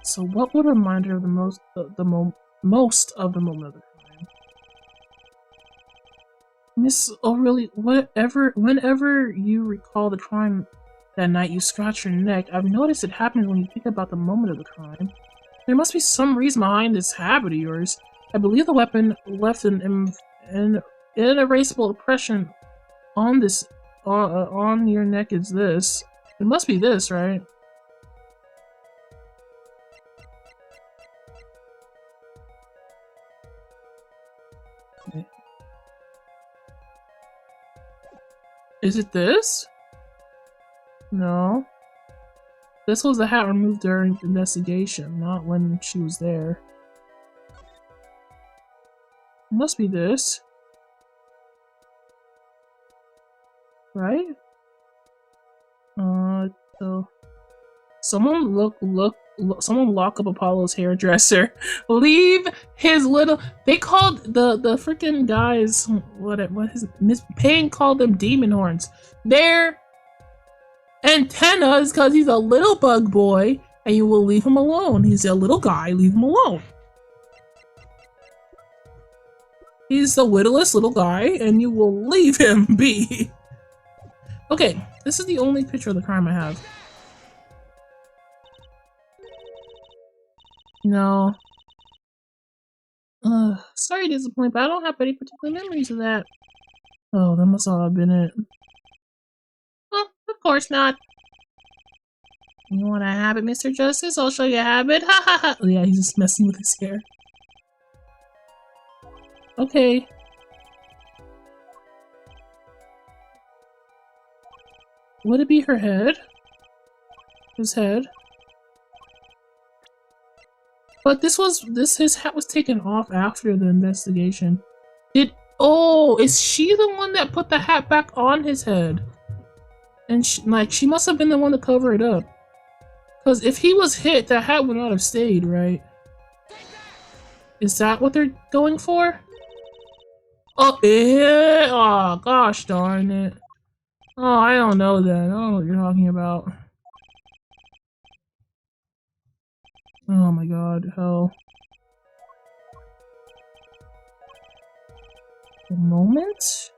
So what would remind her of most of the moment of the crime? Miss O'Reilly, whenever you recall the crime that night you scratch your neck, I've noticed it happens when you think about the moment of the crime. There must be some reason behind this habit of yours. I believe the weapon left an inerasable impression on this on your neck is this. It must be this, right? Okay. Is it this? No. This was the hat removed during the investigation, not when she was there. It must be this. Right? So someone someone lock up Apollo's hairdresser. Leave his little. They called the freaking guys what his Miss Payne called them demon horns. They're antennas because he's a little bug boy, and you will leave him alone. He's a little guy. Leave him alone. He's the littlest little guy, and you will leave him be. Okay, this is the only picture of the crime I have. No. Sorry to disappoint, but I don't have any particular memories of that. Oh, that must all have been it. Oh, of course not. You want a habit, Mr. Justice? I'll show you a habit. Ha ha ha. Oh, yeah, he's just messing with his hair. Okay. Would it be her head? His head? But his hat was taken off after the investigation. Oh, is she the one that put the hat back on his head? And she must have been the one to cover it up. Because if he was hit, that hat would not have stayed, right? Is that what they're going for? Oh, yeah. Oh, gosh darn it. Oh, I don't know then. I don't know what you're talking about. Oh my god, hell. A moment?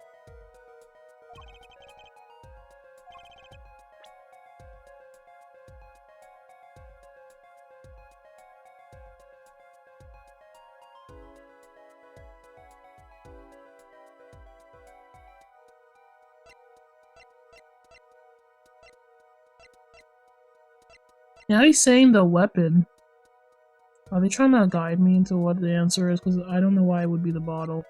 Now he's saying the weapon. Are they trying to guide me into what the answer is? Because I don't know why it would be the bottle.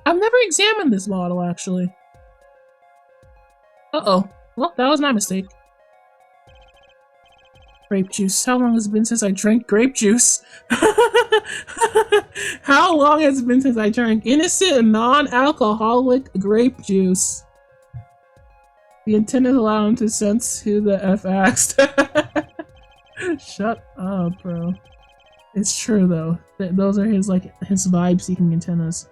I've never examined this bottle, actually. Uh-oh. Well, that was my mistake. Grape juice. How long has it been since I drank grape juice? How long has it been since I drank innocent, non-alcoholic grape juice? The antennas allow him to sense who the F asked. Shut up, bro. It's true, though. Those are his vibe-seeking antennas.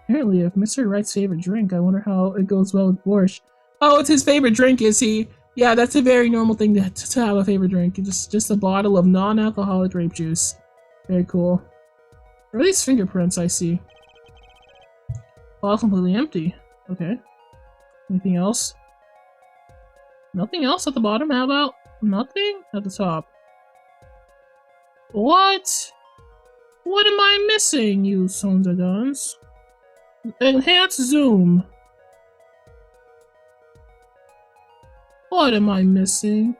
Apparently, if Mr. Wright's favorite drink, I wonder how it goes well with borscht. Oh, it's his favorite drink, is he? Yeah, that's a very normal thing to have a favorite drink. Just a bottle of non-alcoholic grape juice. Very cool. Where are these fingerprints I see? Bottle completely empty. Okay. Anything else? Nothing else at the bottom? How about nothing at the top? What? What am I missing, you sons of guns? Enhance zoom. What am I missing?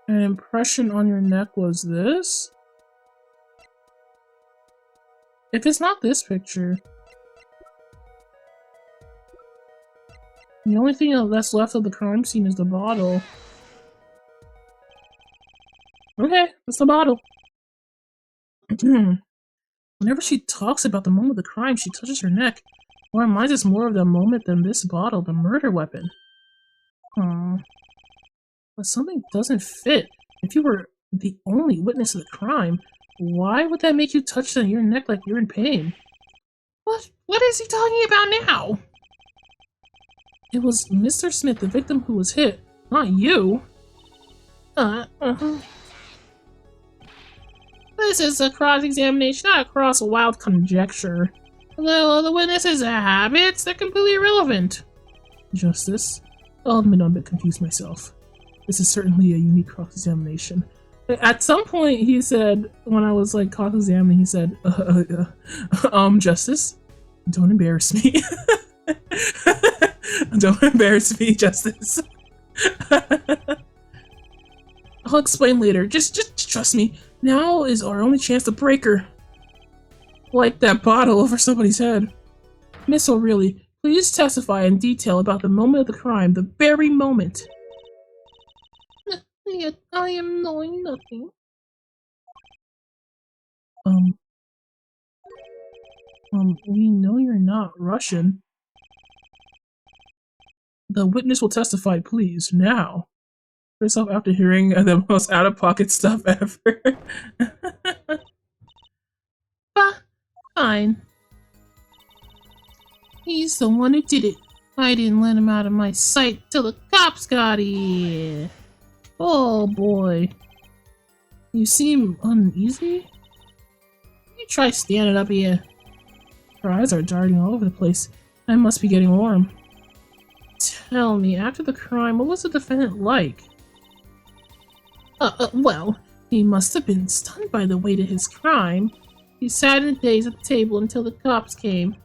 An impression on your neck was this? If it's not this picture, the only thing that's left of the crime scene is the bottle. Okay, that's the bottle. Whenever she talks about the moment of the crime, she touches her neck. Or reminds us more of the moment than this bottle, the murder weapon. But something doesn't fit. If you were the only witness of the crime, why would that make you touch your neck like you're in pain? What is he talking about now? It was Mr. Smith, the victim, who was hit, not you. This is a cross-examination, not a cross-wild conjecture. The witnesses' habits, they're completely irrelevant. Justice? I'll admit I'm a bit confused myself. This is certainly a unique cross-examination. At some point, he said, when I was like cross-examining, he said, Justice, don't embarrass me. Don't embarrass me, Justice. I'll explain later. Just trust me. Now is our only chance to break her. Wipe that bottle over somebody's head. Miss O'Reilly, please testify in detail about the moment of the crime, the very moment. Yet I am knowing nothing. We know you're not Russian. The witness will testify, please, now. Yourself after hearing the most out-of-pocket stuff ever. Fine. He's the one who did it. I didn't let him out of my sight till the cops got here. Oh boy. You seem uneasy? You try standing up here. Her eyes are darting all over the place. I must be getting warm. Tell me, after the crime, what was the defendant like? Well, he must have been stunned by the weight of his crime. He sat in a daze at the table until the cops came.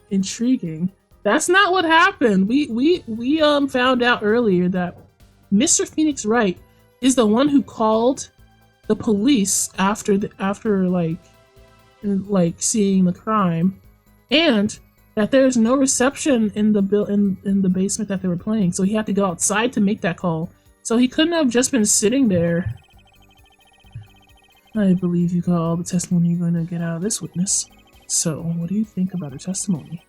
Intriguing. That's not what happened. We found out earlier that Mr. Phoenix Wright is the one who called the police after seeing the crime, and that there's no reception in the basement that they were playing, so he had to go outside to make that call. So he couldn't have just been sitting there. I believe you got all the testimony you're going to get out of this witness. So, what do you think about her testimony?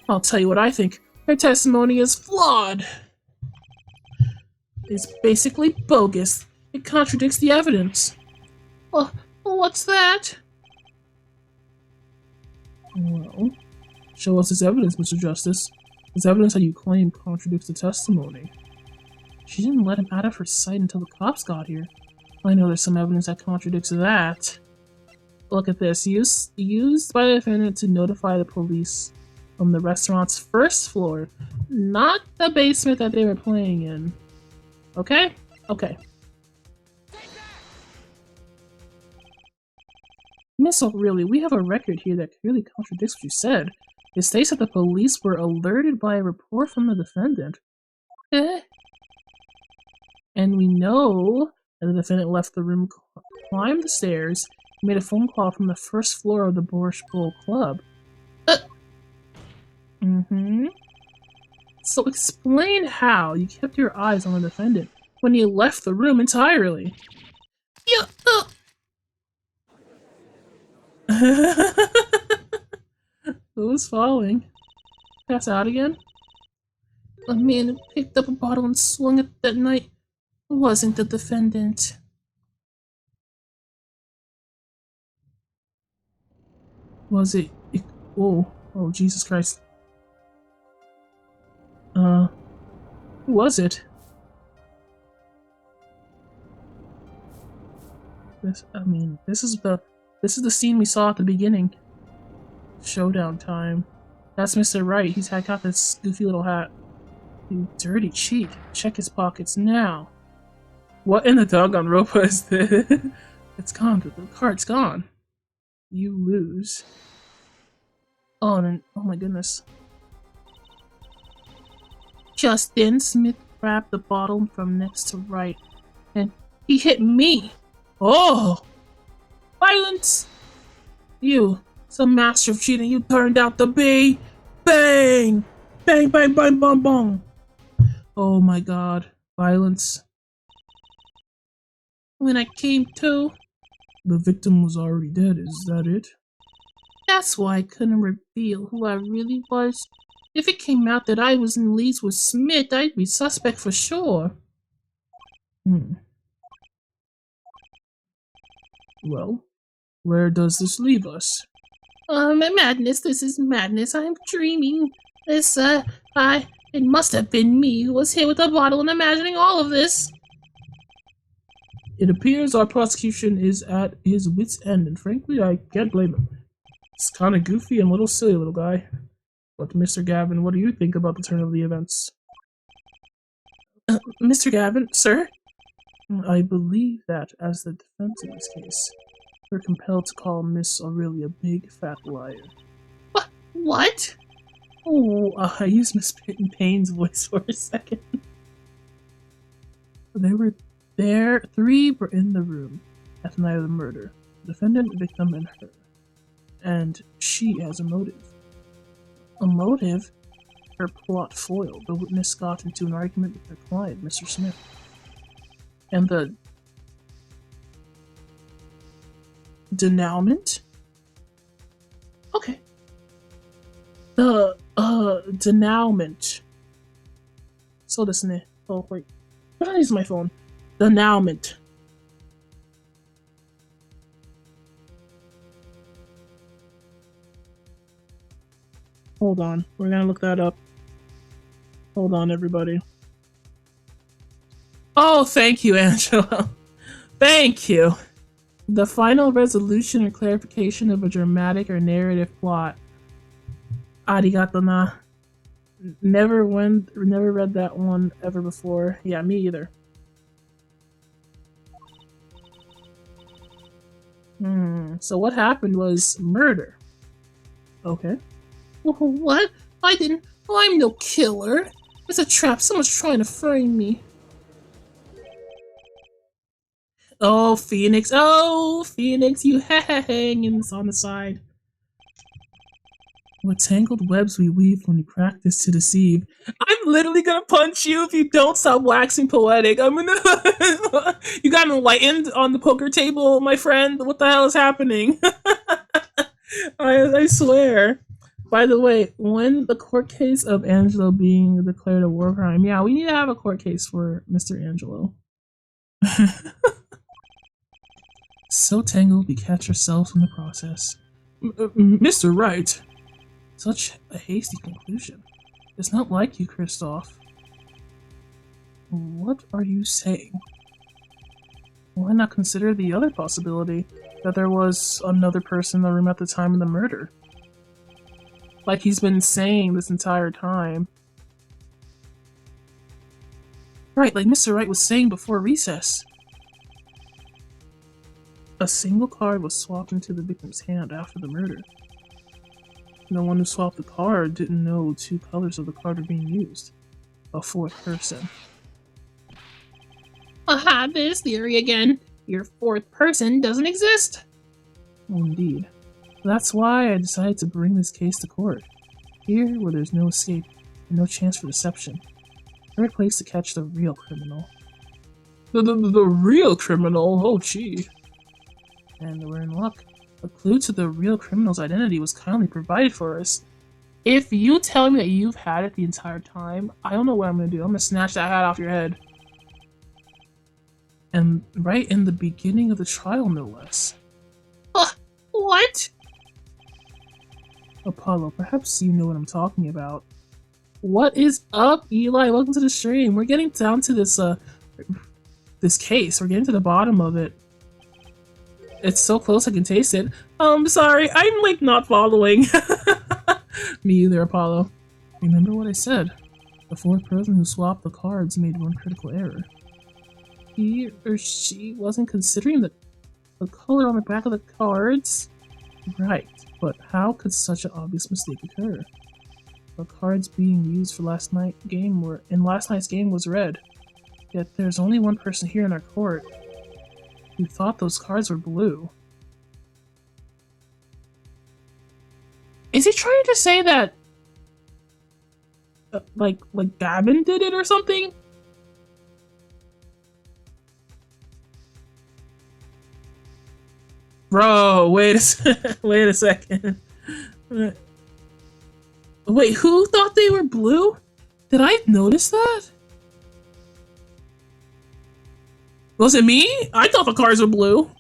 I'll tell you what I think. Her testimony is flawed. It's basically bogus. It contradicts the evidence. What's that? Well, show us this evidence, Mr. Justice. This evidence that you claim contradicts the testimony. She didn't let him out of her sight until the cops got here. I know there's some evidence that contradicts that. Look at this. Used by the defendant to notify the police from the restaurant's first floor, not the basement that they were playing in. Okay? Okay. Miss O'Reilly, we have a record here that clearly contradicts what you said. It states that the police were alerted by a report from the defendant. Eh? And we know that the defendant left the room, climbed the stairs, and made a phone call from the first floor of the Borscht Bowl Club. So explain how you kept your eyes on the defendant when you left the room entirely. Yeah, Who's falling? Pass out again? the man who picked up a bottle and swung it that night wasn't the defendant. Was it? Whoa. Oh, Jesus Christ. Who was it? This is the scene we saw at the beginning. Showdown time. That's Mr. Wright. He's got this goofy little hat. You dirty cheat. Check his pockets now. What in the doggone ropa is this? It's gone. The card's gone. You lose. Oh my goodness. Just then, Smith grabbed the bottle from next to Wright, and he hit me. Oh! Violence! You, some master of cheating you turned out to be! Bang! Bang, bang, bang, bang, bang! Oh my god. Violence. When I came to, the victim was already dead, is that it? That's why I couldn't reveal who I really was. If it came out that I was in leagues with Smith, I'd be suspect for sure. Well, where does this leave us? Madness, this is madness. I'm dreaming. It must have been me who was hit with a bottle and imagining all of this. It appears our prosecution is at his wit's end, and frankly, I can't blame him. It's kind of goofy and a little silly, little guy. But Mr. Gavin, what do you think about the turn of the events? Mr. Gavin, sir? I believe that, as the defense in this case, we're compelled to call Miss Aurelia a big fat liar. What? Oh, I used Miss Payne's voice for a second. Three were in the room at the night of the murder. The defendant, victim, and her. And she has a motive. A motive? Her plot foiled. The witness got into an argument with her client, Mr. Smith. And the denouement? Okay. The denouement. So listen. Oh wait. What is my phone? Denouement. Hold on. We're gonna look that up. Hold on, everybody. Oh, thank you, Angela. Thank you. The final resolution or clarification of a dramatic or narrative plot. Arigato na. Never read that one ever before. Yeah, me either. So what happened was murder. Okay. What? I didn't. I'm no killer. It's a trap. Someone's trying to frame me. Oh, Phoenix. Oh, Phoenix, you hanging on the side. What tangled webs we weave when we practice to deceive. I'm literally gonna punch you if you don't stop waxing poetic. I'm gonna. You got enlightened on the poker table, my friend. What the hell is happening? I swear. By the way, when the court case of Angelo being declared a war crime, yeah, we need to have a court case for Mr. Angelo. So tangled we catch ourselves in the process. Mr. Wright. Such a hasty conclusion. It's not like you, Kristoff. What are you saying? Why not consider the other possibility that there was another person in the room at the time of the murder? Like he's been saying this entire time. Right, like Mr. Wright was saying before recess. A single card was swapped into the victim's hand after the murder. The one who swapped the card didn't know two colors of the card were being used. A fourth person. Aha, this theory again. Your fourth person doesn't exist. Indeed. That's why I decided to bring this case to court. Here, where there's no escape and no chance for deception. Perfect place to catch the real criminal. The real criminal? Oh, gee. And we're in luck. A clue to the real criminal's identity was kindly provided for us. If you tell me that you've had it the entire time, I don't know what I'm gonna do. I'm gonna snatch that hat off your head. And right in the beginning of the trial, no less. What? Apollo, perhaps you know what I'm talking about. What is up, Eli? Welcome to the stream. We're getting down to this case. We're getting to the bottom of it. It's so close I can taste it. Sorry, I'm like not following. Me either, Apollo. Remember what I said. The fourth person who swapped the cards made one critical error. He or she wasn't considering the color on the back of the cards? Right, but how could such an obvious mistake occur? The cards being used for last night's game was red. Yet there's only one person here in our court who thought those cards were blue. Is he trying to say that like Gavin did it or something? Bro, wait a second. Wait, who thought they were blue? Did I notice that? Was it me? I thought the cards were blue.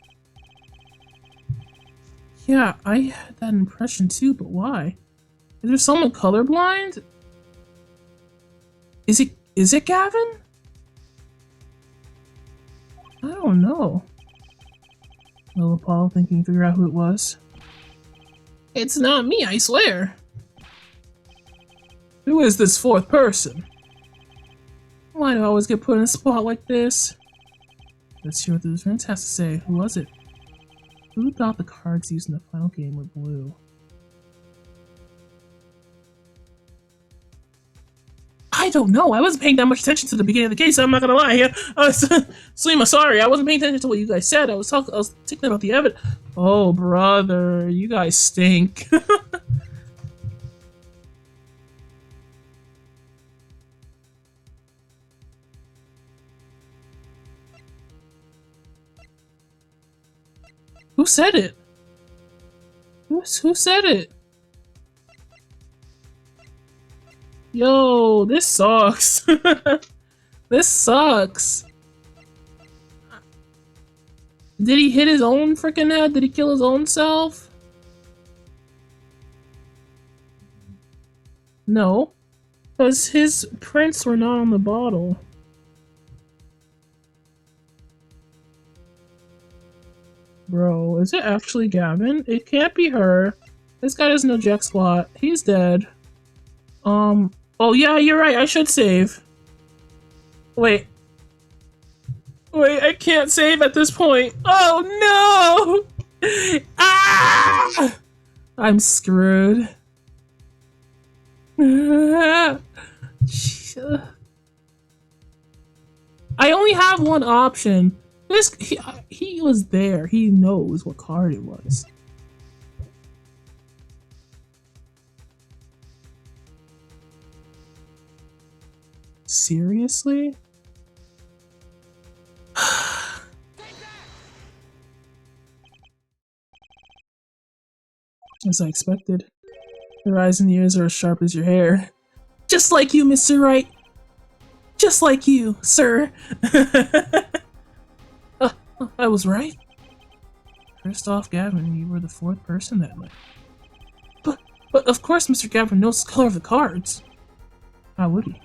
Yeah, I had that impression too, but why? Is there someone colorblind? Is it Gavin? I don't know. Well, Apollo, think you can figure out who it was? It's not me, I swear. Who is this fourth person? Why do I always get put in a spot like this? Let's hear what the defense has to say. Who was it? Who thought the cards used in the final game were blue? I don't know. I wasn't paying that much attention to the beginning of the case. I'm not gonna lie. Sleema, sorry. I wasn't paying attention to what you guys said. I was thinking about the evidence. Oh, brother, you guys stink. Who said it? Who said it? Yo, this sucks. This sucks. Did he hit his own freaking head? Did he kill his own self? No, because his prints were not on the bottle. Bro, is it actually Gavin? It can't be her. This guy doesn't know jack squat. He's dead. Oh yeah, you're right, I should save. Wait, I can't save at this point. Oh no! Ah! I'm screwed. I only have one option. He was there. He knows what card it was. Seriously? As I expected. Your eyes and ears are as sharp as your hair. Just like you, Mr. Wright. Just like you, sir. I was right. First off, Gavin, you were the fourth person that night. But of course Mr. Gavin knows the color of the cards. How would he?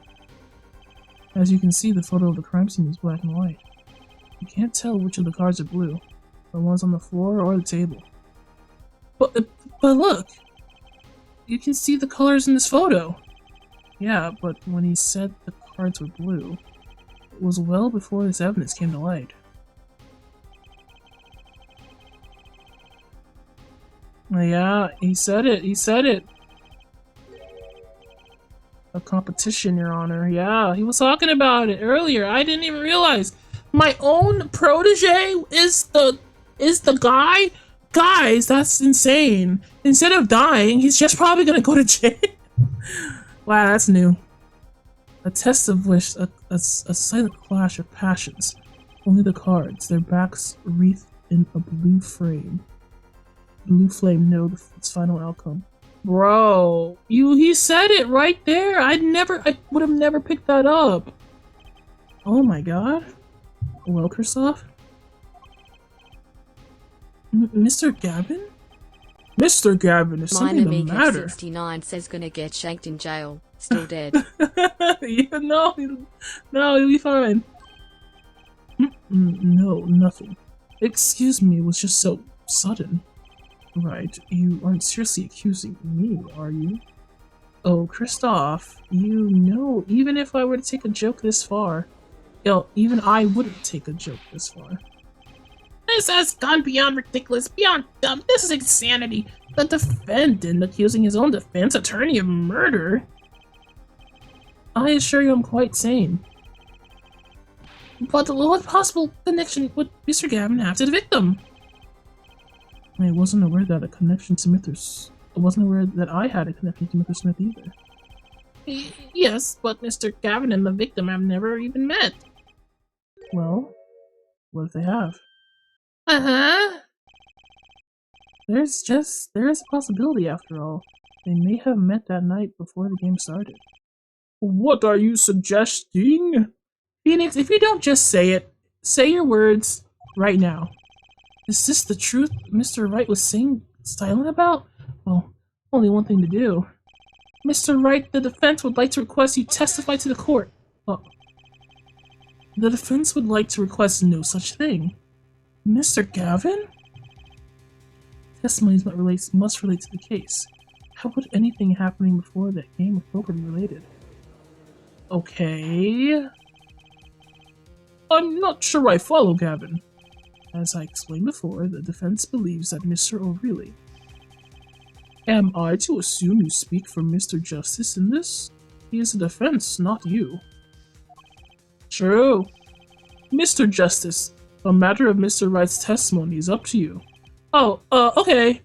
As you can see, the photo of the crime scene is black and white. You can't tell which of the cards are blue, the ones on the floor or the table. But look! You can see the colors in this photo! Yeah, but when he said the cards were blue, it was well before this evidence came to light. Yeah, he said it. He said it. A competition, Your Honor. Yeah, he was talking about it earlier. I didn't even realize. My own protege is the guy. Guys, that's insane. Instead of dying, he's just probably gonna go to jail. Wow, that's new. A test of wish, a silent clash of passions. Only the cards, their backs wreathed in a blue frame. Blue flame know its final outcome. Bro, he said it right there. I would have never picked that up. Oh my god. Well, Kristoff? Mr. Gavin? Mr. Gavin, is something the matter? 69 says gonna get shanked in jail. Still dead. Yeah, no, he'll be fine. No, nothing. Excuse me, it was just so sudden. Right, you aren't seriously accusing me, are you? Oh, Kristoff, you know, even if I were to take a joke this far, even I wouldn't take a joke this far. This has gone beyond ridiculous, beyond dumb. This is insanity. The defendant accusing his own defense attorney of murder? I assure you I'm quite sane. But what possible connection would Mr. Gavin have to the victim? I wasn't aware that a connection to I wasn't aware that I had a connection to Mr. Smith either. Yes, but Mr. Gavin and the victim have never even met. Well, what if they have? Uh-huh. There's a possibility after all. They may have met that night before the game started. What are you suggesting? Phoenix, if you don't just say it, say your words right now. Is this the truth Mr. Wright was silent about? Well, only one thing to do. Mr. Wright, the defense would like to request you testify to the court. The defense would like to request no such thing. Mr. Gavin? Testimonies must relate to the case. How would anything happening before that game appropriately related? Okay. I'm not sure I follow, Gavin. As I explained before, the defense believes that Mr. O'Reilly. Am I to assume you speak for Mr. Justice in this? He is the defense, not you. True. Mr. Justice, a matter of Mr. Wright's testimony is up to you. Oh, okay.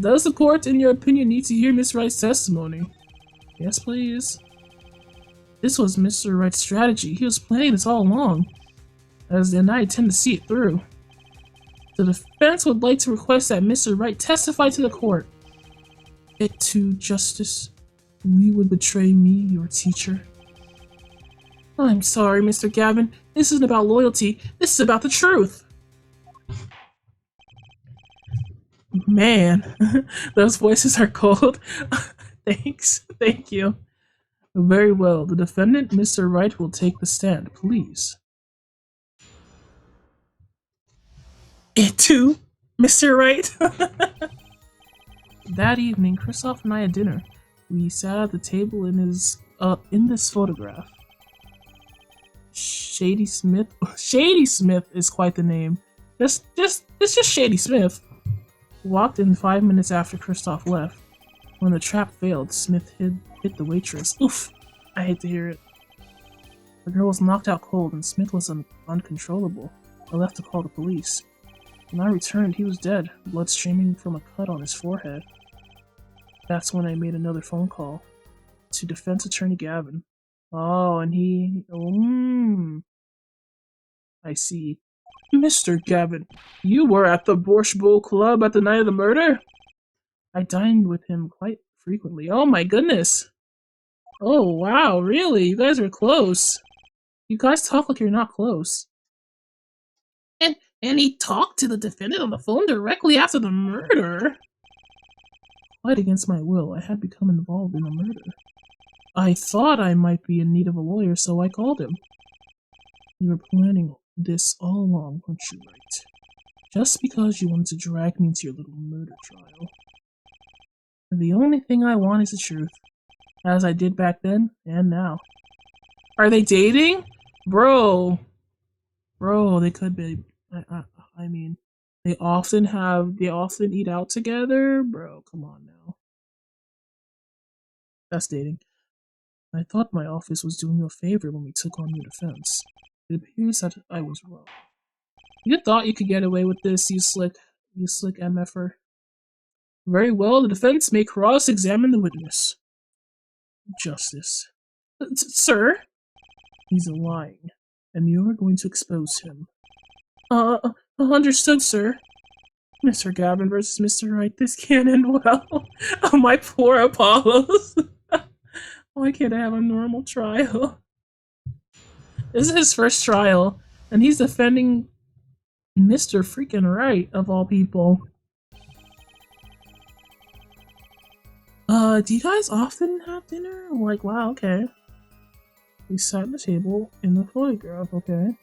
Does the court, in your opinion, need to hear Mr. Wright's testimony? Yes, please. This was Mr. Wright's strategy. He was planning this all along. And I intend to see it through. The defense would like to request that Mr. Wright testify to the court. It too, Justice. You would betray me, your teacher. I'm sorry, Mr. Gavin. This isn't about loyalty. This is about the truth. Man, those voices are cold. Thanks. Thank you. Very well. The defendant, Mr. Wright, will take the stand, please. It too, Mr. Wright. That evening, Kristoff and I had dinner. We sat at the table in this photograph. Shady Smith. Shady Smith is quite the name. It's just Shady Smith. Walked in 5 minutes after Kristoff left. When the trap failed, Smith hit the waitress. Oof! I hate to hear it. The girl was knocked out cold, and Smith was uncontrollable. I left to call the police. When I returned, he was dead, blood streaming from a cut on his forehead. That's when I made another phone call to defense attorney Gavin. Oh, and he... I see. Mr. Gavin, you were at the Borscht Bowl Club at the night of the murder? I dined with him quite frequently. Oh my goodness! Oh wow, really? You guys were close. You guys talk like you're not close. And he talked to the defendant on the phone directly after the murder. Quite against my will, I had become involved in the murder. I thought I might be in need of a lawyer, so I called him. You were planning this all along, weren't you, Wright? Just because you wanted to drag me into your little murder trial. The only thing I want is the truth, as I did back then and now. Are they dating? Bro, they could be. I mean, They often eat out together? Bro, come on now. That's dating. I thought my office was doing you a favor when we took on your defense. It appears that I was wrong. You thought you could get away with this, you slick MFer. Very well, the defense may cross-examine the witness. Justice. Sir? He's lying, and you're going to expose him. Understood, sir. Mr. Gavin versus Mr. Wright, this can't end well. Oh, my poor Apollos. Why can't I have a normal trial? This is his first trial, and he's defending Mr. freaking Wright, of all people. Do you guys often have dinner? Like, wow, okay. We sat at the table in the photograph, okay.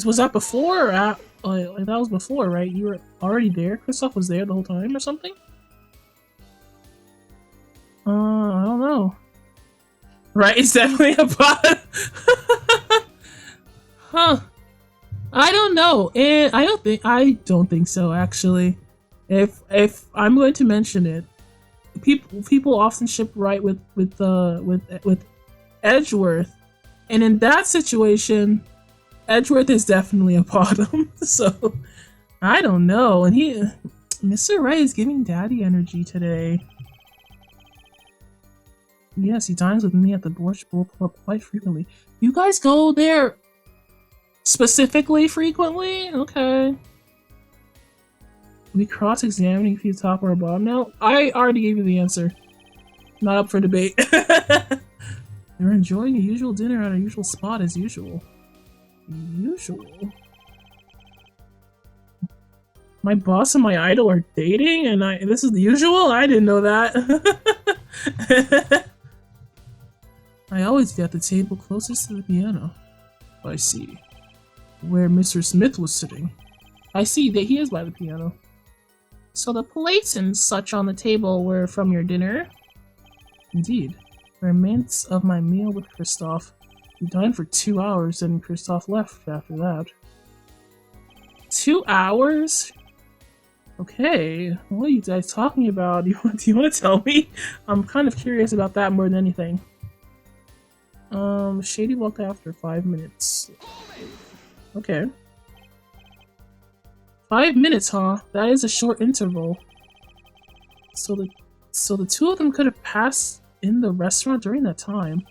Was that before or at, like that was before, right? You were already there? Kristoff was there the whole time or something? I don't know. Right, it's definitely a bot. Huh. I don't know. I don't think so, actually. If I'm going to mention it, people often ship Wright with Edgeworth. And in that situation, Edgeworth is definitely a bottom, so I don't know. And Mr. Wright is giving daddy energy today. Yes, he dines with me at the Borch Bowl Club quite frequently. You guys go there specifically frequently? Okay. We cross-examining if you top or bottom now? I already gave you the answer. Not up for debate. You're enjoying a usual dinner at a usual spot as usual. Usual? My boss and my idol are dating and this is the usual? I didn't know that. I always be at the table closest to the piano. I see. Where Mr. Smith was sitting. I see that he is by the piano. So the plates and such on the table were from your dinner? Indeed. Remains of my meal with Kristoff. We dined for 2 hours and Kristoff left after that. 2 hours? Okay, what are you guys talking about? Do you want to tell me? I'm kind of curious about that more than anything. Shady walked after 5 minutes. Okay. 5 minutes, huh? That is a short interval. So the two of them could have passed in the restaurant during that time.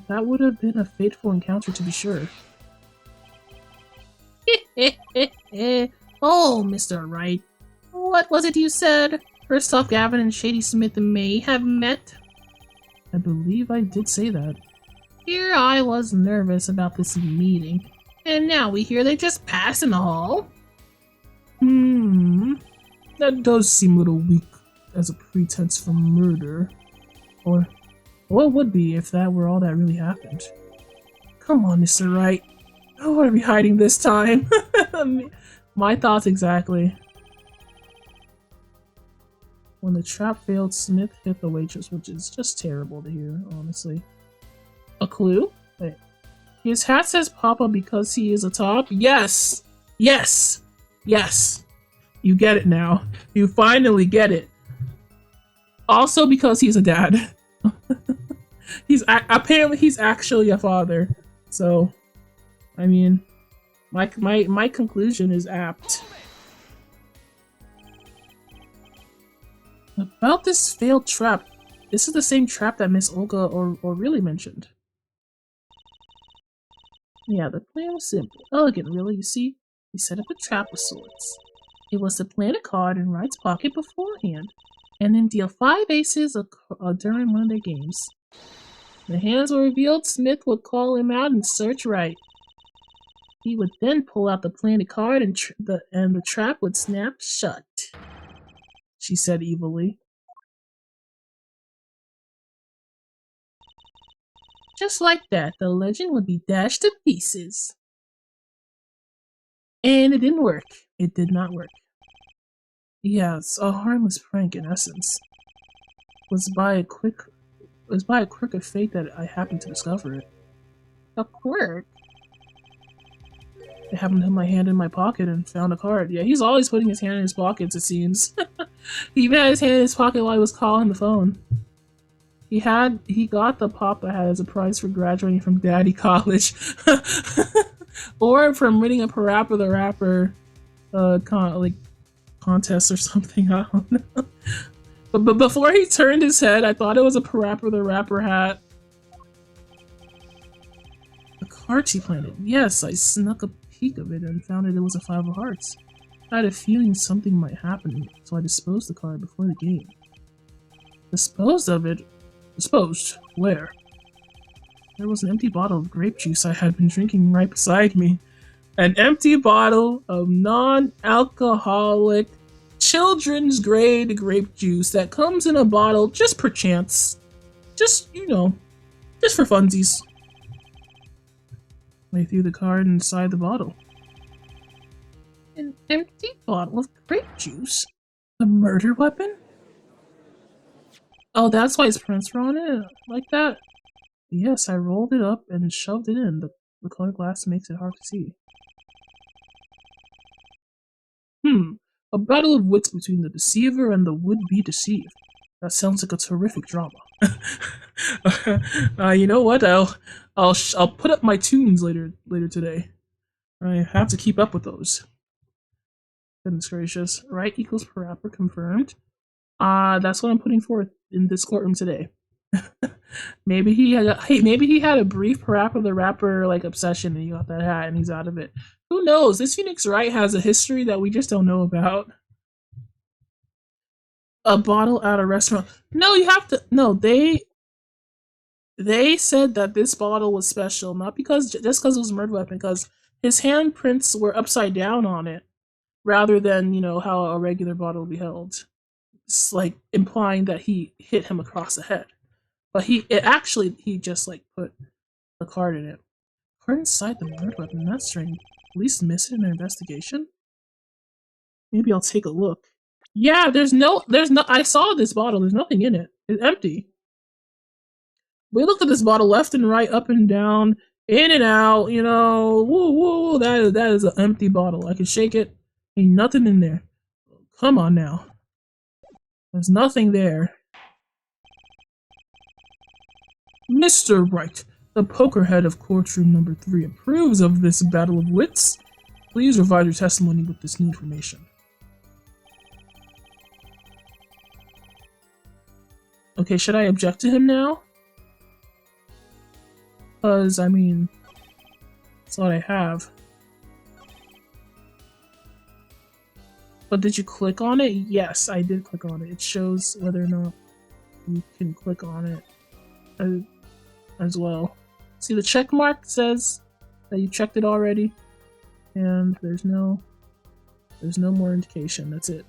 That would have been a fateful encounter to be sure. Oh, Mr. Wright. What was it you said? First off, Gavin and Shady Smith may have met? I believe I did say that. Here I was nervous about this meeting, and now we hear they just passed in the hall? That does seem a little weak as a pretense for murder. Or what would be if that were all that really happened? Come on, Mr. Wright. What are we hiding this time? My thoughts exactly. When the trap failed, Smith hit the waitress, which is just terrible to hear, honestly. A clue? Wait. His hat says Papa because he is a top? Yes! Yes! Yes! You get it now. You finally get it. Also because he's a dad. Apparently he's actually a father. So, I mean, my conclusion is apt. About this failed trap. This is the same trap that Miss Olga or really mentioned. Yeah, the plan was simple. Elegant, really, you see? We set up a trap of sorts. It was to plant a card in Wright's pocket beforehand, and then deal 5 aces during one of their games. The hands were revealed, Smith would call him out and search Wright. He would then pull out the planted card and the trap would snap shut. She said evilly. Just like that, the legend would be dashed to pieces. And it didn't work. It did not work. Yeah, it's a harmless prank in essence. It was by a quirk of fate that I happened to discover it. A quirk? I happened to put my hand in my pocket and found a card. Yeah, he's always putting his hand in his pockets, it seems. He even had his hand in his pocket while he was calling the phone. He got the Papa hat as a prize for graduating from Daddy College. Or from winning a Parappa the Rapper contest or something, I don't know. But before he turned his head, I thought it was a Parappa the Rapper hat. The cards he planted. Yes, I snuck a peek of it and found it was a 5 of hearts. I had a feeling something might happen, so I disposed the card before the game. Disposed of it? Disposed? Where? There was an empty bottle of grape juice I had been drinking right beside me. An empty bottle of non-alcoholic children's grade grape juice that comes in a bottle just perchance. Just, you know, just for funsies. I threw the card inside the bottle. An empty bottle of grape juice? A murder weapon? Oh, that's why his prints were on it? Like that? Yes, I rolled it up and shoved it in. The colored glass makes it hard to see. A battle of wits between the deceiver and the would-be deceived. That sounds like a terrific drama. You know what? I'll put up my tunes later today. I have to keep up with those. Goodness gracious. Right equals Parappa confirmed. That's what I'm putting forth in this courtroom today. Maybe he had a brief Parappa the Rapper like obsession and he got that hat and he's out of it. Who knows? This Phoenix Wright has a history that we just don't know about. A bottle at a restaurant. No, you have to. No, they said that this bottle was special, not because it was a murder weapon, because his handprints were upside down on it, rather than how a regular bottle would be held. It's like implying that he hit him across the head, but he just like put the card in it. Card inside the murder weapon. That's strange. Police missed it in their investigation. Maybe I'll take a look. Yeah, there's no. I saw this bottle. There's nothing in it. It's empty. We looked at this bottle left and right, up and down, in and out. Woo woo. That is an empty bottle. I can shake it. Ain't nothing in there. Come on now. There's nothing there. Mr. Wright, the pokerhead of courtroom number 3 approves of this battle of wits. Please provide your testimony with this new information. Okay, should I object to him now? Because, I mean, that's what I have. But did you click on it? Yes, I did click on it. It shows whether or not you can click on it as well. See, the check mark says that you checked it already, and there's no more indication. That's it.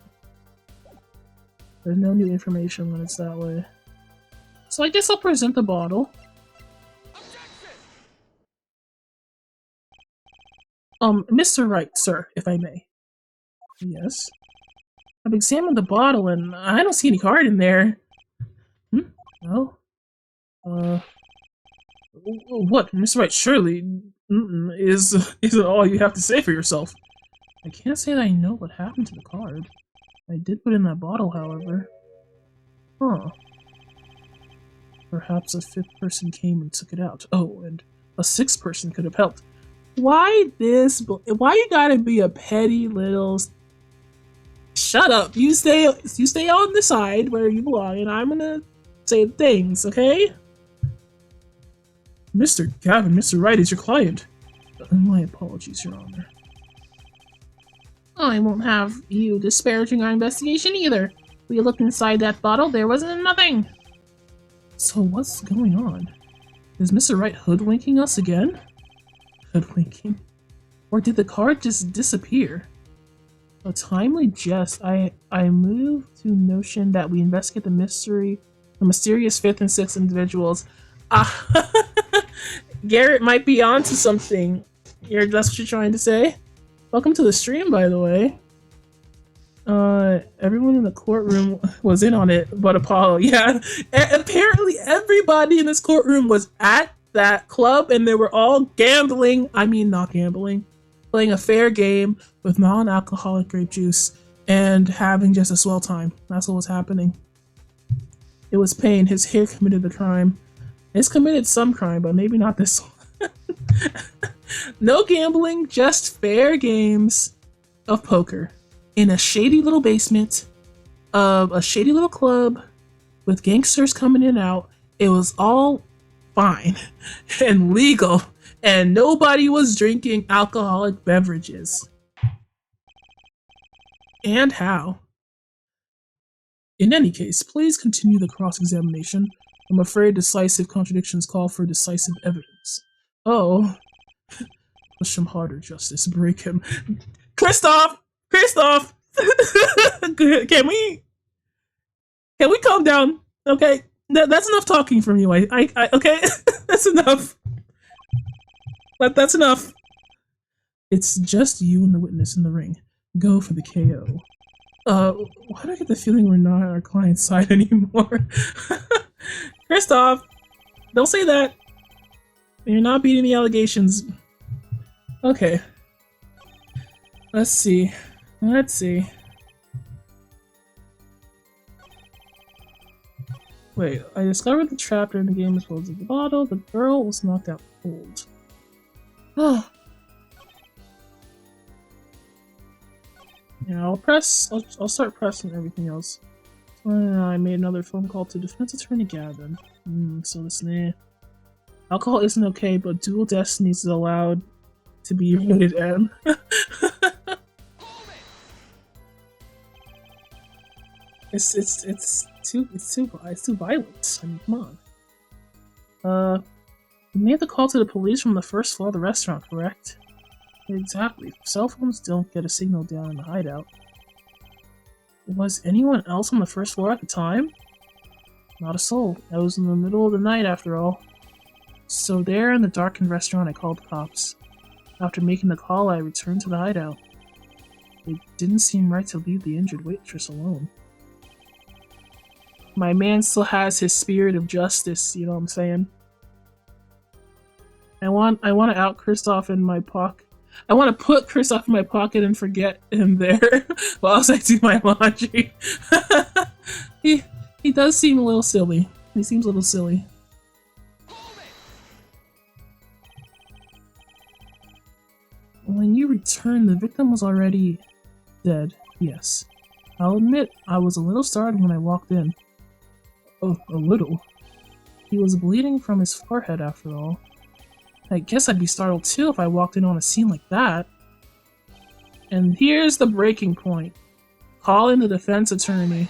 There's no new information when it's that way. So I guess I'll present the bottle. Mr. Wright, sir, if I may. Yes. I've examined the bottle and I don't see any card in there. No? What, Mr. Wright, surely isn't all you have to say for yourself. I can't say that I know what happened to the card. I did put in that bottle, however. Huh. Perhaps a 5th person came and took it out. Oh, and a 6th person could have helped. Why you gotta be a petty little... Shut up! You stay on the side where you belong, and I'm gonna say things, okay? Mr. Gavin, Mr. Wright is your client. My apologies, Your Honor. I won't have you disparaging our investigation either. We looked inside that bottle, there wasn't nothing. So what's going on? Is Mr. Wright hoodwinking us again? Hoodwinking? Or did the card just disappear? A timely jest. I move to notion that we investigate the mysterious 5th and 6th individuals. Garrett might be onto something. That's what you're trying to say? Welcome to the stream, by the way. Everyone in the courtroom was in on it but Apollo. Yeah, apparently everybody in this courtroom was at that club and they were all gambling. I mean, not gambling, playing a fair game with non-alcoholic grape juice and having just a swell time. That's what was happening. It was Payne. His hair committed the crime. It's committed some crime, but maybe not this one. No gambling, just fair games of poker in a shady little basement of a shady little club with gangsters coming in and out. It was all fine and legal, and nobody was drinking alcoholic beverages. And how? In any case, please continue the cross-examination. I'm afraid decisive contradictions call for decisive evidence. Oh. Push him harder, Justice. Break him. Kristoff! Kristoff! Can we calm down? Okay? That's enough talking from you. I okay? That's enough. That's enough. It's just you and the witness in the ring. Go for the KO. Why do I get the feeling we're not on our client's side anymore? Kristoff! Don't say that. You're not beating the allegations. Okay. Let's see. Let's see. Wait, I discovered the trap during the game as well as the bottle. The girl was knocked out cold. Oh. Yeah, I'll start pressing everything else. I made another phone call to defense attorney Gavin. So this alcohol isn't okay, but dual destinies is allowed to be rated M. It's too violent. I mean, come on. You made the call to the police from the first floor of the restaurant, correct? Exactly. Cell phones don't get a signal down in the hideout. Was anyone else on the first floor at the time? Not a soul. I was in the middle of the night after all. So there in the darkened restaurant I called the cops. After making the call, I returned to the hideout. It didn't seem right to leave the injured waitress alone. My man still has his spirit of justice, you know what I'm saying? I want to out Kristoff in my pocket. I want to put Kristoff in my pocket and forget him there whilst I do my laundry. He does seem a little silly. He seems a little silly. When you returned, the victim was already dead. Yes. I'll admit, I was a little startled when I walked in. Oh, a little? He was bleeding from his forehead after all. I guess I'd be startled too if I walked in on a scene like that. And here's the breaking point. Call in the defense attorney.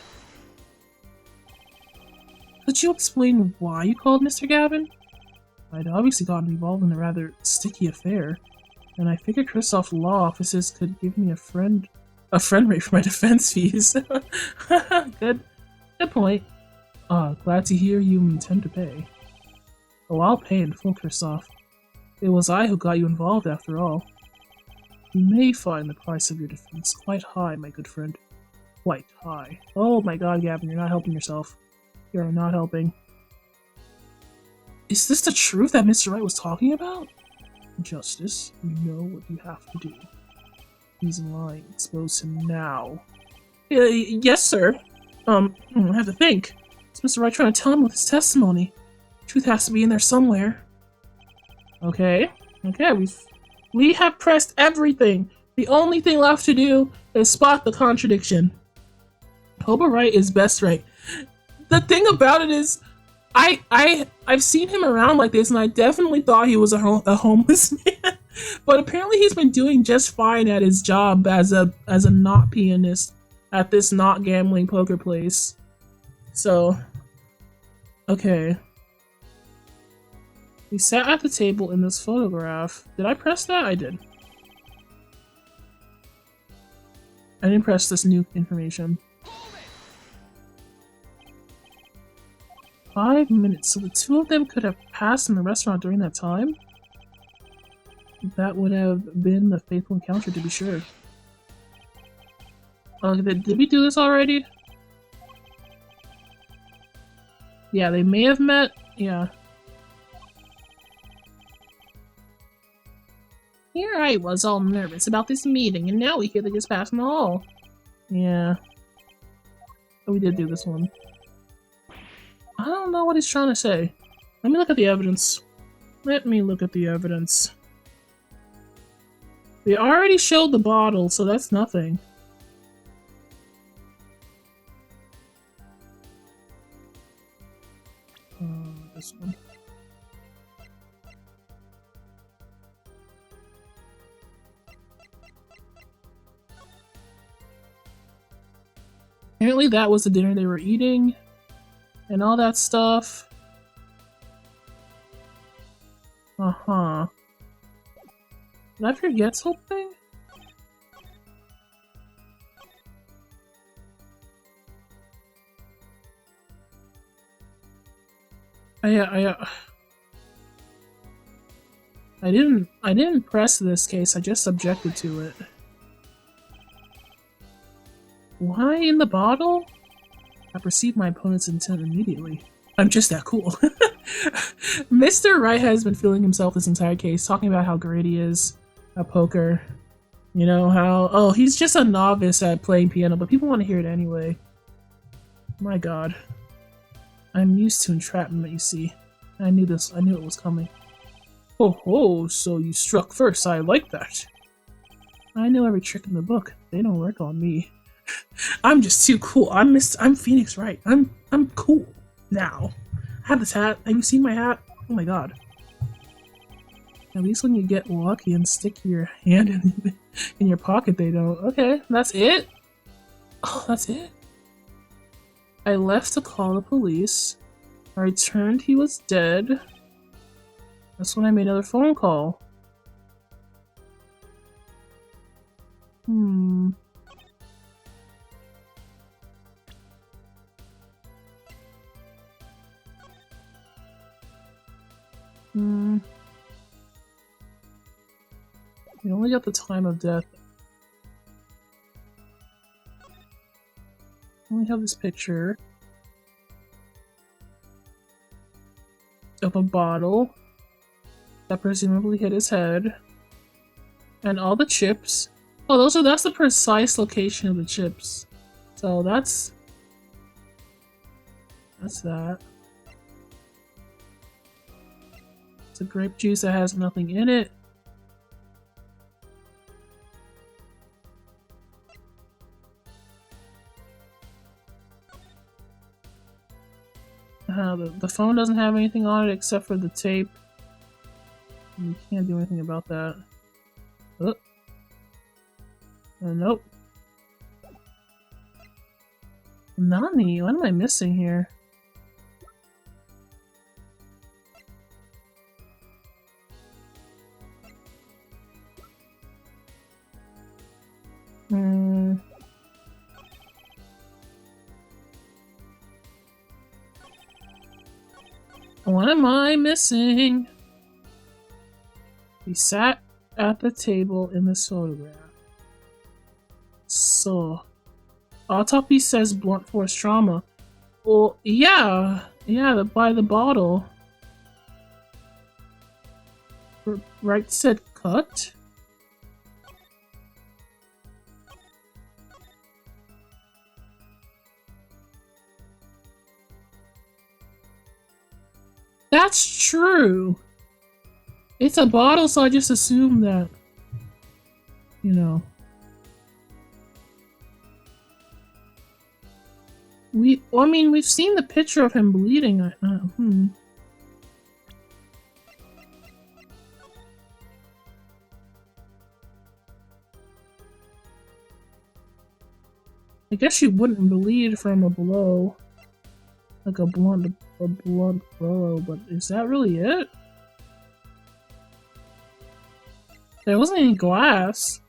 Could you explain why you called Mr. Gavin? I'd obviously gotten involved in a rather sticky affair, and I figured Kristoff's law offices could give me a friend rate for my defense fees. Good point. Glad to hear you intend to pay. Oh, I'll pay in full, Kristoff. It was I who got you involved after all. You may find the price of your defense quite high, my good friend. Quite high. Oh my god, Gavin, you're not helping yourself. You're not helping. Is this the truth that Mr. Wright was talking about? Justice, you know what you have to do. He's lying. Expose him now. Yes, sir. I have to think. Is Mr. Wright trying to tell him with his testimony? Truth has to be in there somewhere. Okay, we have pressed everything. The only thing left to do is spot the contradiction. Hobo Wright is best right. The thing about it is, I've seen him around like this, and I definitely thought he was a homeless man. But apparently, he's been doing just fine at his job as a not pianist at this not gambling poker place. So, okay. We sat at the table in this photograph. Did I press that? I did. I didn't press this new information. 5 minutes. So the two of them could have passed in the restaurant during that time? That would have been the faithful encounter, to be sure. Did we do this already? Yeah, they may have met. Yeah. Here I was all nervous about this meeting, and now we hear they just passed in the hall. Yeah. Oh, we did do this one. I don't know what he's trying to say. Let me look at the evidence. Let me look at the evidence. They already showed the bottle, so that's nothing. This one. Apparently that was the dinner they were eating, and all that stuff. Uh-huh. Did I forget something? I didn't press this case, I just objected to it. Why in the bottle? I perceived my opponent's intent immediately. I'm just that cool. Mr. Wright has been feeling himself this entire case, talking about how great he is at poker. You know, how, oh, he's just a novice at playing piano, but people want to hear it anyway. My god. I'm used to entrapment, you see. I knew this, I knew it was coming. Oh ho, so you struck first, I like that. I know every trick in the book. They don't work on me. I'm just too cool. I'm Phoenix Wright. I'm cool now. I have this hat. Have you seen my hat? Oh my god. At least when you get lucky and stick your hand in your pocket, they don't. Okay, that's it? Oh, that's it? I left to call the police. I returned, he was dead. That's when I made another phone call. We only got the time of death. We have this picture of a bottle that presumably hit his head, and all the chips. Oh, that's the precise location of the chips. So that's that. It's a grape juice that has nothing in it. The phone doesn't have anything on it except for the tape. You can't do anything about that. Oh. Nope. Nani, what am I missing here? What am I missing? He sat at the table in this photograph. So, autopsy says blunt force trauma. Well, yeah, by the bottle. Right said cut? That's true. It's a bottle, so I just assumed that, you know. I mean, we've seen the picture of him bleeding. I guess you wouldn't bleed from a blow. Like a blunt blow, but is that really it? There wasn't any glass.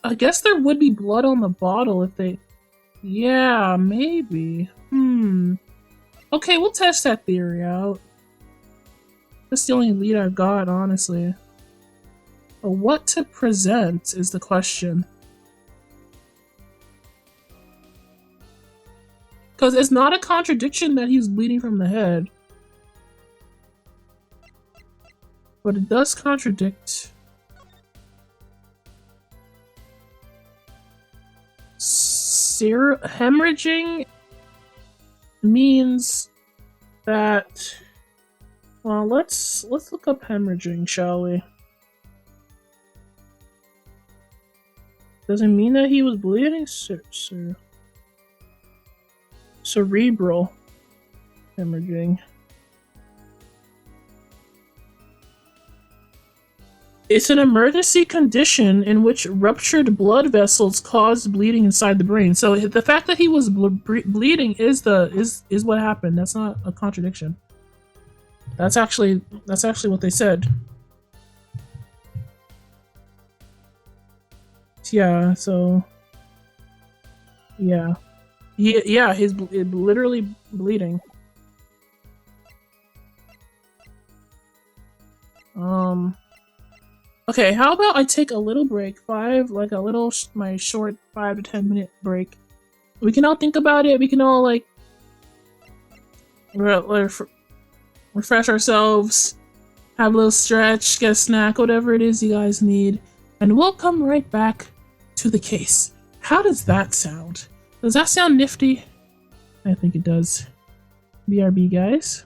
I guess there would be blood on the bottle if they... Yeah, maybe. Okay, we'll test that theory out. That's the only lead I've got, honestly. But what to present is the question. Because it's not a contradiction that he's bleeding from the head. But it does contradict. Hemorrhaging means that. Well, let's look up hemorrhaging, shall we? Does it mean that he was bleeding? Cerebral hemorrhaging. It's an emergency condition in which ruptured blood vessels cause bleeding inside the brain. So the fact that he was bleeding is what happened. That's not a contradiction. That's actually what they said. Yeah. So. Yeah. He's literally bleeding. Okay, how about I take a little break, my short 5 to 10 minute break. We can all think about it. We can all like refresh ourselves, have a little stretch, get a snack, whatever it is you guys need, and we'll come right back to the case. How does that sound? Does that sound nifty? I think it does. BRB, guys.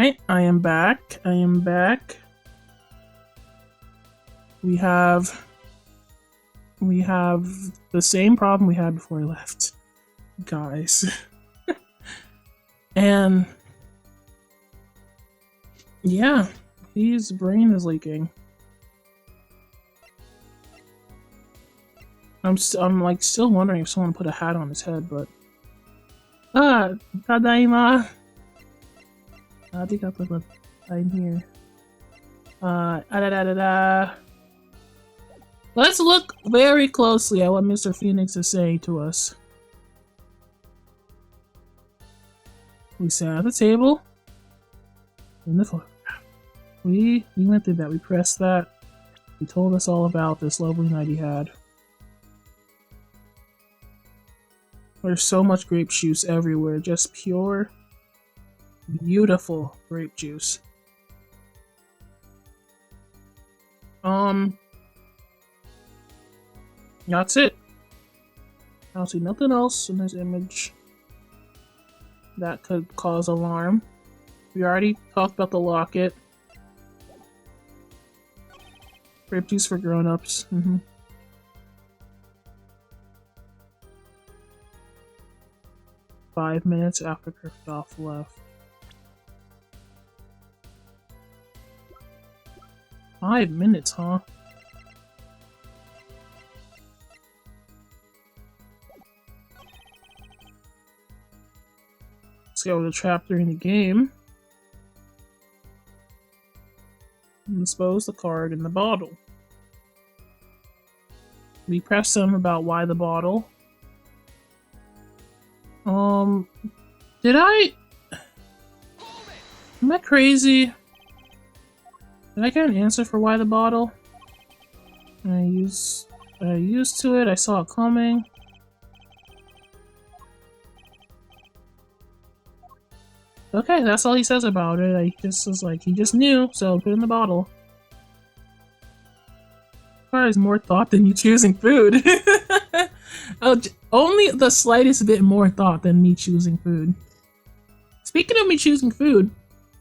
Alright, I am back. I am back. We have the same problem we had before I left, guys. And yeah, his brain is leaking. I'm like still wondering if someone put a hat on his head, but tadaima. I think I put a sign here. Let's look very closely at what Mr. Phoenix is saying to us. We sat at the table in the photograph. We went through that. We pressed that. He told us all about this lovely night he had. There's so much grape juice everywhere. Just pure, beautiful grape juice. That's it. I don't see nothing else in this image that could cause alarm. We already talked about the locket. Grape juice for grown-ups. 5 minutes after Kristoff left. 5 minutes, huh? Let's go to the chapter in the game. Dispose the card in the bottle. We press them about why the bottle. Did I? Am I crazy? Did I get an answer for why the bottle? I used to it. I saw it coming. Okay, that's all he says about it. I just was like, he just knew, so put it in the bottle. Requires more thought than you choosing food. Oh, only the slightest bit more thought than me choosing food. Speaking of me choosing food,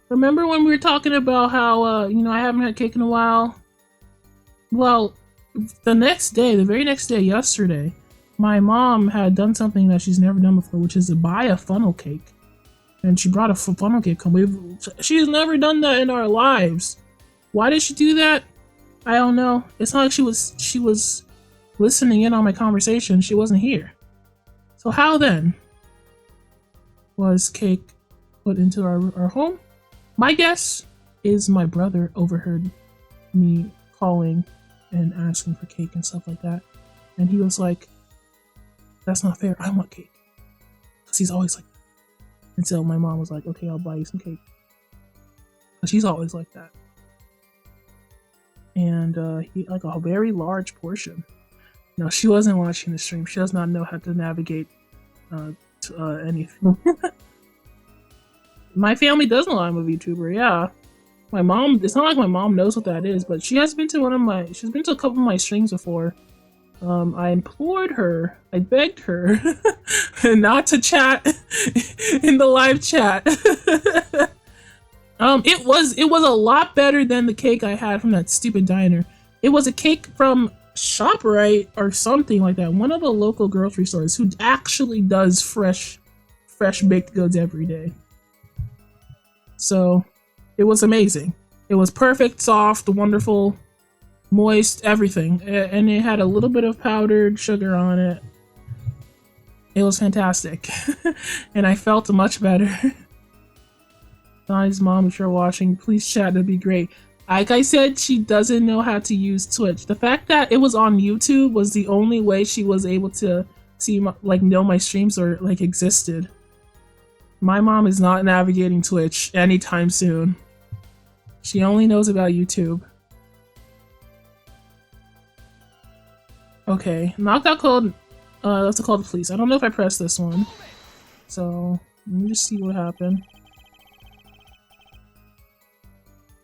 remember when we were talking about how, you know, I haven't had cake in a while? Well, the very next day, yesterday, my mom had done something that she's never done before, which is to buy a funnel cake. And she brought a funnel cake home. She's never done that in our lives. Why did she do that? I don't know. It's not like she was listening in on my conversation. She wasn't here. So how then was cake put into our home? My guess is my brother overheard me calling and asking for cake and stuff like that. And he was like, that's not fair. I want cake. Because he's always like that. And so my mom was like, okay, I'll buy you some cake. But she's always like that. And he like a very large portion. No, she wasn't watching the stream. She does not know how to navigate anything. My family does know I'm a VTuber, yeah. My mom, it's not like my mom knows what that is, but she has been to she's been to a couple of my streams before. I implored her, I begged her not to chat in the live chat. It was a lot better than the cake I had from that stupid diner. It was a cake from ShopRite or something like that. One of the local grocery stores who actually does fresh baked goods every day. So it was amazing. It was perfect, soft, wonderful, moist, everything. And it had a little bit of powdered sugar on it. It was fantastic. And I felt much better. Donnie's mom, if you're watching, please chat, that'd be great. Like I said, she doesn't know how to use Twitch. The fact that it was on YouTube was the only way she was able to see, know my streams or, existed. My mom is not navigating Twitch anytime soon. She only knows about YouTube. Okay, knockout code. Let's call the police. I don't know if I pressed this one. So, let me just see what happened.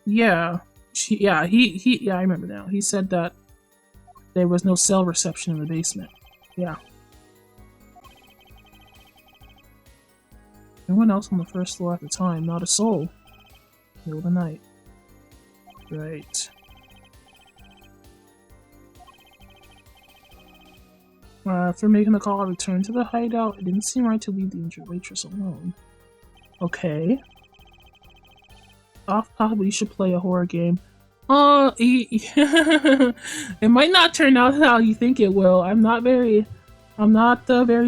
Yeah. Yeah, I remember now. He said that there was no cell reception in the basement. Yeah. No one else on the first floor at the time, not a soul. Middle of the night. Right. After making the call, I returned to the hideout. It didn't seem right to leave the injured waitress alone. Okay. Off topic, you should play a horror game. It might not turn out how you think it will. I'm not very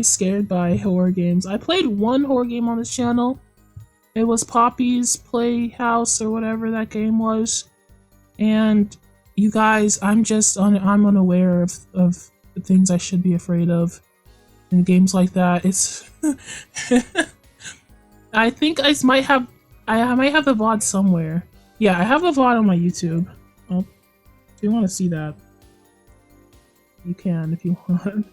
scared by horror games. I played one horror game on this channel. It was Poppy's Playhouse or whatever that game was. And you guys, I'm unaware of the things I should be afraid of in games like that. It's I think I might have the VOD somewhere. Yeah, I have the VOD on my YouTube. Oh, if you want to see that, you can if you want.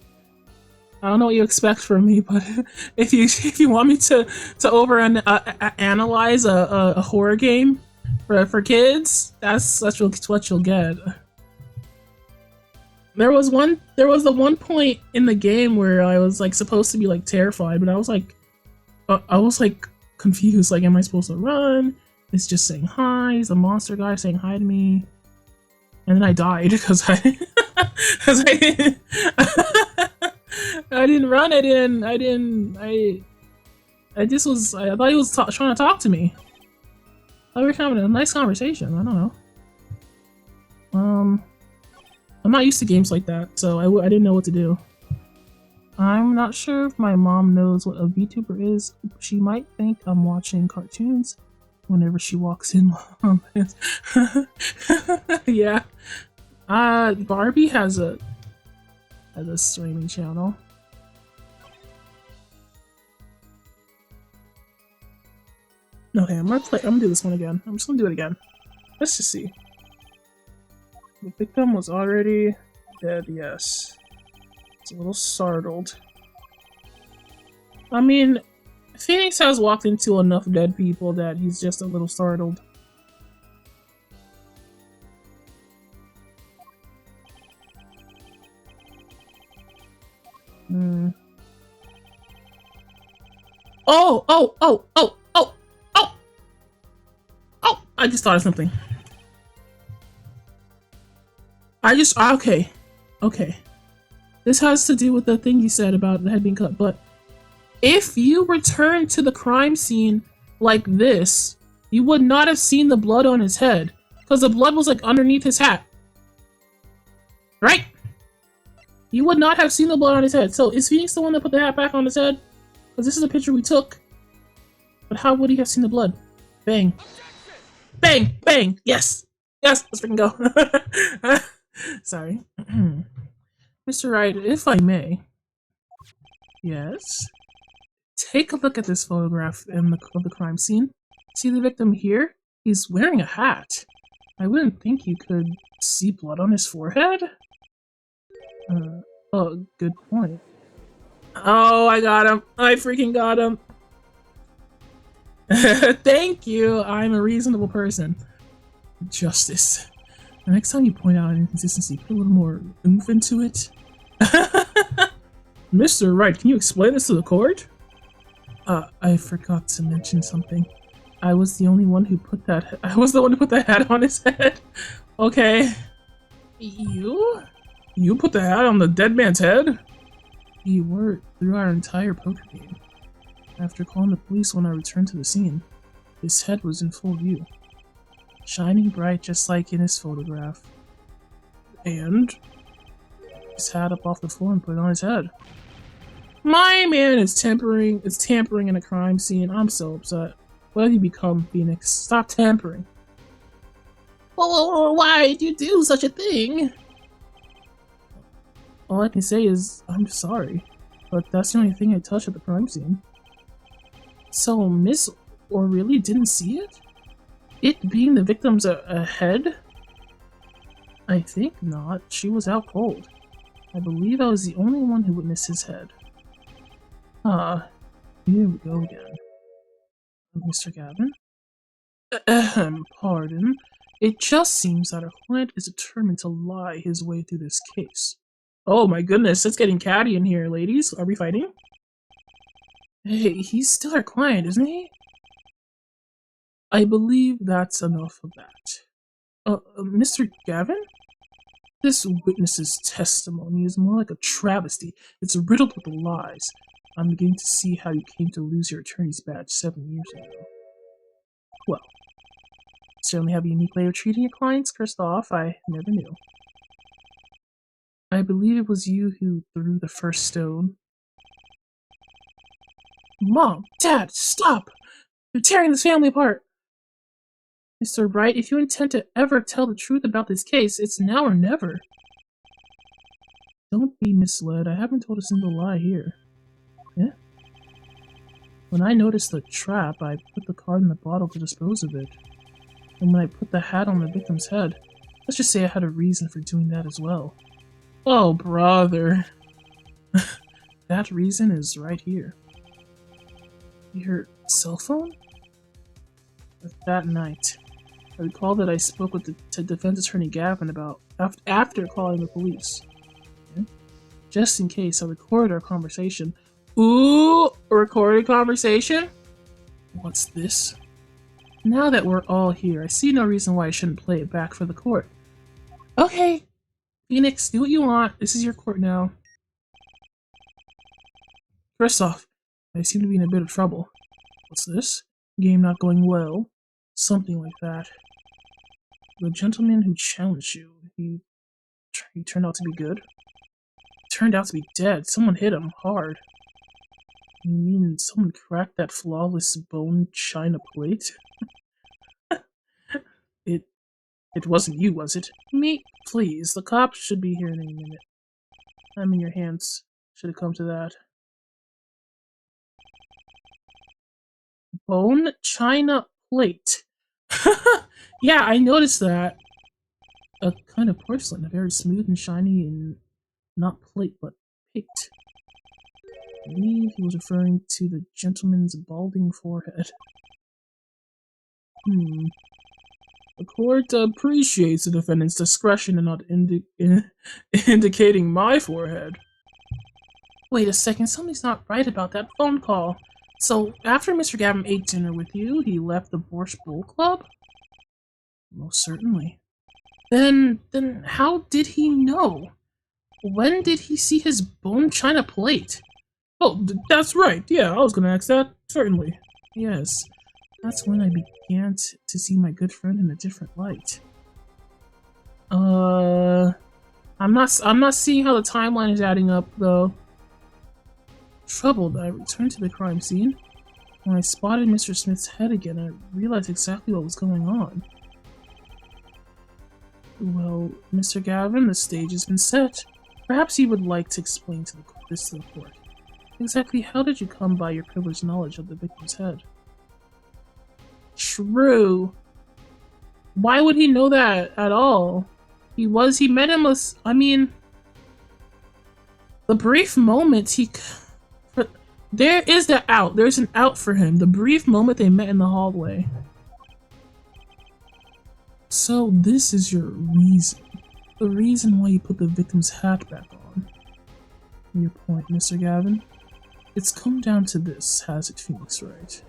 I don't know what you expect from me, but if you want me to analyze a horror game for kids, that's what you'll get. There was the one point in the game where I was like supposed to be like terrified, but I was like confused. Like, am I supposed to run? It's just saying hi. It's a monster guy saying hi to me, and then I died because I didn't run. I thought he was trying to talk to me. I thought we were having a nice conversation. I don't know. I'm not used to games like that, so I didn't know what to do. I'm not sure if my mom knows what a VTuber is. She might think I'm watching cartoons whenever she walks in. Yeah. Barbie has a streaming channel. Okay, I'm gonna do this one again. I'm just gonna do it again. Let's just see. The victim was already dead, yes. It's a little startled. I mean, Phoenix has walked into enough dead people that he's just a little startled. Oh! I just thought of something. Okay. This has to do with the thing you said about the head being cut, but if you return to the crime scene like this, you would not have seen the blood on his head, because the blood was like underneath his hat. Right? You would not have seen the blood on his head. So is Phoenix the one that put the hat back on his head? Because this is a picture we took. But how would he have seen the blood? Bang. Bang! Bang! Yes! Yes! Let's freaking go. Sorry. Mr. Wright, if I may. Yes? Take a look at this photograph of the crime scene. See the victim here? He's wearing a hat. I wouldn't think you could see blood on his forehead. Oh, good point. Oh, I got him. I freaking got him. Thank you. I'm a reasonable person. Justice. The next time you point out an inconsistency, put a little more oomph into it. Mr. Wright, can you explain this to the court? I forgot to mention something. I was the one who put that hat on his head. Okay. You? You put the hat on the dead man's head? He wore it through our entire poker game. After calling the police when I returned to the scene, his head was in full view, shining bright just like in his photograph. And his hat up off the floor and put it on his head. My man is tampering in a crime scene. I'm so upset. What have you become, Phoenix? Stop tampering. Well, why did you do such a thing? All I can say is, I'm sorry, but that's the only thing I touched at the crime scene. So, Miss O'Reilly didn't see it? It being the victim's head? I think not. She was out cold. I believe I was the only one who witnessed his head. Here we go again. Mr. Gavin? Pardon. It just seems that our client is determined to lie his way through this case. Oh my goodness, it's getting catty in here, ladies. Are we fighting? Hey, he's still our client, isn't he? I believe that's enough of that. Mr. Gavin? This witness's testimony is more like a travesty. It's riddled with lies. I'm beginning to see how you came to lose your attorney's badge 7 years ago. Well, you certainly have a unique way of treating your clients, Kristoff. I never knew. I believe it was you who threw the first stone. Mom! Dad! Stop! You're tearing this family apart! Mr. Wright, if you intend to ever tell the truth about this case, it's now or never. Don't be misled. I haven't told a single lie here. Yeah? When I noticed the trap, I put the card in the bottle to dispose of it. And when I put the hat on the victim's head, let's just say I had a reason for doing that as well. Oh, brother. That reason is right here. Your cell phone? That night, I recall that I spoke with the defense attorney Gavin about after calling the police. Okay? Just in case, I recorded our conversation. Ooh, a recorded conversation? What's this? Now that we're all here, I see no reason why I shouldn't play it back for the court. Okay, Phoenix, do what you want. This is your court now. First off, I seem to be in a bit of trouble. What's this? Game not going well? Something like that. The gentleman who challenged you, he turned out to be good? Turned out to be dead. Someone hit him hard. You mean someone cracked that flawless bone china plate? It wasn't you, was it? Me? Please, the cops should be here in any minute. I'm in your hands. Should it come to that. Bone china plate. Yeah, I noticed that. A kind of porcelain, very smooth and shiny and not plate, but picked. I believe he was referring to the gentleman's balding forehead. The court appreciates the defendant's discretion in not indicating my forehead. Wait a second, something's not right about that phone call. So, after Mr. Gavin ate dinner with you, he left the Borscht Bowl Club? Most certainly. Then how did he know? When did he see his bone china plate? Oh, that's right. Yeah, I was gonna ask that. Certainly. Yes. That's when I began to see my good friend in a different light. I'm not seeing how the timeline is adding up, though. Troubled, I returned to the crime scene. When I spotted Mr. Smith's head again, I realized exactly what was going on. Well, Mr. Gavin, the stage has been set. Perhaps you would like to explain this to the court. Exactly how did you come by your privileged knowledge of the victim's head? True. Why would he know that at all? He met him I mean, the brief moment there is the out. There's an out for him. The brief moment they met in the hallway. So this is your reason. The reason why you put the victim's hat back on. Your point, Mr. Gavin? It's come down to this, has it, Phoenix Wright?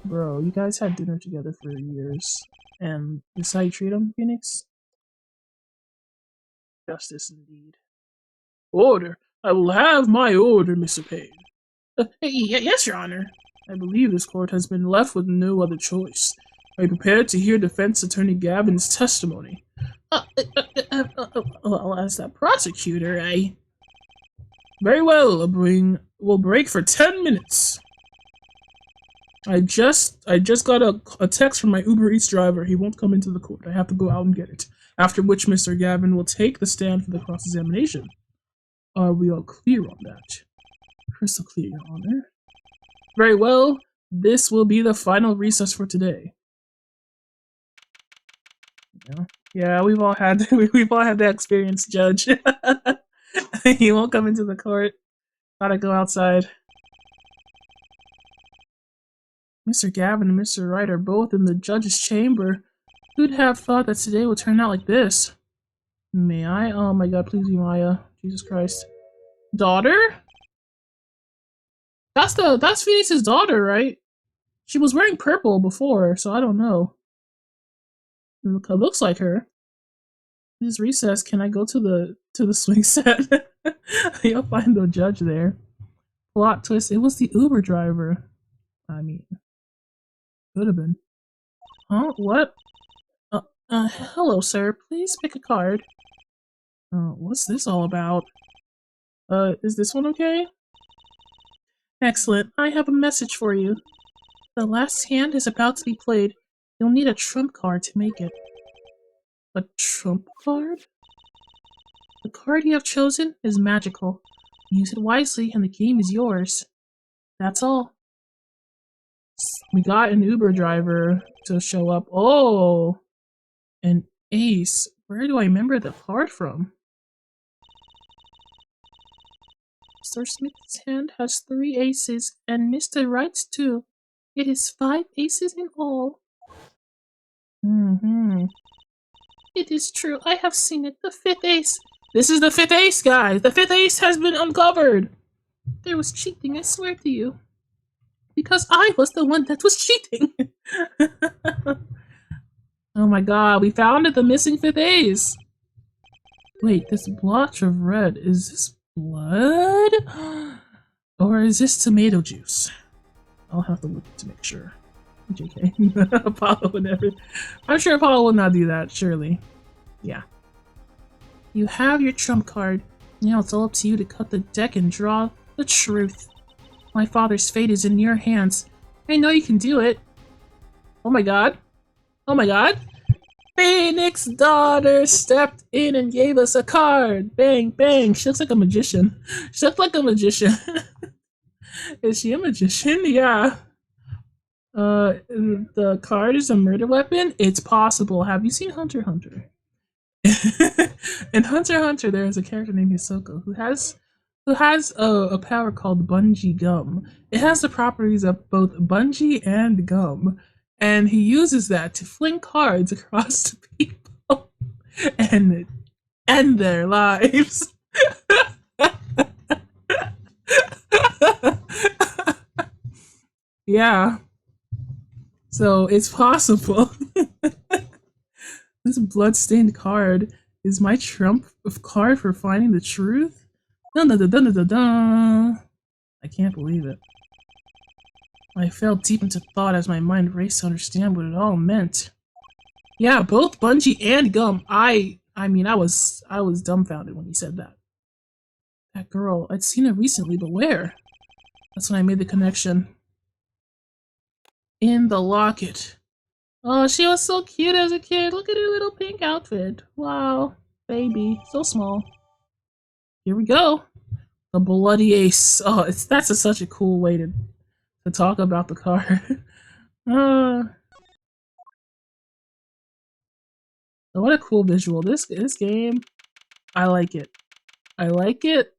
Bro, you guys had dinner together for years. And this how you treat him, Phoenix? Justice indeed. Order! I will have my order, Mr. Payne. Yes, Your Honor. I believe this court has been left with no other choice. Are you prepared to hear Defense Attorney Gavin's testimony? Well, as the prosecutor, Very well, we'll break for 10 minutes. I just got a text from my Uber Eats driver. He won't come into the court. I have to go out and get it. After which Mr. Gavin will take the stand for the cross-examination. Are we all clear on that? Crystal clear, Your Honor. Very well. This will be the final recess for today. Yeah, we've all had that experience, Judge. He won't come into the court. Gotta go outside. Mr. Gavin and Mr. Wright are both in the judge's chamber. Who'd have thought that today would turn out like this? May I? Oh my god, please be Maya. Jesus Christ. Daughter? That's Phoenix's daughter, right? She was wearing purple before, so I don't know. It looks like her. This recess. Can I go to the swing set? You'll find the judge there. Plot twist. It was the Uber driver. I mean, could have been. Huh? What? Hello, sir. Please pick a card. What's this all about? Is this one okay? Excellent. I have a message for you. The last hand is about to be played. You'll need a trump card to make it. A trump card? The card you have chosen is magical. Use it wisely and the game is yours. That's all. We got an Uber driver to show up. Oh! An ace. Where do I remember the card from? Mr. Smith's hand has 3 aces, and Mr. Wright's too. It is 5 aces in all. It is true. I have seen it. The 5th ace. This is the 5th ace, guys. The 5th ace has been uncovered. There was cheating, I swear to you. Because I was the one that was cheating. Oh my god, we found it, the missing 5th ace. Wait, this blotch of red, is this blood? Or is this tomato juice? I'll have to look to make sure. JK. Apollo would never. I'm sure Apollo will not do that, surely. Yeah. You have your trump card. Now it's all up to you to cut the deck and draw the truth. My father's fate is in your hands. I know you can do it. Oh my god. Oh my god. Phoenix's daughter stepped in and gave us a card. Bang, bang. She looks like a magician. She looks like a magician. Is she a magician? Yeah. The card is a murder weapon? It's possible. Have you seen Hunter x Hunter? In Hunter x Hunter, there is a character named Hisoka who has a power called bungee gum. It has the properties of both bungee and gum, and he uses that to fling cards across to people and end their lives. Yeah. So it's possible. This bloodstained card is my trump card for finding the truth? Dun dun dun dun dun dun. I can't believe it. I fell deep into thought as my mind raced to understand what it all meant. Yeah, both bungee and gum. I mean, I was dumbfounded when he said that. That girl, I'd seen her recently, but where? That's when I made the connection. In the locket. Oh, she was so cute as a kid. Look at her little pink outfit. Wow. Baby. So small. Here we go. The bloody ace. Oh, that's such a cool way to talk about the card. What a cool visual. This game, I like it. I like it.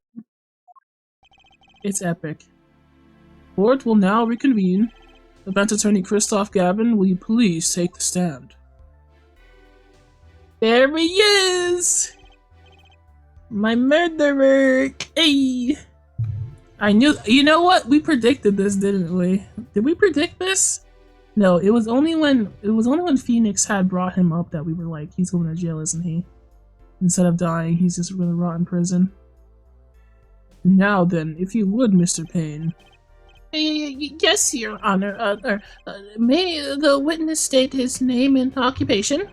It's epic. Court will now reconvene. Defense Attorney Christoph Gavin, will you please take the stand? There he is! My murderer! Hey! I knew. You know what? We predicted this, didn't we? Did we predict this? No, it was only when Phoenix had brought him up that we were like, he's going to jail, isn't he? Instead of dying, he's just gonna rot in prison. Now then, if you would, Mr. Payne. Yes, Your Honor. May the witness state his name and occupation?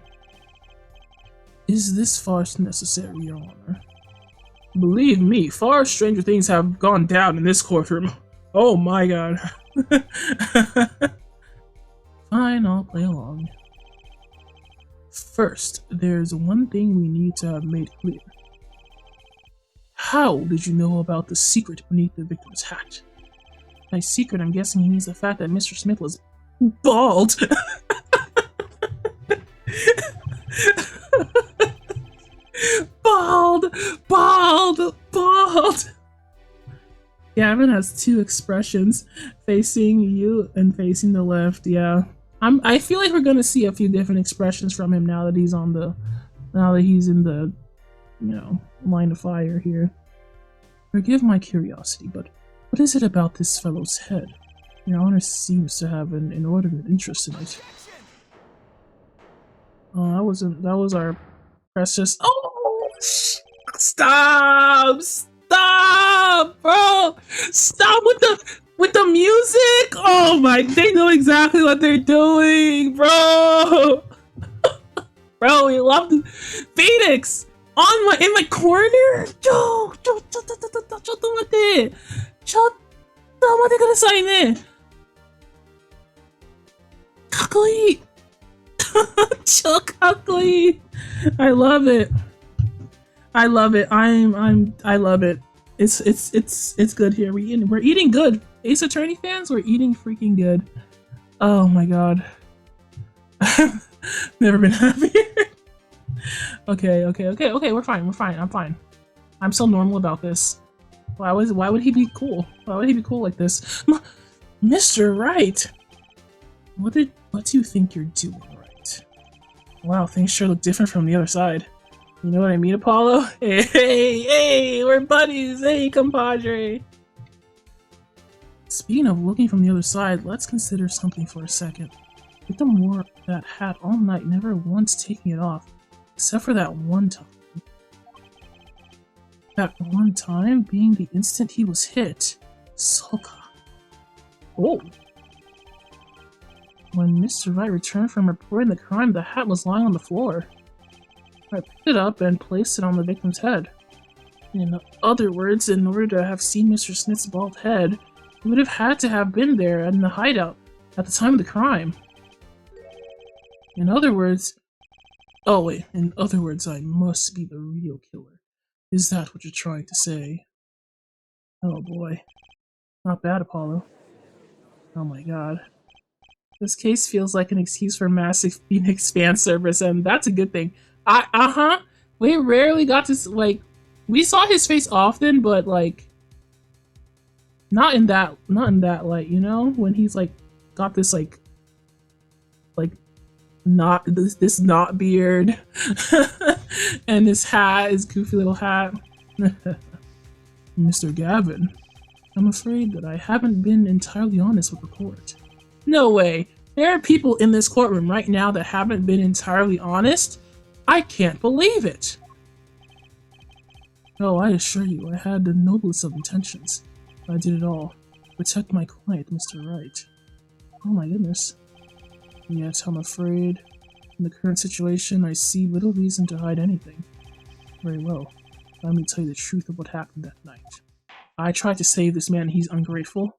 Is this farce necessary, Your Honor? Believe me, far stranger things have gone down in this courtroom. Oh my god. Fine, I'll play along. First, there's one thing we need to have made clear. How did you know about the secret beneath the victim's hat? By secret, I'm guessing he means the fact that Mr. Smith was bald. Bald. Gavin has 2 expressions, facing you and facing the left. Yeah, I feel like we're gonna see a few different expressions from him now that he's in the, line of fire here. Forgive my curiosity, but what is it about this fellow's head? Your Honor seems to have an inordinate interest in it. Oh, that was our precious. Oh, stop! Stop, bro! Stop with the music! Oh my, they know exactly what they're doing, bro! Bro, we love the Phoenix! In my corner? Yo! Kakui! Kakui! I love it. I love it. I love it. It's good here. We're eating good. Ace Attorney fans, we're eating freaking good. Oh my god. Never been happier. Okay, we're fine. I'm fine. I'm so normal about this. Why would he be cool? Why would he be cool like this? Mr. Right. What do you think you're doing, right? Wow, things sure look different from the other side. You know what I mean, Apollo? Hey, we're buddies. Hey, compadre. Speaking of looking from the other side, let's consider something for a second. Victim wore that hat all night, never once taking it off, except for that one time. That one time being the instant he was hit. Soka. Oh. When Mr. Wright returned from reporting the crime, the hat was lying on the floor. I picked it up and placed it on the victim's head. In other words, in order to have seen Mr. Smith's bald head, he would have had to have been there in the hideout at the time of the crime. In other words... Oh wait, in other words, I must be the real killer. Is that what you're trying to say? Oh boy. Not bad, Apollo. Oh my god. This case feels like an excuse for massive Phoenix fan service, and that's a good thing. We rarely got to, like, we saw his face often, but, like, not in that light, you know? When he's, like, got this, like, not, this not beard, and his hat, his goofy little hat. Mr. Gavin, I'm afraid that I haven't been entirely honest with the court. No way. There are people in this courtroom right now that haven't been entirely honest? I can't believe it! Oh, I assure you, I had the noblest of intentions. I did it all. Protect my client, Mr. Wright. Oh my goodness. Yet, I'm afraid, in the current situation, I see little reason to hide anything. Very well. Let me tell you the truth of what happened that night. I tried to save this man, he's ungrateful,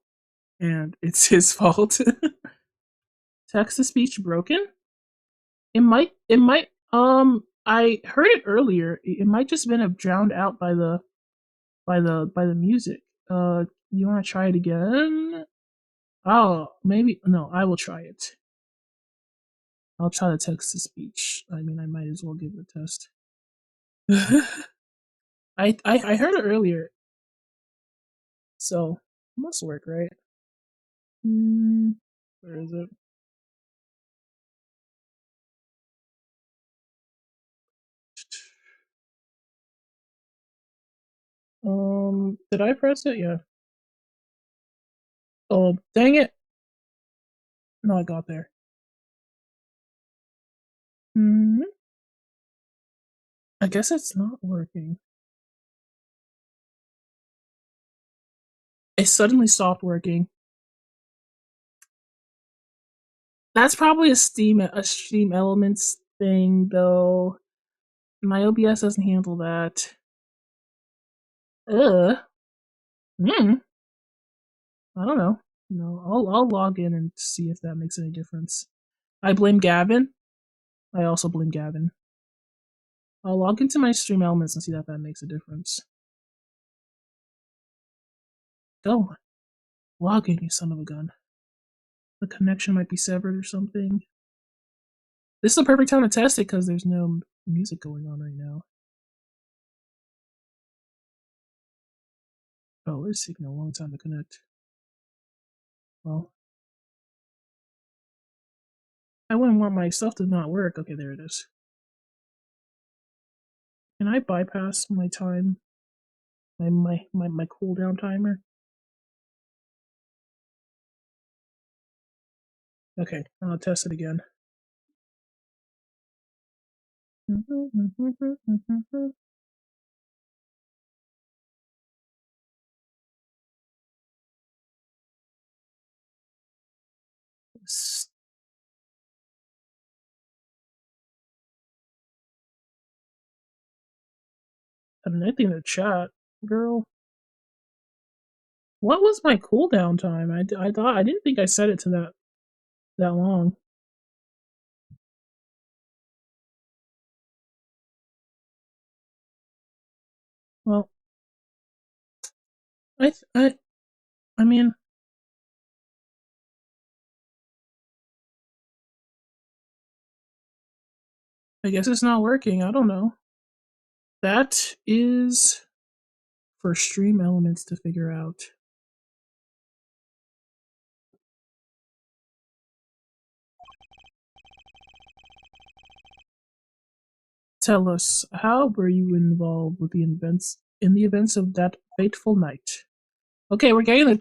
and it's his fault. Text-to-speech broken? I heard it earlier. It might just been drowned out by the music. You wanna try it again? Oh, maybe, no, I will try it. I'll try the text-to-speech. I mean, I might as well give it a test. I heard it earlier. So, it must work, right? Where is it? Did I press it? Yeah. Oh, dang it! No, I got there. I guess it's not working. It suddenly stopped working. That's probably a Steam Elements thing, though. My OBS doesn't handle that. Ugh. I don't know. No, I'll log in and see if that makes any difference. I blame Gavin. I also blame Gavin. I'll log into my Stream Elements and see if that makes a difference. Go. Log in, you son of a gun. The connection might be severed or something. This is the perfect time to test it because there's no music going on right now. Oh, it's taking a long time to connect. Well, I wouldn't want my stuff to not work. Okay, there it is. Can I bypass my time? My cooldown timer? Okay, I'll test it again. Connecting the chat, girl. What was my cooldown time? I thought I didn't think I set it to that long. Well, I I I mean, I guess it's not working. I don't know. That is for stream elements to figure out. Tell us, how were you involved with the events of that fateful night? Okay, we're getting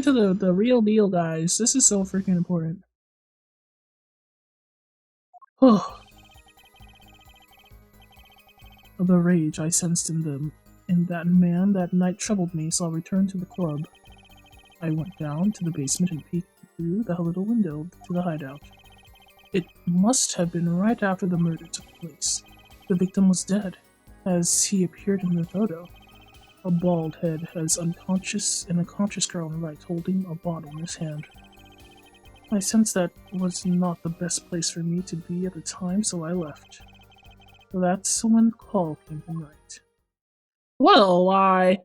to the real deal, guys. This is so freaking important. Oh, the rage I sensed in that man that night troubled me, so I returned to the club. I went down to the basement and peeked through the little window to the hideout. It must have been right after the murder took place. The victim was dead, as he appeared in the photo. A bald head, as unconscious, and a conscious girl on the right, holding a bottle in his hand. I sensed that was not the best place for me to be at the time, so I left. That's when the call came from right. What a lie!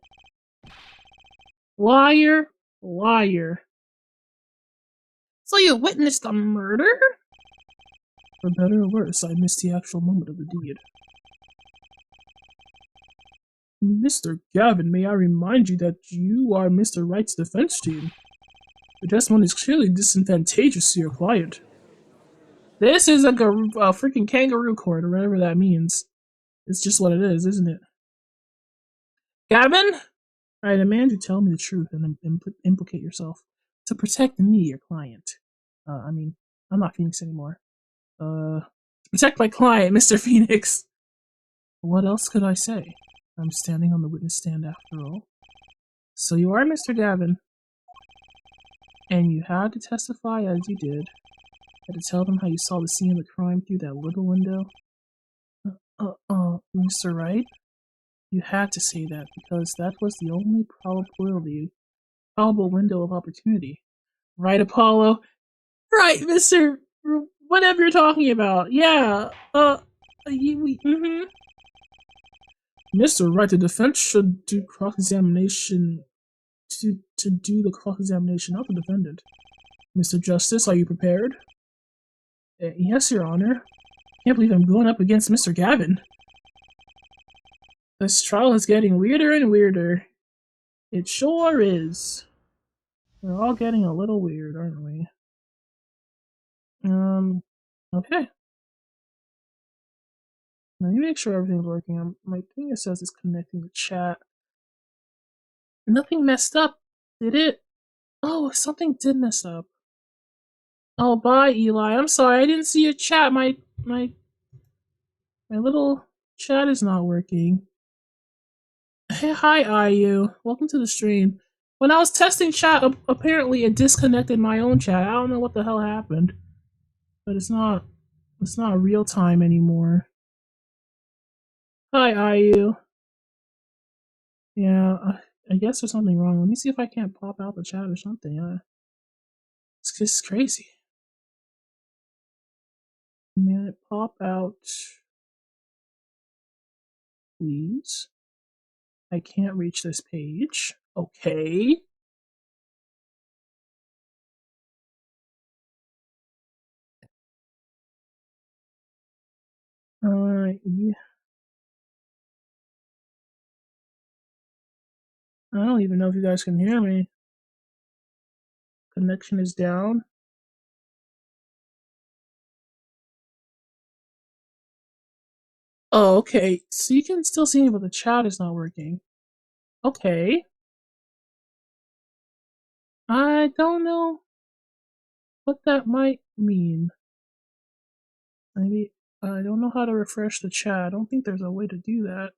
Liar! Liar! So you witnessed a murder? For better or worse, I missed the actual moment of the deed. Mr. Gavin, may I remind you that you are Mr. Wright's defense team. Your testimony is clearly disadvantageous to your client. This is like a freaking kangaroo court, or whatever that means. It's just what it is, isn't it? Gavin? I demand you tell me the truth and implicate yourself to protect me, your client. I'm not Phoenix anymore. To protect my client, Mr. Phoenix. What else could I say? I'm standing on the witness stand after all. So you are Mr. Gavin. And you had to testify as you did. Had to tell them how you saw the scene of the crime through that little window. Mr. Wright? You had to say that because that was the only probable window of opportunity. Right, Apollo? Right, Mr. Whatever you're talking about. Yeah, Mr. Wright, the defense should do cross-examination to do the cross-examination of the defendant. Mr. Justice, are you prepared? Yes, Your Honor. Can't believe I'm going up against Mr. Gavin. This trial is getting weirder and weirder. It sure is. We're all getting a little weird, aren't we? Okay. Let me make sure everything's working. My thing that says it's connecting to chat. Nothing messed up, did it? Oh, something did mess up. Oh, bye, Eli. I'm sorry, I didn't see your chat. My little chat is not working. Hey, hi, IU. Welcome to the stream. When I was testing chat, apparently it disconnected my own chat. I don't know what the hell happened, but it's not real time anymore. Hi, IU. Yeah, I guess there's something wrong. Let me see if I can't pop out the chat or something. It's just crazy. Man, it pop out, please. I can't reach this page. Okay. Yeah. I don't even know if you guys can hear me. Connection is down. Oh, okay. So you can still see me, but the chat is not working. Okay. I don't know. what that might mean. Maybe I don't know how to refresh the chat. I don't think there's a way to do that.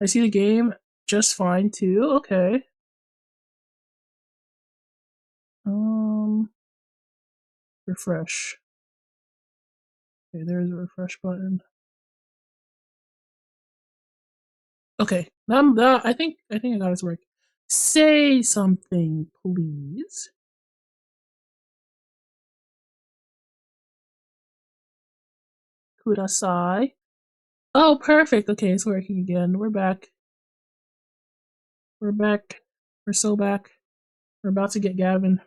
I see the game just fine too. Okay. Refresh. Okay, there's a refresh button. Okay, I think I got it to work. Say something, please. Kudasai. Oh, perfect. Okay, it's working again. We're back. We're back. We're so back. We're about to get Gavin.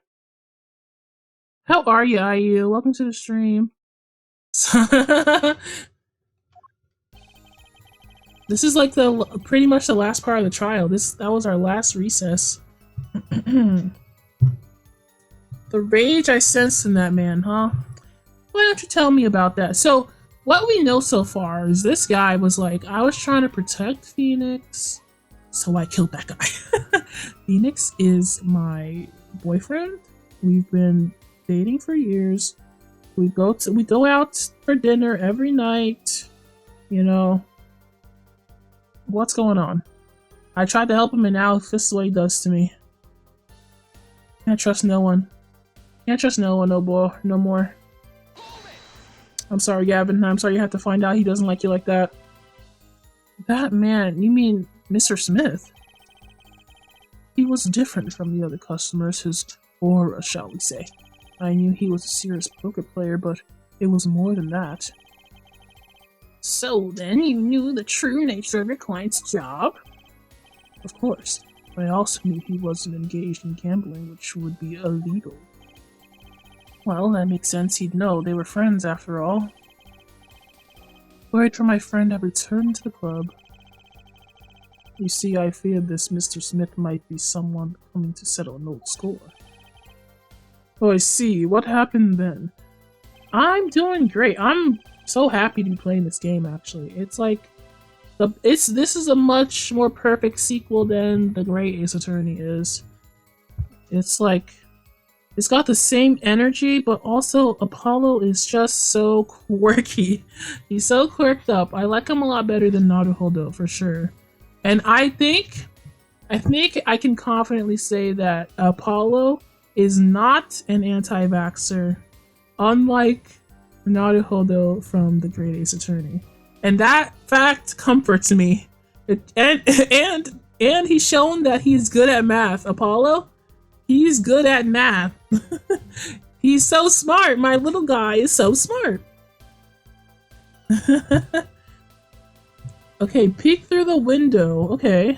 How are you, IU? Welcome to the stream. This is like the pretty much the last part of the trial. That was our last recess. The rage I sensed in that man, huh? Why don't you tell me about that? So, what we know so far is this guy was like, I was trying to protect Phoenix, so I killed that guy. Phoenix is my boyfriend. We've been dating for years. We go out for dinner every night. You know, what's going on? I tried to help him, and now this is what he does to me. Can't trust no one. Can't trust no one, no boy, no more. I'm sorry, Gavin. I'm sorry you have to find out he doesn't like you like that. That man, you mean Mr. Smith? He was different from the other customers, his aura, shall we say. I knew he was a serious poker player, but it was more than that. So then you knew the true nature of your client's job? Of course, but I also knew he wasn't engaged in gambling, which would be illegal. Well, that makes sense. He'd know. They were friends, after all. Worried for my friend, I returned to the club. You see, I feared this Mr. Smith might be someone coming to settle an old score. Oh, I see. What happened then? I'm doing great. I'm so happy to be playing this game, actually. It's like... this is a much more perfect sequel than the Great Ace Attorney is. It's like... It's got the same energy, but also Apollo is just so quirky. He's so quirked up. I like him a lot better than Naruhodo, for sure. And I think I can confidently say that Apollo is not an anti-vaxxer, unlike Naruhodo from The Great Ace Attorney. And that fact comforts me. And he's shown that he's good at math. Apollo? He's good at math. He's so smart. My little guy is so smart. Okay, peek through the window. Okay.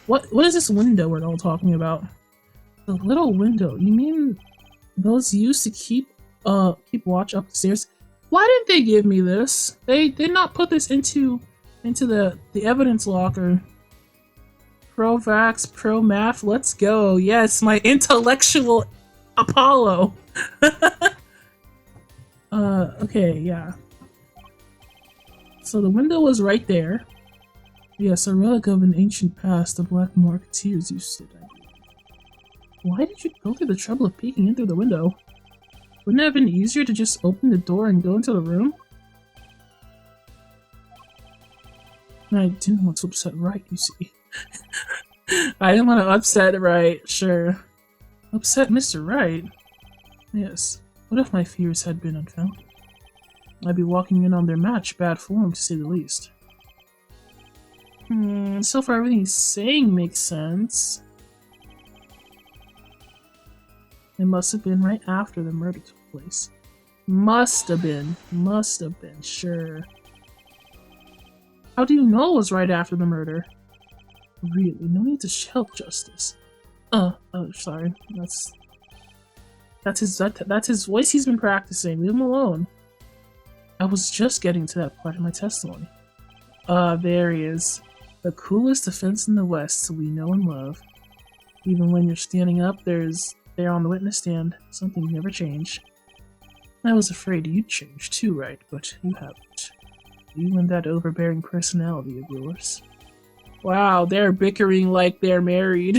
What is this window we're all talking about? The little window. You mean those used to keep watch up the stairs? Why didn't they give me this? They did not put this into the evidence locker. Pro-vax, pro-math, let's go. Yes, my intellectual Apollo. Okay, yeah. So the window was right there. Yes, a relic of an ancient past, the Black Marketeers used it, I believe. Why did you go through the trouble of peeking in through the window? Wouldn't it have been easier to just open the door and go into the room? I didn't want to upset Wright, you see. I didn't want to upset Wright, sure. Upset Mr. Wright? Yes. What if my fears had been unfounded? I'd be walking in on their match, bad form to say the least. So far everything he's saying makes sense. It must have been right after the murder took place. Must have been, sure. How do you know it was right after the murder? Really, no need to shout justice. Oh, sorry. That's his voice he's been practicing. Leave him alone. I was just getting to that part of my testimony. There he is. The coolest defense in the West we know and love. Even when you're standing up, there on the witness stand. Something never changed. I was afraid you'd change too, right? But you haven't. You and that overbearing personality of yours. Wow, they're bickering like they're married.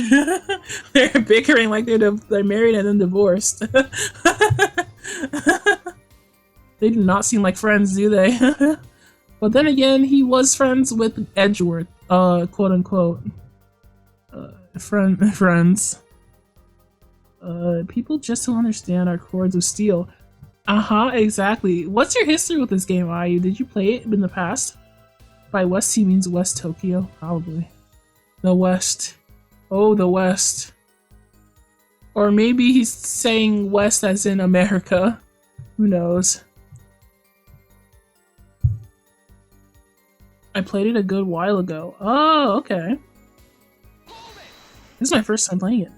They're bickering like they're married and then divorced. They do not seem like friends, do they? But then again, he was friends with Edgeworth, quote unquote. Friends. People just don't understand our cords of steel. Exactly. What's your history with this game, Ayu? Did you play it in the past? By West, he means West Tokyo? Probably. The West. Oh, the West. Or maybe he's saying West as in America. Who knows? I played it a good while ago. Oh, okay. This is my first time playing it.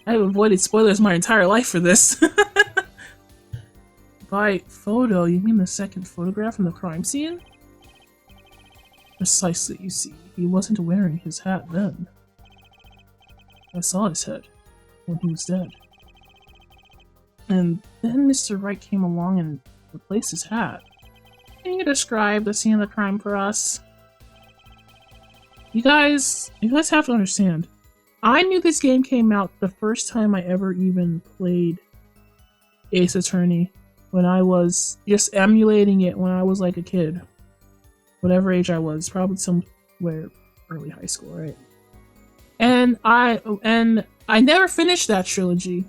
I have avoided spoilers my entire life for this. By photo, you mean the second photograph from the crime scene? Precisely, you see. He wasn't wearing his hat then. I saw his head when he was dead. And then Mr. Wright came along and replaced his hat. Can you describe the scene of the crime for us? You guys have to understand. I knew this game came out the first time I ever even played Ace Attorney, when I was just emulating it when I was like a kid. Whatever age I was, probably somewhere early high school, right? And I never finished that trilogy,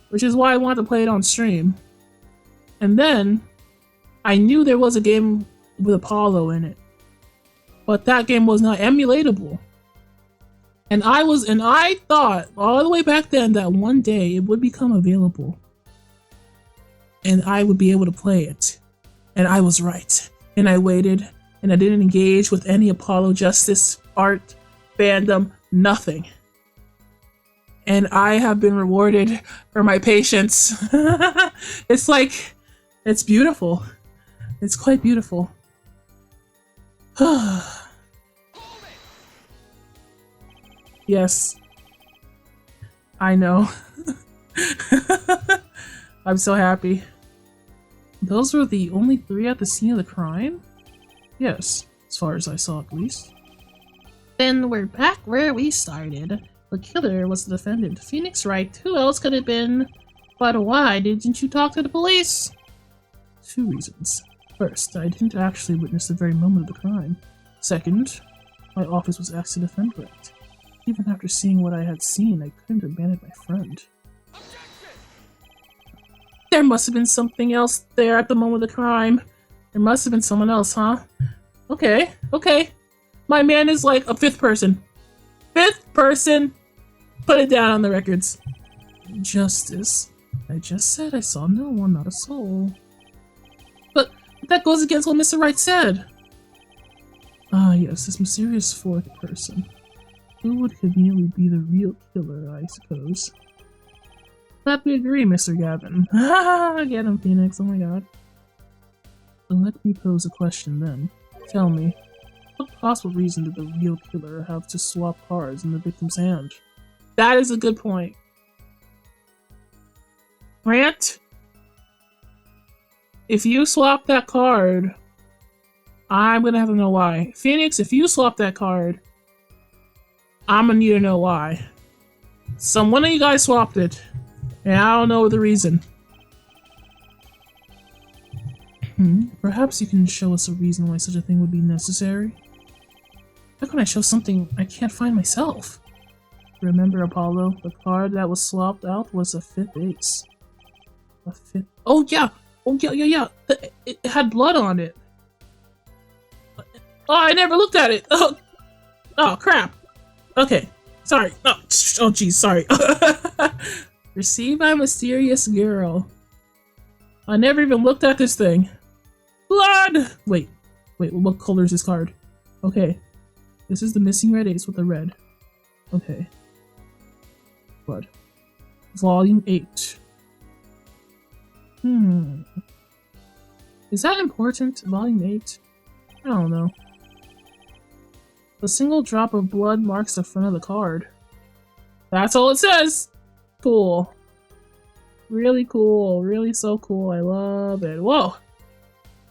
which is why I wanted to play it on stream. And then I knew there was a game with Apollo in it, but that game was not emulatable. And I thought all the way back then that one day it would become available and I would be able to play it. And I was right. And I waited, and I didn't engage with any Apollo Justice art, fandom, nothing. And I have been rewarded for my patience. It's beautiful. It's quite beautiful. Yes. I know. I'm so happy. Those were the only 3 at the scene of the crime? Yes, as far as I saw at least. Then we're back where we started. The killer was the defendant, Phoenix Wright. Who else could it have been? But why didn't you talk to the police? 2 reasons. First, I didn't actually witness the very moment of the crime. Second, my office was asked to defend Wright. Even after seeing what I had seen, I couldn't abandon my friend. There must have been something else there at the moment of the crime. There must have been someone else, huh? Okay. My man is like a 5th person. 5th person! Put it down on the records. Justice. I just said I saw no one, not a soul. But that goes against what Mr. Wright said. Ah, yes, this mysterious 4th person. Who would conveniently be the real killer, I suppose? Glad we agree, Mr. Gavin. Get him, Phoenix, oh my god. Let me pose a question then. Tell me, what possible reason did the real killer have to swap cards in the victim's hand? That is a good point. Grant, if you swap that card, I'm gonna have to know why. Phoenix, if you swap that card, I'm gonna need to know why. One of you guys swapped it, and I don't know the reason. Perhaps you can show us a reason why such a thing would be necessary. How can I show something I can't find myself? Remember, Apollo, the card that was swapped out was a 5th ace. A 5th... Oh yeah! It had blood on it. Oh, I never looked at it! Oh crap! Okay, sorry. Oh jeez, sorry. Received by a mysterious girl. I never even looked at this thing. Blood! Wait, what color is this card? Okay. This is the missing red ace with the red. Okay. Blood. Volume 8. Is that important? Volume 8? I don't know. A single drop of blood marks the front of the card. That's all it says! Cool. Really cool. Really so cool. I love it. Whoa!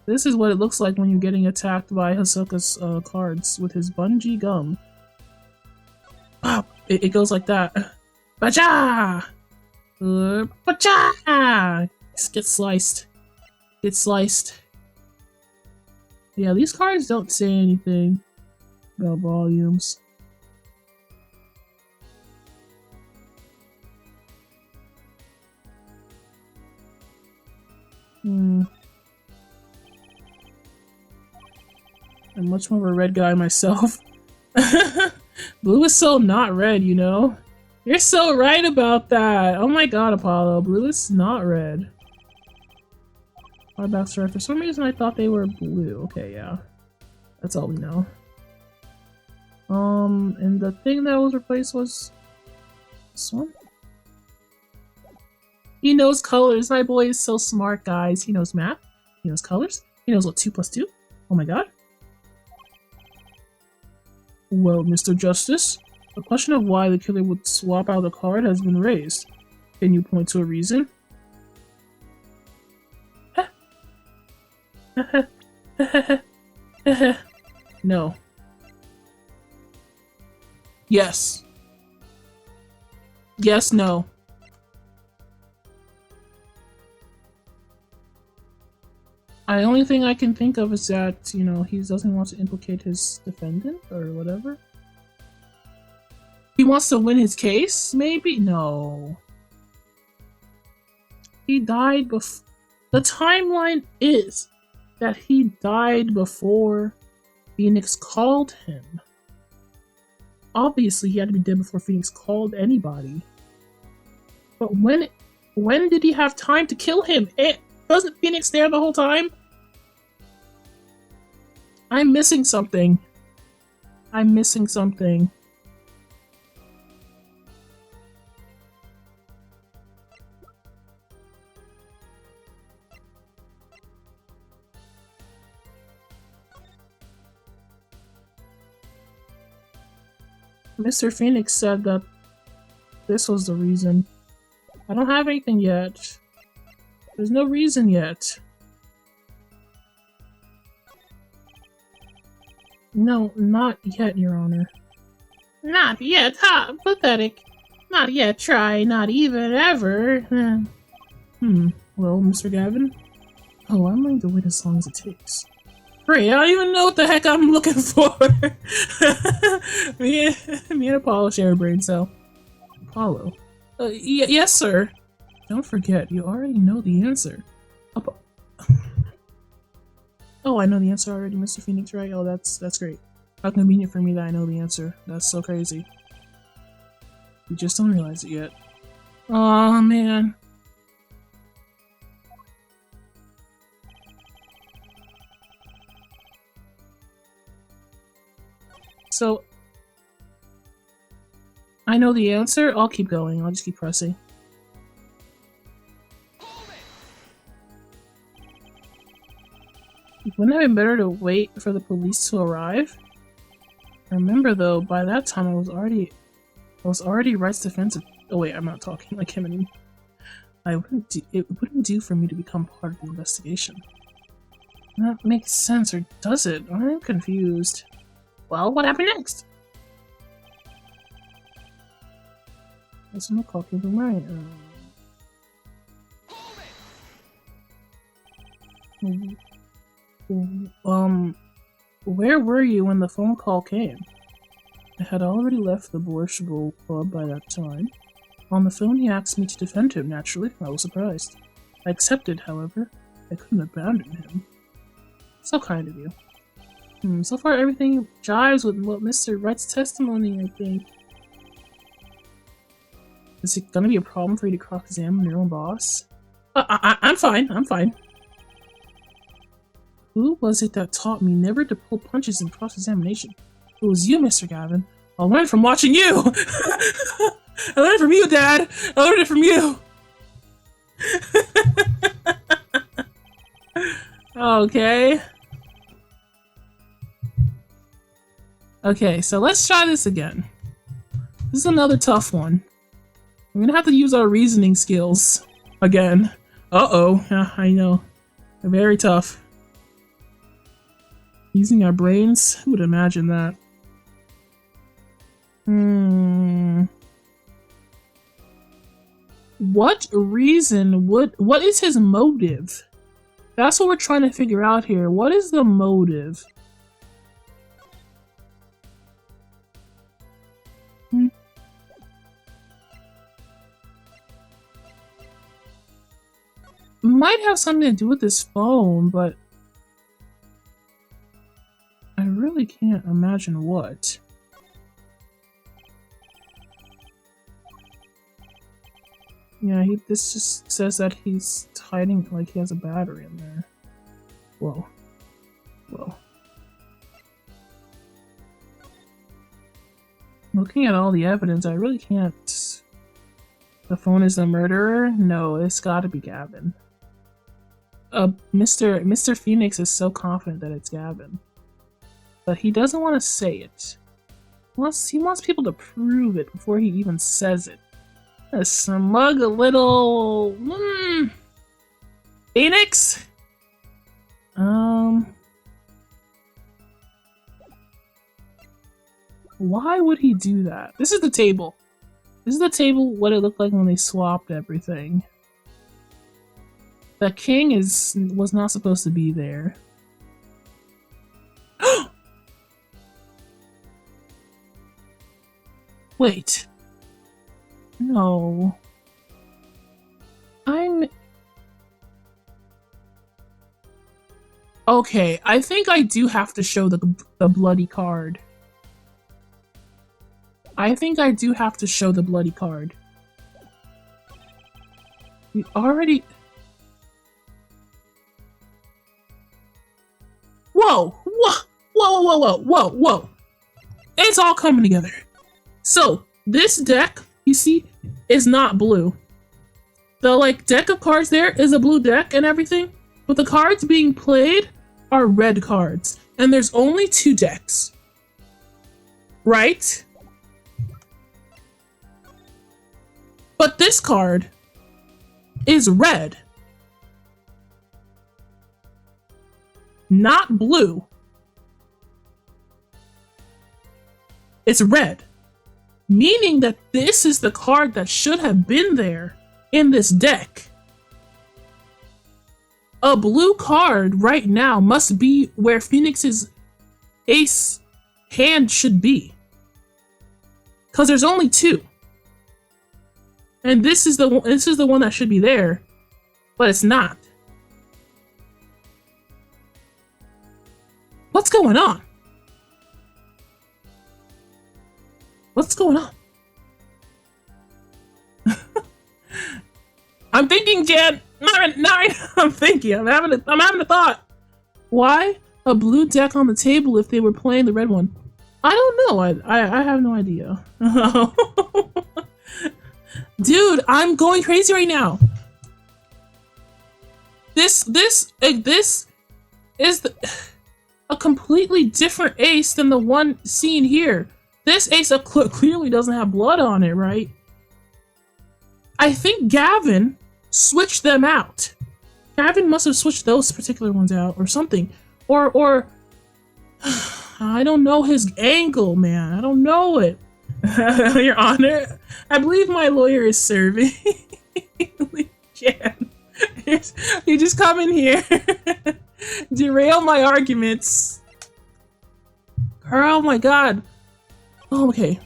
This is what it looks like when you're getting attacked by Hisoka's cards with his bungee gum. Wow, it goes like that. Bacha! Bacha! Get sliced. Get sliced. Yeah, these cards don't say anything about volumes. I'm much more of a red guy myself. Blue is so not red, you know? You're so right about that! Oh my god, Apollo. Blue is not red. Hardbacks red. For some reason I thought they were blue. Okay, yeah. That's all we know. And the thing that was replaced was this one? He knows colors. My boy is so smart, guys. He knows math. He knows colors. He knows what 2 + 2. Oh my god. Well, Mr. Justice, the question of why the killer would swap out the card has been raised. Can you point to a reason? No. Yes. Yes, no. The only thing I can think of is that, you know, he doesn't want to implicate his defendant or whatever. He wants to win his case, maybe? No. He died before. The timeline is that he died before Phoenix called him. Obviously, he had to be dead before Phoenix called anybody. But when did he have time to kill him? Wasn't Phoenix there the whole time? I'm missing something. I'm missing something. Mr. Phoenix said that this was the reason. I don't have anything yet. There's no reason yet. No, not yet, Your Honor. Not yet, huh? Pathetic. Not yet, try, not even, ever. Well, Mr. Gavin? Oh, I'm willing to wait as long as it takes. Great, I don't even know what the heck I'm looking for! me and Apollo share a brain cell. Apollo? Yes, sir. Don't forget, you already know the answer. Oh, I know the answer already, Mr. Phoenix, right? Oh, that's great. How convenient for me that I know the answer. That's so crazy. You just don't realize it yet. Aw, man. So, I know the answer. I'll keep going. I'll just keep pressing. Wouldn't it have been better to wait for the police to arrive? Remember though, by that time I was already rights defensive. Oh wait, I'm not talking like him anymore. It wouldn't do for me to become part of the investigation. That makes sense, or does it? I'm confused. Well, what happened next? There's no call came from right. Where were you when the phone call came? I had already left the Borscht Bowl Club by that time. On the phone, he asked me to defend him, naturally. I was surprised. I accepted, however. I couldn't abandon him. So kind of you. So far, everything jives with what Mr. Wright's testimony, I think. Is it gonna be a problem for you to cross-examine your own boss? I'm fine, I'm fine. Who was it that taught me never to pull punches in cross-examination? It was you, Mr. Gavin. I learned from watching you! I learned from you, Dad! I learned it from you! Okay. Okay, so let's try this again. This is another tough one. We're gonna have to use our reasoning skills again. Uh-oh. Yeah, I know. They're very tough. Using our brains? Who would imagine that? What reason would... What is his motive? That's what we're trying to figure out here. What is the motive? Might have something to do with this phone, but I really can't imagine what. Yeah, this just says that he's hiding, like he has a battery in there. Whoa. Whoa. Looking at all the evidence, I really can't... The phone is the murderer? No, it's gotta be Gavin. Mr. Phoenix is so confident that it's Gavin. But he doesn't want to say it. He wants people to prove it before he even says it. A smug little... Phoenix? Why would he do that? This is the table. This is the table, what it looked like when they swapped everything. The king was not supposed to be there. Wait. No. Okay, I think I do have to show the bloody card. I think I do have to show the bloody card. We already... Whoa! Whoa! Whoa, whoa, whoa, whoa, whoa! It's all coming together. So, this deck, you see, is not blue. The, like, deck of cards there is a blue deck and everything, but the cards being played are red cards. And there's only 2 decks. Right? But this card is red. Not blue. It's red. Meaning that this is the card that should have been there in this deck. A blue card right now must be where Phoenix's ace hand should be. Because there's only 2. And this is the one that should be there, but it's not. What's going on? What's going on? I'm thinking, Jan. I'm thinking. I'm having a thought. Why a blue deck on the table if they were playing the red one? I don't know. I have no idea. Dude, I'm going crazy right now. This is a completely different ace than the one seen here. This ace clearly doesn't have blood on it, right? I think Gavin switched them out. Gavin must have switched those particular ones out or something. Or I don't know his angle, man. I don't know it. Your Honor, I believe my lawyer is serving. Jan, you just come in here, derail my arguments. Girl, oh my god. Oh, okay.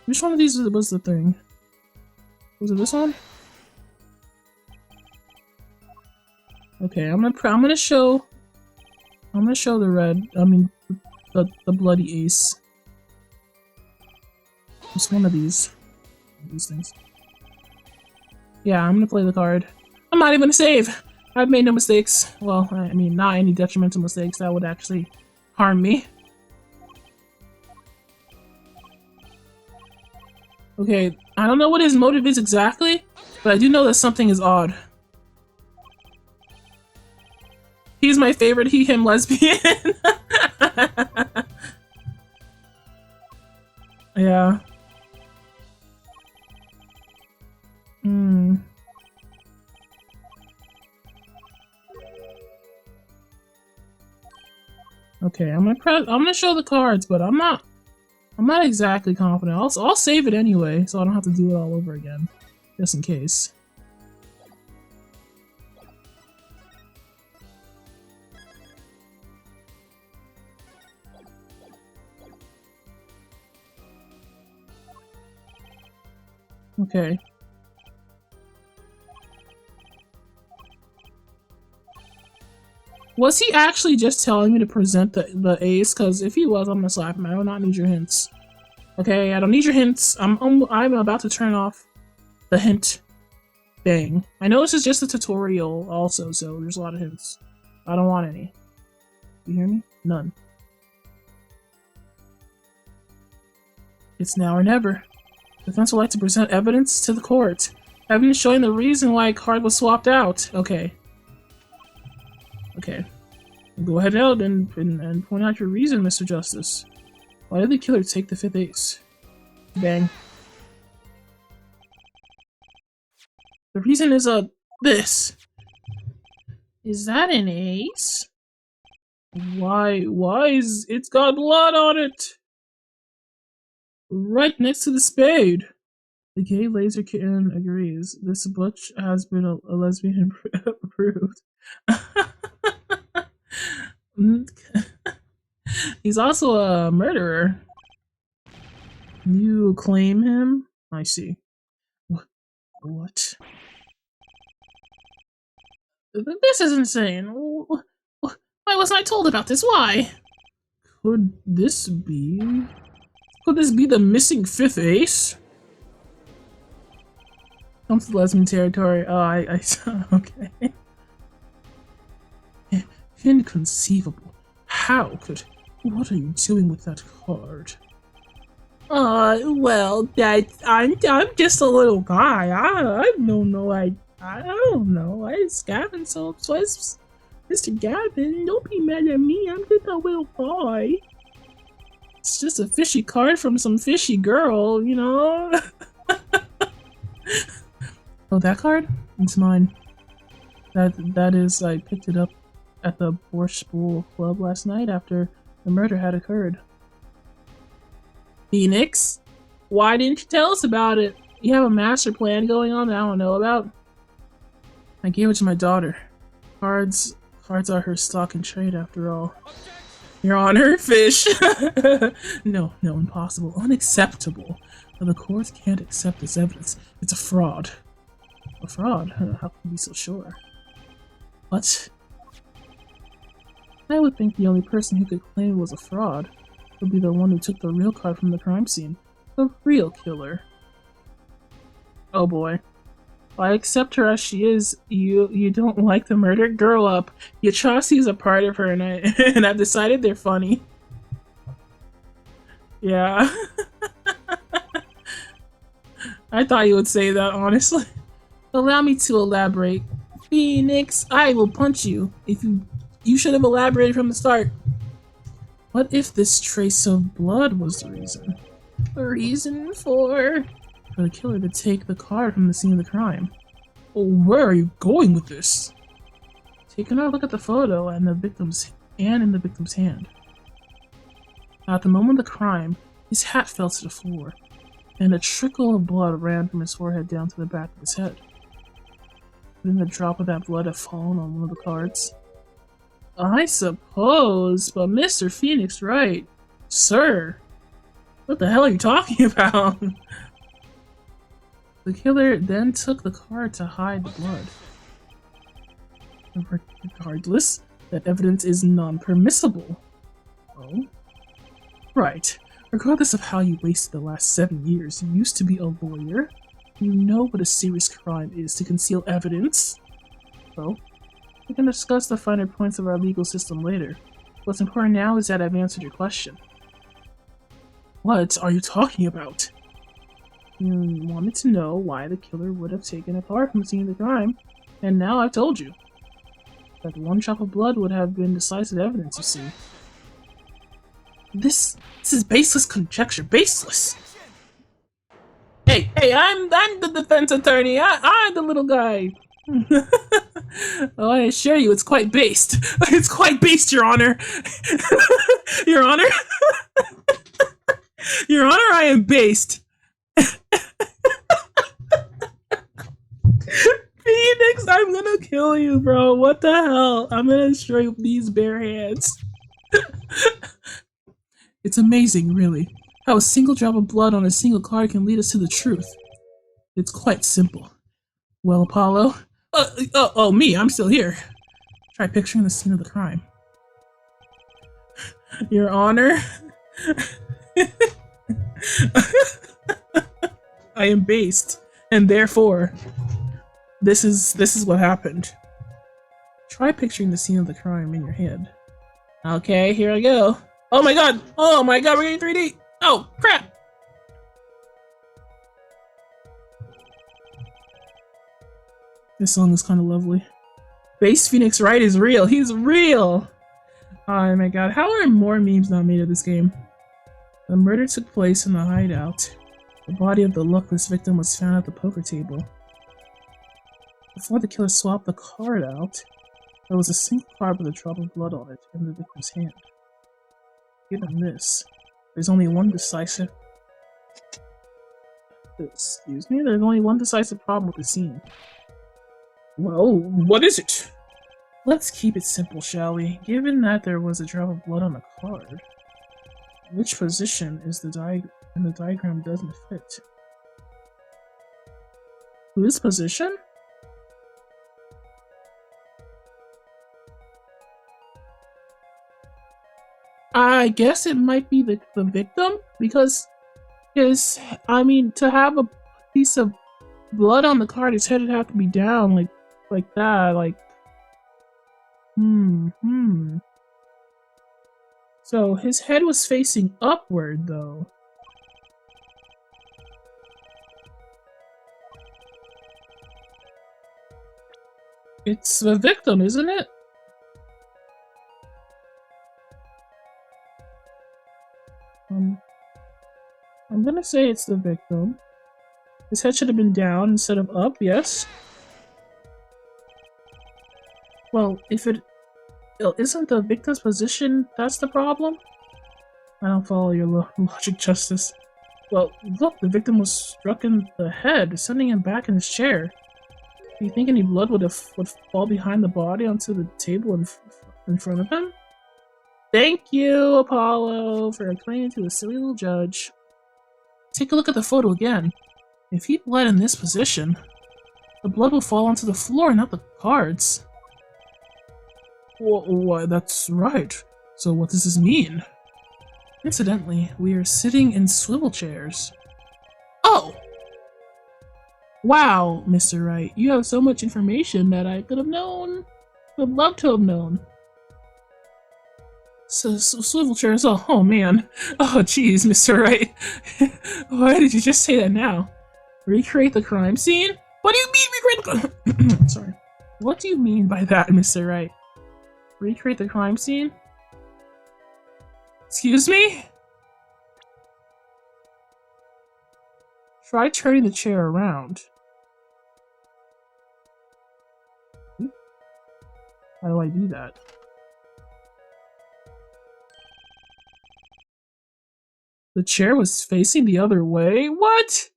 Which one of these was the thing? Was it this one? Okay, I'm gonna show the red. I mean, the bloody ace. It's one of these things. Yeah, I'm gonna play the card. I'm not even gonna save. I've made no mistakes. Well, I mean, not any detrimental mistakes that would actually harm me. Okay, I don't know what his motive is exactly, but I do know that something is odd. He's my favorite he, him lesbian. Yeah. Hmm. Okay, I'm gonna show the cards, but I'm not exactly confident. I'll save it anyway, so I don't have to do it all over again, just in case. Okay. Was he actually just telling me to present the ace? Because if he was, I'm gonna slap him. I do not need your hints. Okay, I don't need your hints. I'm about to turn off the hint thing. I know this is just a tutorial also, so there's a lot of hints. I don't want any. You hear me? None. It's now or never. Defense would like to present evidence to the court. Evidence showing the reason why a card was swapped out. Okay. Okay. Go ahead out and point out your reason, Mr. Justice. Why did the killer take the 5th ace? Bang. The reason is, this. Is that an ace? Why is it's got blood on it? Right next to the spade. The gay laser kitten agrees. This butch has been a lesbian approved. He's also a murderer. You claim him? I see. What? This is insane. Why wasn't I told about this? Why? Could this be the missing 5th ace? Comes to lesbian territory. Oh, I okay. Inconceivable. How could... What are you doing with that card? Well, I'm just a little guy. I don't know. I don't know. It's Gavin, so it's Mr. Gavin. Don't be mad at me. I'm just a little boy. It's just a fishy card from some fishy girl, you know? Oh, that card? It's mine. That is, I picked it up at the Borscht Bowl Club last night after the murder had occurred. Phoenix? Why didn't you tell us about it? You have a master plan going on that I don't know about? I gave it to my daughter. Cards are her stock and trade after all. Your Honor, fish! No, impossible. Unacceptable. The court can't accept this evidence. It's a fraud. A fraud? How can you be so sure? What? I would think the only person who could claim it was a fraud would be the one who took the real card from the crime scene. The real killer. Oh boy. I accept her as she is. You don't like the murder? Grow up. The atrocities are part of her and I've decided they're funny. Yeah. I thought you would say that, honestly. Allow me to elaborate. Phoenix, I will punch you if you should have elaborated from the start. What if this trace of blood was the reason? The reason for the killer to take the card from the scene of the crime. Oh, where are you going with this? Take another look at the photo and in the victim's hand. At the moment of the crime, his hat fell to the floor, and a trickle of blood ran from his forehead down to the back of his head. Couldn't a drop of that blood have fallen on one of the cards? I suppose, but Mr. Phoenix, right? Sir, what the hell are you talking about? The killer then took the card to hide the blood. Regardless, that evidence is non-permissible. Oh? Right. Regardless of how you wasted the last 7 years, you used to be a lawyer. You know what a serious crime is to conceal evidence. Well, we can discuss the finer points of our legal system later. What's important now is that I've answered your question. What are you talking about? You wanted to know why the killer would have taken a card from the scene of the crime, and now I've told you. That one drop of blood would have been decisive evidence, you see. This is baseless conjecture. Baseless! Hey, I'm the defense attorney. I'm the little guy. Oh, I assure you, it's quite based. It's quite based, Your Honor. Your Honor, Your Honor, I am based. Phoenix, I'm gonna kill you, bro. What the hell? I'm gonna destroy you with these bare hands. It's amazing, really, how a single drop of blood on a single card can lead us to the truth. It's quite simple. Well, Apollo? Me, I'm still here. Try picturing the scene of the crime. Your Honor? I am based, and therefore, this is what happened. Try picturing the scene of the crime in your head. Okay, here I go. Oh my god! Oh my god, we're getting 3D! Oh, crap! This song is kind of lovely. Base Phoenix Wright is real. He's real! Oh my god, how are more memes not made of this game? The murder took place in the hideout. The body of the luckless victim was found at the poker table. Before the killer swapped the card out, there was a single card with a drop of blood on it in the victim's hand. Given this, there's only one decisive... Excuse me? There's only one decisive problem with the scene. Well, what is it? Let's keep it simple, shall we? Given that there was a drop of blood on the card, which position is the diagram doesn't fit? Whose position? I guess it might be the victim, because I mean, to have a piece of blood on the card, his head would have to be down, like that, like... So, his head was facing upward, though. It's the victim, isn't it? I'm gonna say it's the victim. His head should have been down instead of up, yes? Well, if it isn't the victim's position, that's the problem? I don't follow your logic, Justice. Well, look, the victim was struck in the head, sending him back in his chair. Do you think any blood would fall behind the body onto the table in front of him? Thank you, Apollo, for explaining to a silly little judge. Take a look at the photo again. If he bled in this position, the blood will fall onto the floor, not the cards. Why, that's right. So what does this mean? Incidentally, we are sitting in swivel chairs. Oh! Wow, Mr. Wright, you have so much information that I could have known. Would love to have known. So swivel chairs, oh man. Oh jeez, Mr. Wright. Why did you just say that now? Recreate the crime scene? What do you mean recreate the Sorry. What do you mean by that, Mr. Wright? Recreate the crime scene? Excuse me? Try turning the chair around. How do I do that? The chair was facing the other way? What?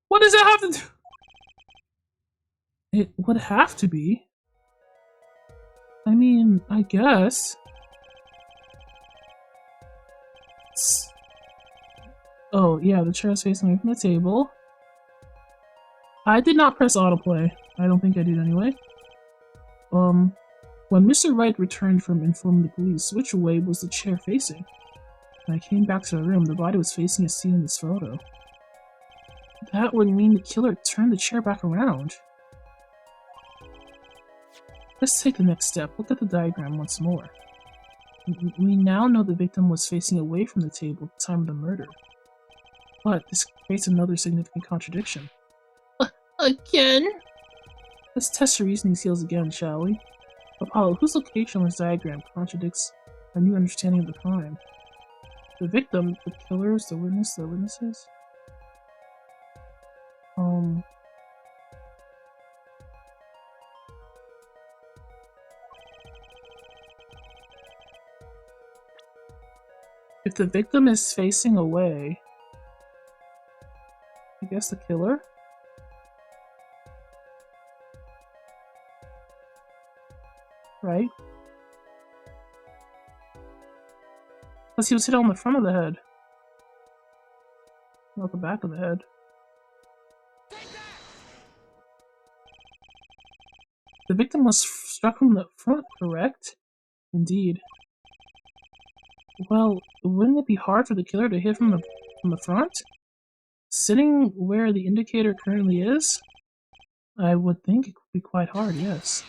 What does that have to do? It would have to be. I mean, I guess. Oh, yeah, the chair is facing away from the table. I did not press autoplay. I don't think I did anyway. When Mr. Wright returned from informing the police, which way was the chair facing? When I came back to the room, the body was facing as seen in this photo. That would mean the killer turned the chair back around. Let's take the next step. Look at the diagram once more. We now know the victim was facing away from the table at the time of the murder. But this creates another significant contradiction. Again? Let's test your reasoning skills again, shall we? Apollo, whose location on this diagram contradicts our new understanding of the crime? The victim, the killers, the witnesses? Um. If the victim is facing away, I guess the killer? Right? Because he was hit on the front of the head, not the back of the head. The victim was struck from the front, correct? Indeed. Well, wouldn't it be hard for the killer to hit from the front? Sitting where the indicator currently is? I would think it would be quite hard, yes.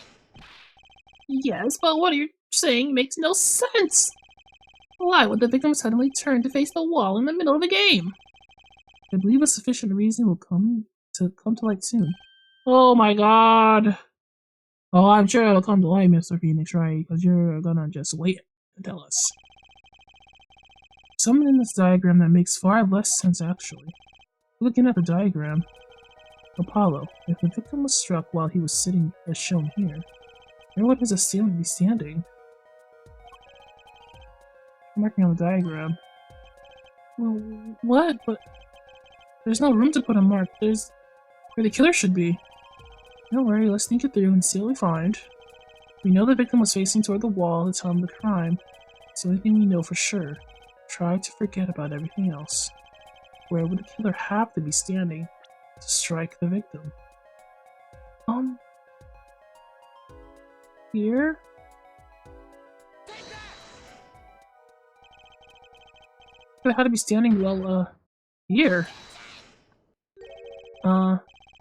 Yes, but what you're saying makes no sense. Why would the victim suddenly turn to face the wall in the middle of the game? I believe a sufficient reason will come to light soon. Oh my god! Oh, I'm sure it'll come to light, Mr. Phoenix, right? Because you're gonna just wait and tell us. Something in this diagram that makes far less sense, actually. Looking at the diagram, Apollo, if the victim was struck while he was sitting as shown here, where would his assailant be standing? I'm marking on the diagram. Well, what? But there's no room to put a mark. There's where the killer should be. Don't worry, let's think it through and see what we find. We know the victim was facing toward the wall at the time of the crime. It's the only thing we know for sure. Try to forget about everything else. Where would the killer have to be standing to strike the victim? Here? Killer had to be standing, well, here.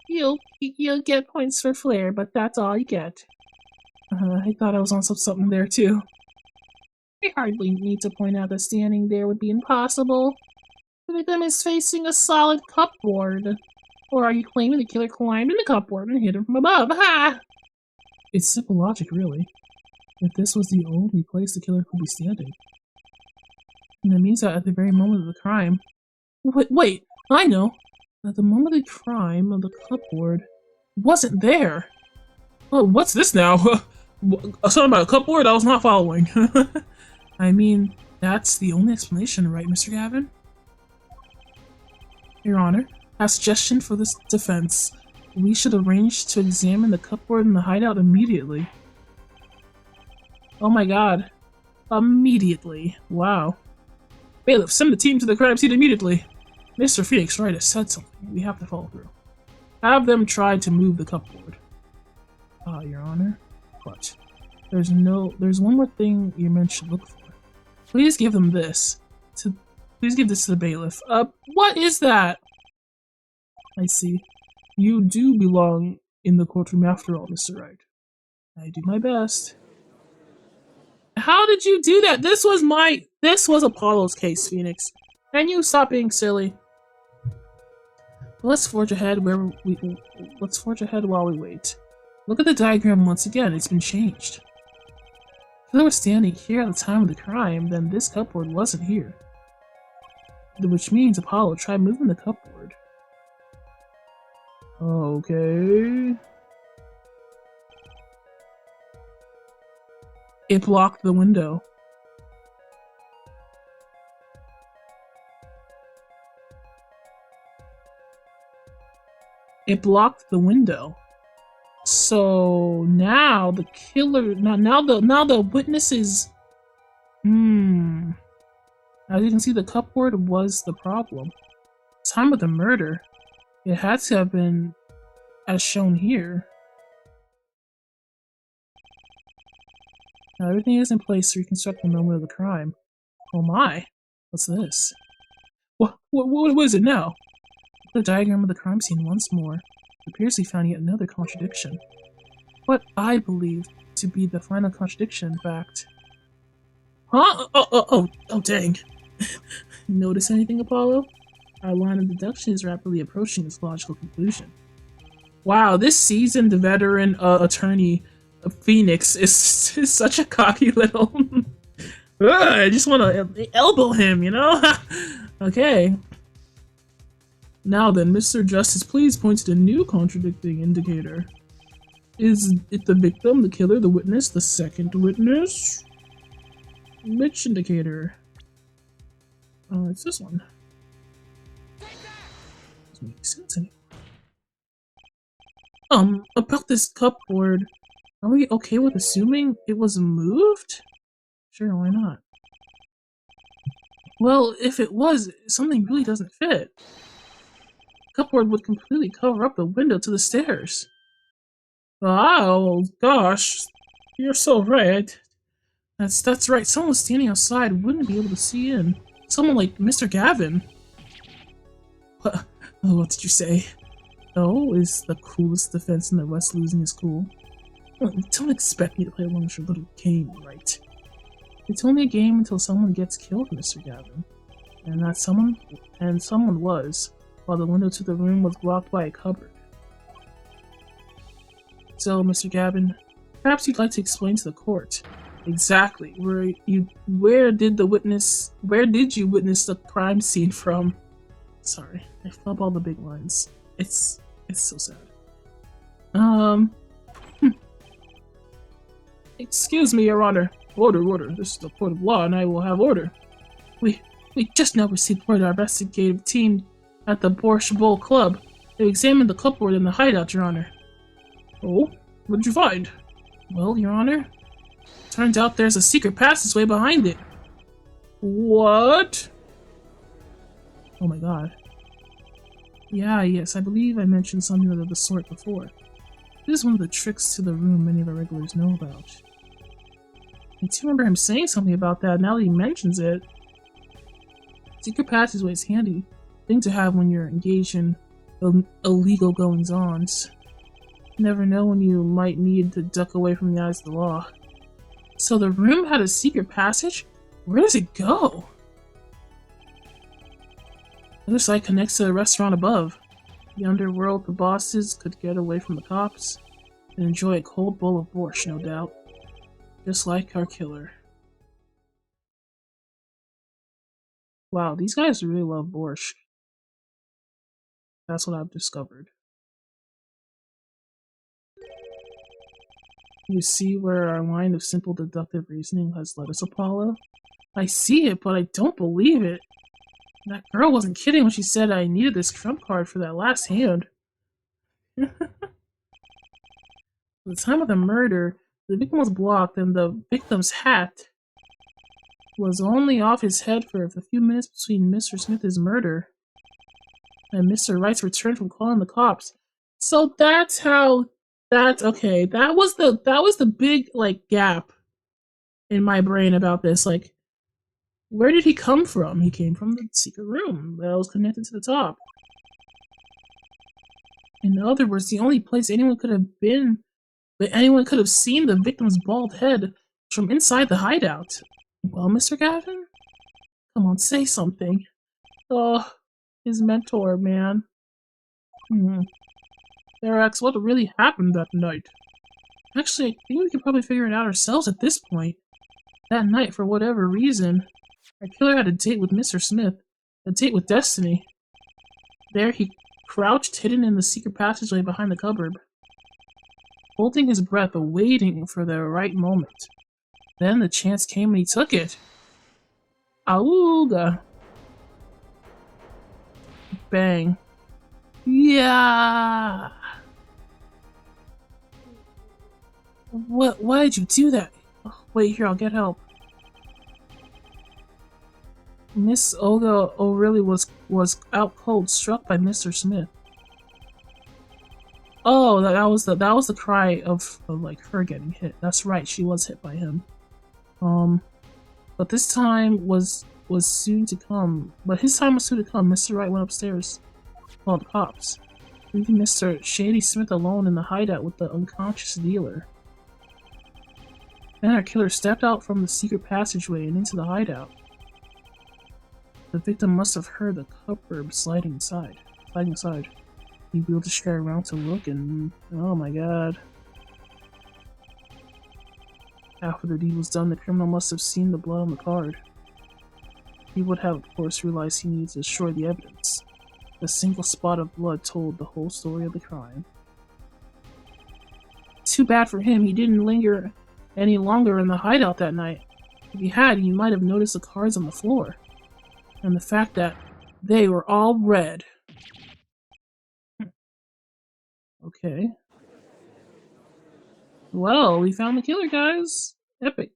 You'll get points for flair, but that's all you get. I thought I was on something there, too. We hardly need to point out that standing there would be impossible. The victim is facing a solid cupboard. Or are you claiming the killer climbed in the cupboard and hit him from above? Ha! It's simple logic, really. If this was the only place the killer could be standing. And that means that at the very moment of the crime... Wait, I know! At the moment of the crime, the cupboard wasn't there! Oh, what's this now? Something about a cupboard? I was not following. I mean, that's the only explanation, right, Mr. Gavin? Your Honor, a suggestion for this defense. We should arrange to examine the cupboard in the hideout immediately. Oh my god. Immediately. Wow. Bailiff, send the team to the crime scene immediately. Mr. Phoenix Wright has said something. We have to follow through. Have them try to move the cupboard. Your Honor. But there's one more thing your men should look for. Please give them this. Please give this to the bailiff. What is that? I see. You do belong in the courtroom after all, Mr. Wright. I do my best. How did you do that? This was Apollo's case, Phoenix. Can you stop being silly? Let's forge ahead while we wait. Look at the diagram once again. It's been changed. If they were standing here at the time of the crime, then this cupboard wasn't here. Which means Apollo tried moving the cupboard. Okay. It blocked the window. It blocked the window. So now the killer, now the witnesses. As you can see, the cupboard was the problem. Time of the murder, it had to have been as shown here. Now everything is in place to reconstruct the moment of the crime. Oh my, what's this? What is it now? The diagram of the crime scene once more. It appears we found yet another contradiction. What I believe to be the final contradiction, in fact. Huh? Oh, dang. Notice anything, Apollo? Our line of deduction is rapidly approaching its logical conclusion. Wow, this seasoned veteran attorney, Phoenix, is such a cocky little... I just want to elbow him, you know? Okay. Now then, Mr. Justice, please point to the new contradicting indicator. Is it the victim, the killer, the witness, the second witness? Which indicator? Oh, it's this one. Doesn't make sense anymore. About this cupboard, are we okay with assuming it was moved? Sure, why not? Well, if it was, something really doesn't fit. The cupboard would completely cover up the window to the stairs. Oh, gosh. You're so right. That's right. Someone standing outside wouldn't be able to see in. Someone like Mr. Gavin. What did you say? Oh, is the coolest defense in the West losing his cool? Well, don't expect me to play along with your little game, right? It's only a game until someone gets killed, Mr. Gavin. And someone was, while the window to the room was blocked by a cupboard. So, Mr. Gavin, perhaps you'd like to explain to the court exactly where did you witness the crime scene from? Sorry, I flub all the big lines. It's so sad. Excuse me, Your Honor. Order. This is the court of law, and I will have order. We just now received word our investigative team at the Borscht Bowl Club. They examined the cupboard in the hideout, Your Honor. Oh? What did you find? Well, Your Honor, turns out there's a secret passageway behind it. What? Oh my god. Yes, I believe I mentioned something of the sort before. This is one of the tricks to the room many of our regulars know about. I do remember him saying something about that now that he mentions it. Secret passageway is handy thing to have when you're engaged in illegal goings-ons. You never know when you might need to duck away from the eyes of the law. So the room had a secret passage? Where does it go? The other side connects to the restaurant above. The underworld, the bosses could get away from the cops and enjoy a cold bowl of borscht, no doubt. Just like our killer. Wow, these guys really love borscht. That's what I've discovered. You see where our line of simple deductive reasoning has led us, Apollo? I see it, but I don't believe it. That girl wasn't kidding when she said I needed this trump card for that last hand. At the time of the murder, the victim was blocked and the victim's hat was only off his head for a few minutes between Mr. Smith's murder and Mr. Wright's return from calling the cops. So that's how... okay. That was the big, like, gap in my brain about this. Like, where did he come from? He came from the secret room that was connected to the top. In other words, the only place anyone could have been, but anyone could have seen the victim's bald head was from inside the hideout. Well, Mr. Gavin? Come on, say something. Oh, his mentor, man. Arax, what really happened that night? Actually, I think we can probably figure it out ourselves at this point. That night, for whatever reason, our killer had a date with Mr. Smith. A date with Destiny. There he crouched hidden in the secret passageway behind the cupboard, holding his breath, waiting for the right moment. Then the chance came and he took it. Auga! Bang. Yeah! Why did you do that? Oh, wait, here, I'll get help. Miss Olga O'Reilly was out cold, struck by Mr. Smith. Oh, that was the cry of like her getting hit. That's right, she was hit by him. But this time was soon to come. But his time was soon to come. Mr. Wright went upstairs, called the cops, leaving Mr. Shady Smith alone in the hideout with the unconscious dealer. Then our killer stepped out from the secret passageway and into the hideout. The victim must have heard the cupboard sliding inside. He wheeled his chair around to look and... oh my god. After the deed was done, the criminal must have seen the blood on the card. He would have, of course, realized he needed to destroy the evidence. The single spot of blood told the whole story of the crime. Too bad for him, he didn't linger any longer in the hideout that night. If he had, he might have noticed the cards on the floor. And the fact that they were all red. Okay. Well, we found the killer, guys. Epic.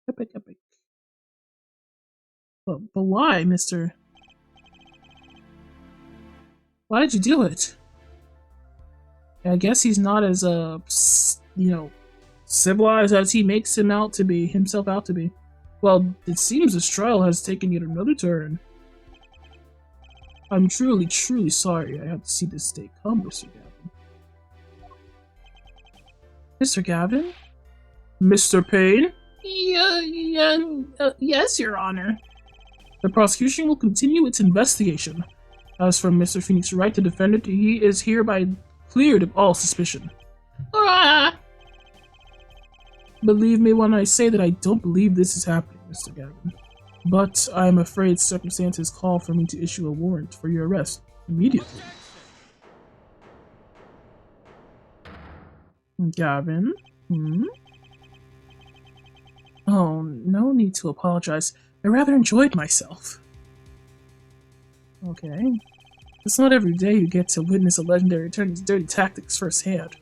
Epic, epic. But why, mister? Why did you do it? I guess he's not as, civilized as he makes himself out to be. Well, it seems this trial has taken yet another turn. I'm truly, truly sorry I had to see this day come, Mr. Gavin. Mr. Gavin? Mr. Payne? Yes, Your Honor. The prosecution will continue its investigation. As for Mr. Phoenix Wright, the defendant, he is hereby cleared of all suspicion. Believe me when I say that I don't believe this is happening, Mr. Gavin. But I am afraid circumstances call for me to issue a warrant for your arrest immediately. Gavin? Oh, no need to apologize. I rather enjoyed myself. Okay. It's not every day you get to witness a legendary attorney's dirty tactics firsthand.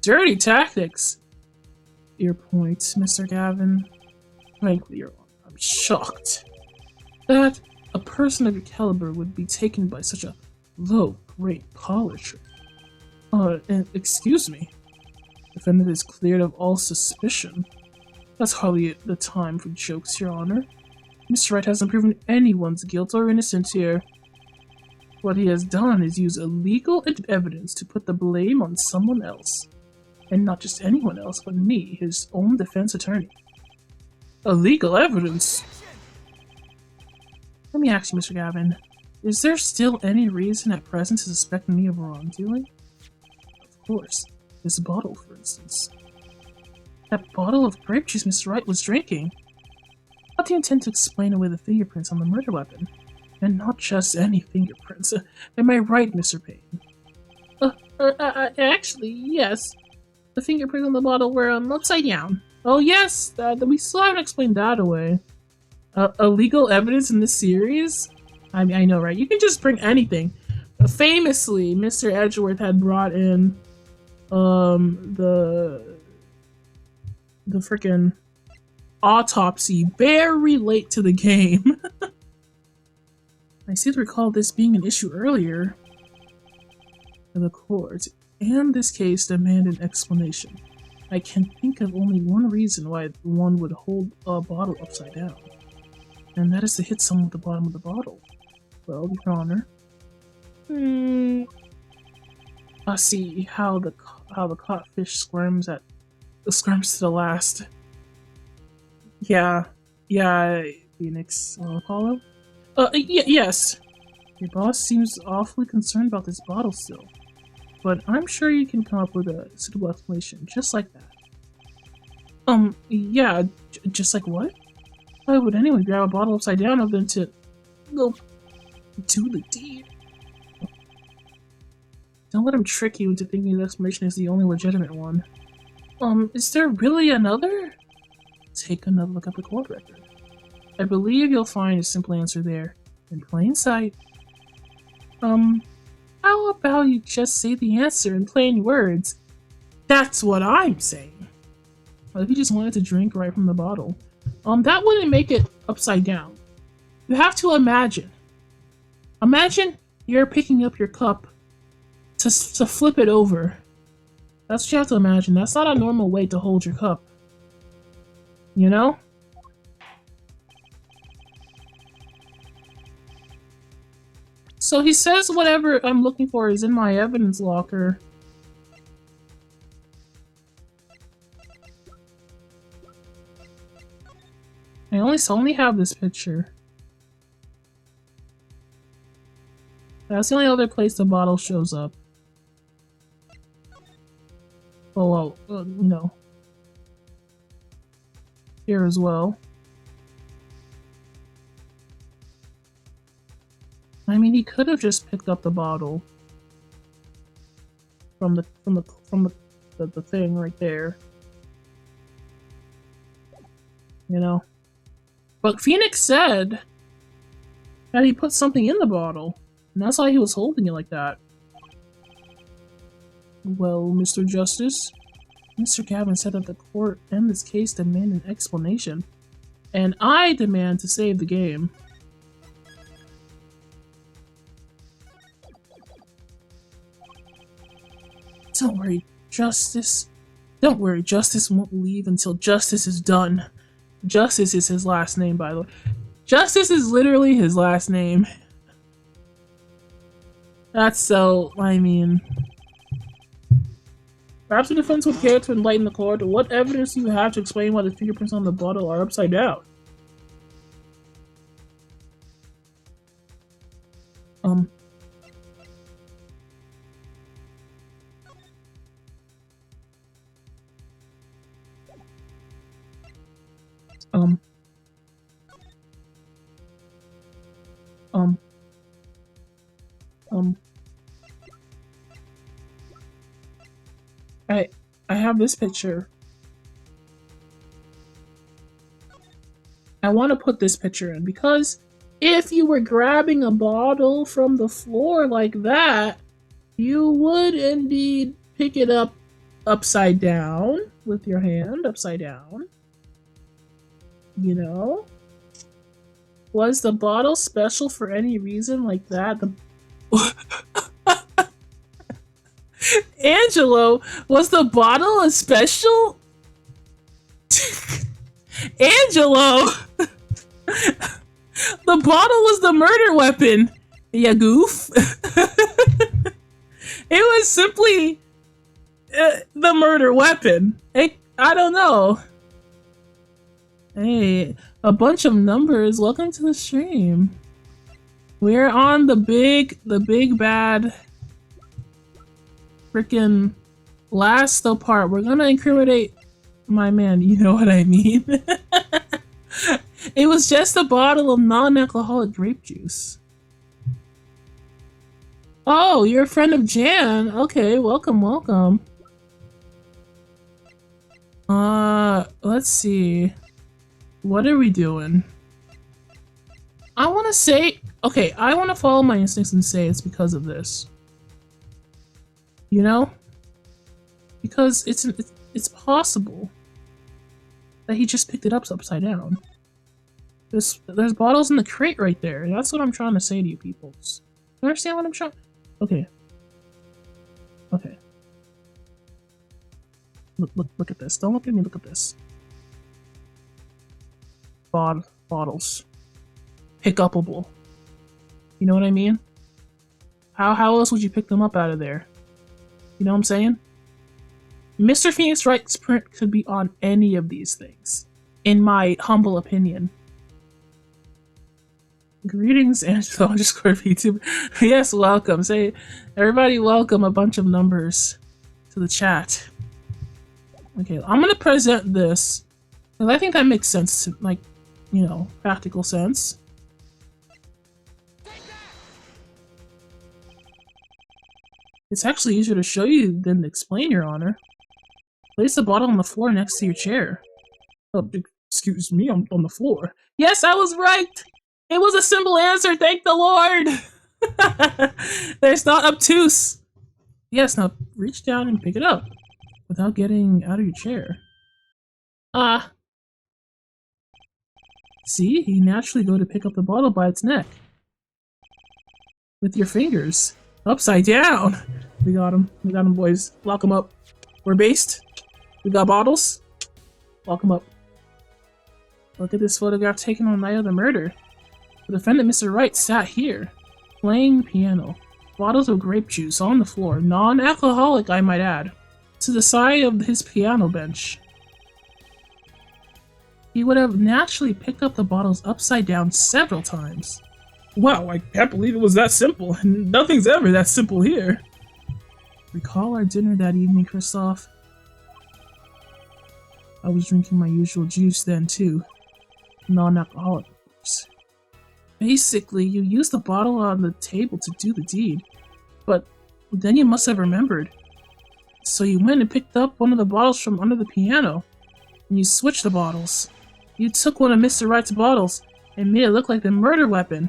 Dirty tactics? Your point, Mr. Gavin. Frankly, I'm shocked that a person of your caliber would be taken by such a low-grade polisher. And excuse me. Defendant is cleared of all suspicion. That's hardly the time for jokes, Your Honor. Mr. Wright hasn't proven anyone's guilt or innocence here. What he has done is use illegal evidence to put the blame on someone else. And not just anyone else, but me, his own defense attorney. Illegal evidence? Let me ask you, Mr. Gavin, is there still any reason at present to suspect me of wrongdoing? Of course. This bottle, for instance. That bottle of grape juice Mr. Wright was drinking. How do you intend to explain away the fingerprints on the murder weapon? And not just any fingerprints. Am I right, Mr. Payne? Actually, yes. The fingerprints on the bottle were upside down. Oh yes, we still haven't explained that away. Illegal evidence in this series? I mean, I know, right? You can just bring anything. Famously, Mr. Edgeworth had brought in the freaking autopsy very late to the game. I seem to recall this being an issue earlier. The court, and this case, demand an explanation. I can think of only one reason why one would hold a bottle upside down, and that is to hit someone with the bottom of the bottle. Well, Your Honor. I see how the caught fish squirms to the last. Yeah, Phoenix Apollo. Yes. Your boss seems awfully concerned about this bottle still, but I'm sure you can come up with a suitable explanation just like that. Yeah, just like what? Why would anyone grab a bottle upside down other than to go do the deed? Don't let him trick you into thinking the explanation is the only legitimate one. Is there really another? Take another look at the court record. I believe you'll find a simple answer there, in plain sight. How about you just say the answer in plain words? That's what I'm saying. What if you just wanted to drink right from the bottle? That wouldn't make it upside down. You have to imagine. Imagine you're picking up your cup to flip it over. That's what you have to imagine. That's not a normal way to hold your cup. You know? So he says whatever I'm looking for is in my evidence locker. I only have this picture. That's the only other place the bottle shows up. Oh, well, you know. Here as well. I mean, he could have just picked up the bottle from the thing right there. You know? But Phoenix said that he put something in the bottle, and that's why he was holding it like that. Well, Mr. Justice, Mr. Gavin said that the court and this case demand an explanation, and I demand to save the game. Don't worry, Justice. Don't worry, Justice won't leave until justice is done. Justice is his last name, by the way. Justice is literally his last name. That's so, I mean... Perhaps the defense would care to enlighten the court. What evidence do you have to explain why the fingerprints on the bottle are upside down? Um... Um... I have this picture. I want to put this picture in because if you were grabbing a bottle from the floor like that, you would indeed pick it up upside down with your hand upside down. You know? Was the bottle special for any reason like that? Angelo, was the bottle a special? Angelo! The bottle was the murder weapon, ya goof. It was simply the murder weapon. I don't know. Hey, a bunch of numbers. Welcome to the stream. We're on the big bad freaking last part. We're gonna incriminate my man, you know what I mean? It was just a bottle of non-alcoholic grape juice. Oh, you're a friend of Jan. Okay, welcome. Let's see. What are we doing? I want to say, okay, I want to follow my instincts and say it's because of this. You know? Because it's possible that he just picked it up upside down. There's bottles in the crate right there. That's what I'm trying to say to you peoples. You understand what I'm trying? Okay. Okay. Look at this. Don't look at me, look at this. Bottles. Pick upable. You know what I mean? How else would you pick them up out of there? You know what I'm saying? Mr. Phoenix Wright's print could be on any of these things, in my humble opinion. Greetings, Angelo _VTuber. Yes, welcome. Say, everybody welcome a bunch of numbers to the chat. Okay, I'm gonna present this, because I think that makes sense to, like, you know, practical sense. It's actually easier to show you than to explain, Your Honor. Place the bottle on the floor next to your chair. Oh, excuse me, I'm on the floor. Yes, I was right! It was a simple answer, thank the Lord! There's not obtuse! Yes, now reach down and pick it up without getting out of your chair. See? You naturally go to pick up the bottle by its neck. With your fingers. Upside down! We got him, boys. Lock him up. We're based. We got bottles. Lock him up. Look at this photograph taken on the night of the murder. The defendant, Mr. Wright, sat here, playing piano. Bottles of grape juice on the floor, non-alcoholic, I might add, to the side of his piano bench. He would have naturally picked up the bottles upside down several times. Wow, I can't believe it was that simple. Nothing's ever that simple here. Recall our dinner that evening, Kristoff? I was drinking my usual juice then, too. Non-alcoholic, of course. Basically, you used the bottle on the table to do the deed, but then you must have remembered. So you went and picked up one of the bottles from under the piano, and you switched the bottles. You took one of Mr. Wright's bottles and made it look like the murder weapon.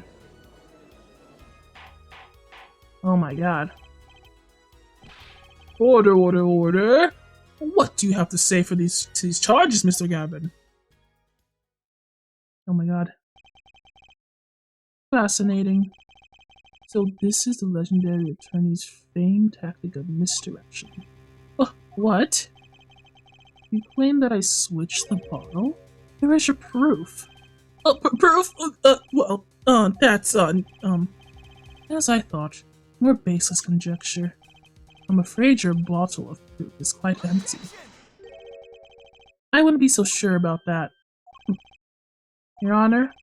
Oh my god. Order, order, order! What do you have to say for these charges, Mr. Gavin? Oh my god. Fascinating. So this is the legendary attorney's famed tactic of misdirection. What? You claim that I switched the bottle? Where is your proof? Proof? That's, as I thought, more baseless conjecture. I'm afraid your bottle of proof is quite empty. I wouldn't be so sure about that. Your Honor,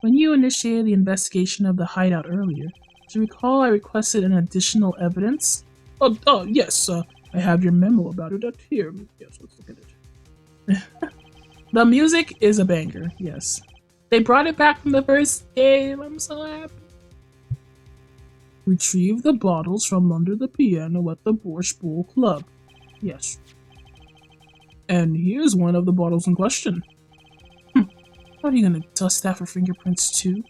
when you initiated the investigation of the hideout earlier, do you recall I requested an additional evidence? Yes, I have your memo about it up here. Yes, let's look at it. The music is a banger, yes. They brought it back from the first game, I'm so happy. Retrieve the bottles from under the piano at the Borscht Bowl Club. Yes. And here's one of the bottles in question. Are you gonna dust that for fingerprints too?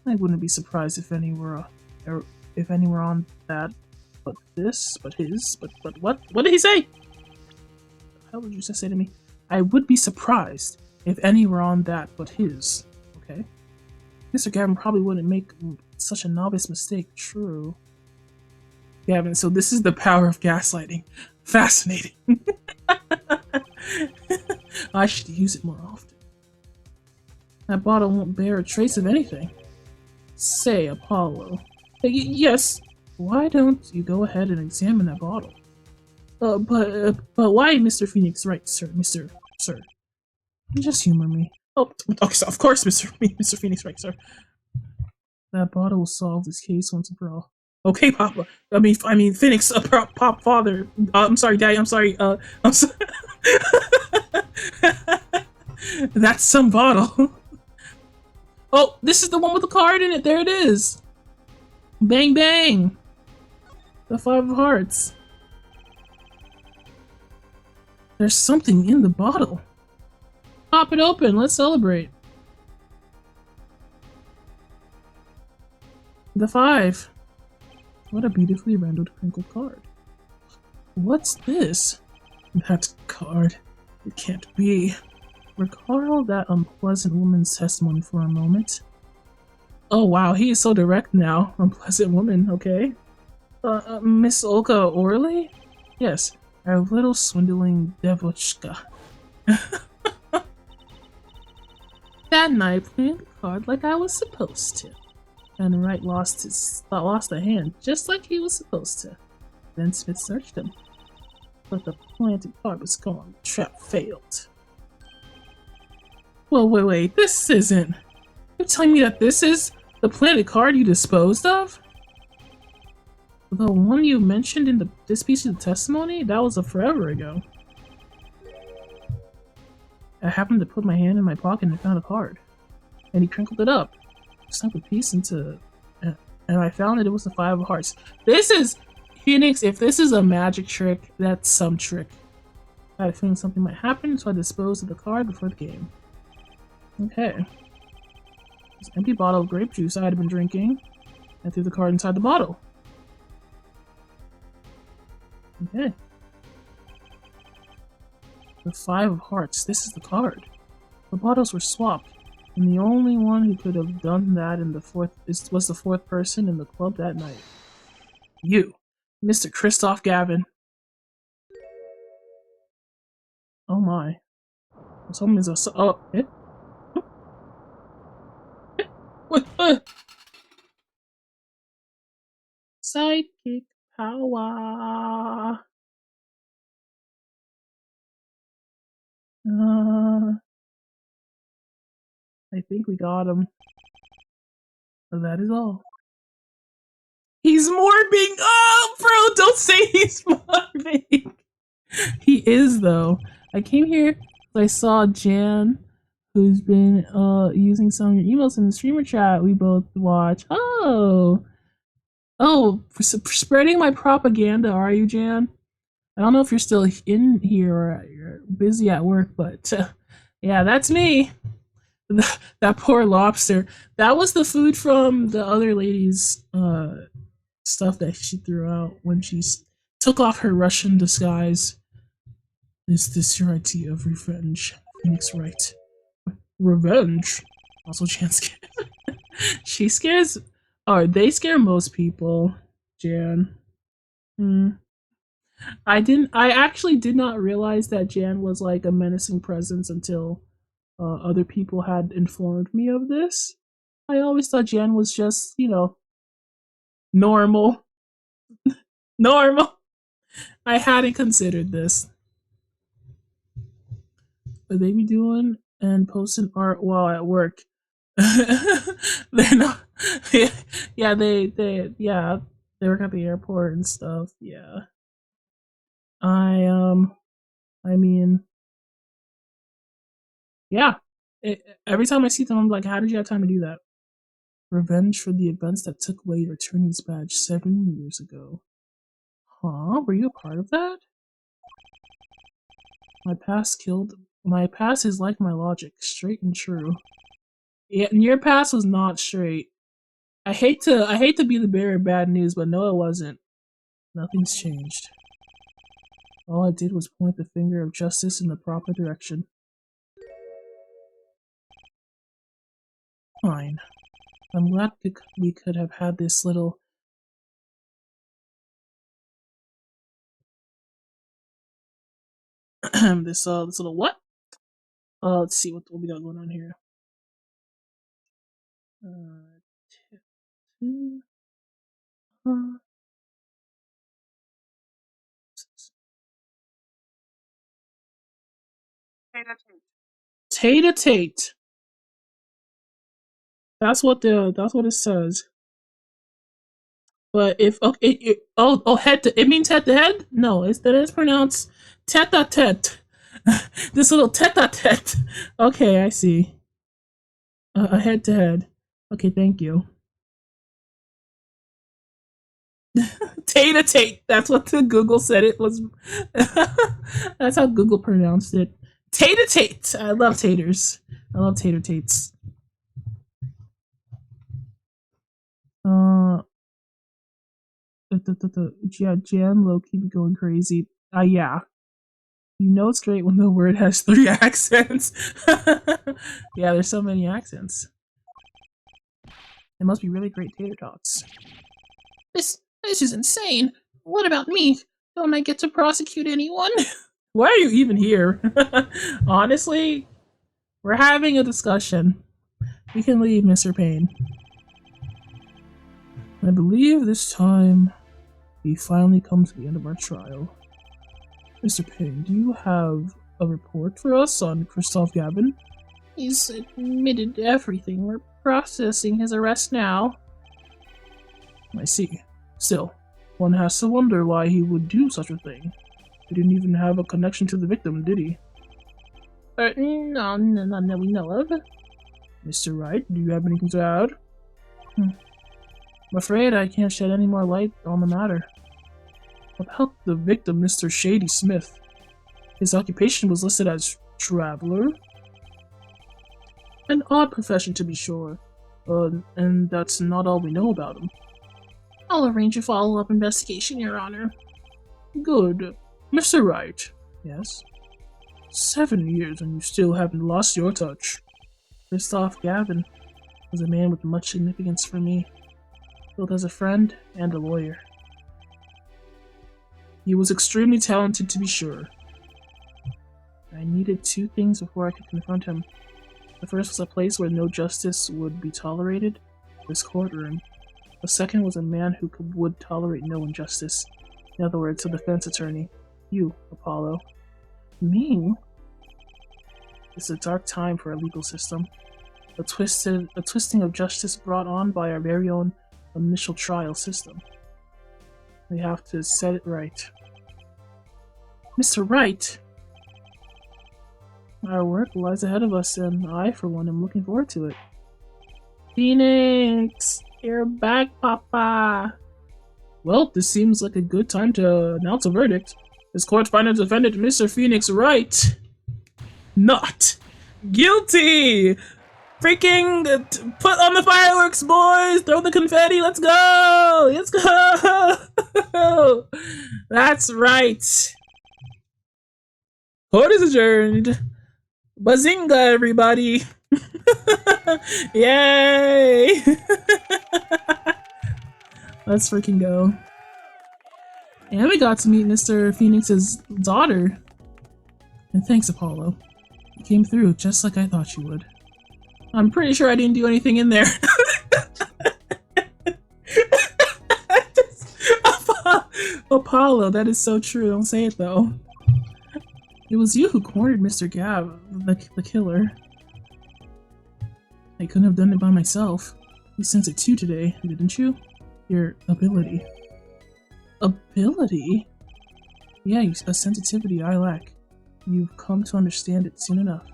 I wouldn't be surprised if any were on that. But this, but his, but what? What did he say? How would you just say to me? I would be surprised if any were on that but his. Okay. Mr. Gavin probably wouldn't make such a novice mistake. True. Gavin, so this is the power of gaslighting. Fascinating. I should use it more often. That bottle won't bear a trace of anything. Say, Apollo. Yes. Why don't you go ahead and examine that bottle? But why, Mr. Phoenix Wright, sir? Sir. Just humor me. Oh, okay, so of course, Mr. Phoenix Wright, sir. That bottle will solve this case once and for all. Okay, Papa. I mean, Phoenix, Pop, Father. I'm sorry, Daddy. I'm sorry. I'm sorry. That's some bottle. Oh, this is the one with the card in it. There it is. Bang, bang. The 5 of hearts. There's something in the bottle. Pop it open. Let's celebrate. The 5. What a beautifully rendered crinkled card. What's this? That card. It can't be. Recall that unpleasant woman's testimony for a moment. Oh wow, he is so direct now. Unpleasant woman, okay. Miss Olga Orley? Yes, our little swindling devochka. That night I played the card like I was supposed to. And Wright lost a hand, just like he was supposed to. Then Smith searched him. But the planted card was gone. The trap failed. Well, wait, this isn't... You're telling me that this is the planted card you disposed of? The one you mentioned in this piece of the testimony? That was forever ago. I happened to put my hand in my pocket and found a card. And he crinkled it up. Stuck a piece into... and I found that it was the 5 of hearts. This is... Phoenix, if this is a magic trick, that's some trick. I had a feeling something might happen, so I disposed of the card before the game. Okay. This empty bottle of grape juice I had been drinking. I threw the card inside the bottle. Okay. The 5 of hearts. This is the card. The bottles were swapped, and the only one who could have done that was the 4th person in the club that night. You, Mr. Christoph Gavin. Oh my. Someone is a... Oh, eh? What? Sidekick power. I think we got him. But that is all. He's morbing! Oh, bro, don't say he's morbing! He is, though. I came here because I saw Jan, who's been using some of your emails in the streamer chat we both watch. For spreading my propaganda, are you, Jan? I don't know if you're still in here or you're busy at work, but yeah, that's me. That poor lobster. That was the food from the other lady's stuff that she threw out when she took off her Russian disguise. Is this your idea of revenge? Phoenix right. Revenge? Also, Jan scares. She scares. Oh, they scare most people, Jan. I actually did not realize that Jan was like a menacing presence until other people had informed me of this. I always thought Jan was just, normal. Normal. I hadn't considered this. But they be doing and posting art while at work. They're not. Yeah, they work at the airport and stuff. Yeah. I mean, yeah. Every time I see them, I'm like, how did you have time to do that? Revenge for the events that took away your attorney's badge 7 years ago. Huh? Were you a part of that? My past is like my logic, straight and true. Yeah, and your past was not straight. I hate to be the bearer of bad news, but no, it wasn't. Nothing's changed. All I did was point the finger of justice in the proper direction. Fine. I'm glad we could have had this little... this little what? Let's see what we got going on here. Tater Tate. That's what it says. But if head to, it means head to head? No, it is pronounced tete a tete. This little tete a tete. Okay, I see. A head to head. Okay, thank you. Tater Tate. That's what the Google said it was. That's how Google pronounced it. Tater Tate. I love taters. I love tater tates. Yeah, Jan low keep going crazy. Yeah. You know it's great when the word has 3 accents. Yeah, there's so many accents. It must be really great tater tots. This is insane. What about me? Don't I get to prosecute anyone? Why are you even here? Honestly, we're having a discussion. We can leave, Mr. Payne. I believe this time we finally come to the end of our trial. Mr. Payne, do you have a report for us on Christoph Gavin? He's admitted everything. We're processing his arrest now. I see. Still, one has to wonder why he would do such a thing. He didn't even have a connection to the victim, did he? No, none that we know of. Mr. Wright, do you have anything to add? I'm afraid I can't shed any more light on the matter. About the victim, Mr. Shady Smith. His occupation was listed as traveler. An odd profession, to be sure. And that's not all we know about him. I'll arrange a follow-up investigation, Your Honor. Good. Mr. Wright. Yes? 7 years and you still haven't lost your touch. Christoph Gavin was a man with much significance for me, both as a friend and a lawyer. He was extremely talented, to be sure. I needed 2 things before I could confront him. The first was a place where no justice would be tolerated, this courtroom. The second was a man who would tolerate no injustice. In other words, a defense attorney. You, Apollo. Me? It's a dark time for our legal system. A twisting of justice brought on by our very own initial trial system. We have to set it right. Mr. Wright! Our work lies ahead of us, and I, for one, am looking forward to it. Phoenix! You're back, Papa! Well, this seems like a good time to announce a verdict. This court finally defended Mr. Phoenix right. Not guilty! Freaking put on the fireworks, boys! Throw the confetti, let's go! Let's go! That's right. Court is adjourned. Bazinga, everybody! Yay! Let's freaking go. And we got to meet Mr. Phoenix's daughter. And thanks, Apollo. You came through just like I thought you would. I'm pretty sure I didn't do anything in there. Apollo, that is so true. Don't say it though. It was you who cornered Mr. Gav, the killer. I couldn't have done it by myself. You sent it too today, didn't you? Your ability. Ability? Yeah, a sensitivity I lack. You've come to understand it soon enough.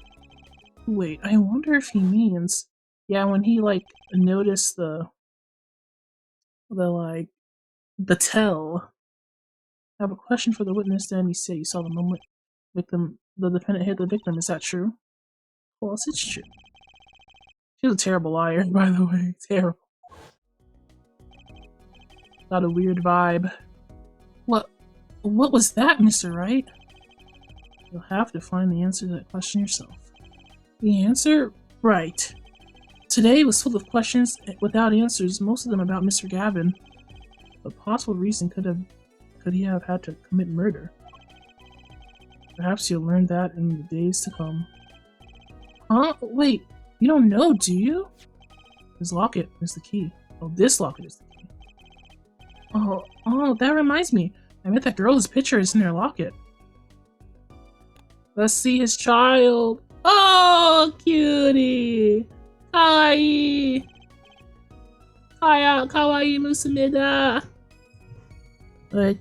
Wait, I wonder if he means... Yeah, when he, like, noticed the tell. I have a question for the witness, then you say you saw the moment the defendant hit the victim. Is that true? Well, it's true. She's a terrible liar, by the way. Terrible. Got a weird vibe. What was that, Mr. Wright? You'll have to find the answer to that question yourself. The answer? Right. Today was full of questions without answers, most of them about Mr. Gavin. A possible reason could he have had to commit murder? Perhaps you'll learn that in the days to come. Huh? Wait, you don't know, do you? This locket is the key. Oh, this locket is the key. Oh, that reminds me. I met that girl whose picture is in their locket. Let's see his child. Oh, cutie! Kawaii! Kawaii Musamida! But,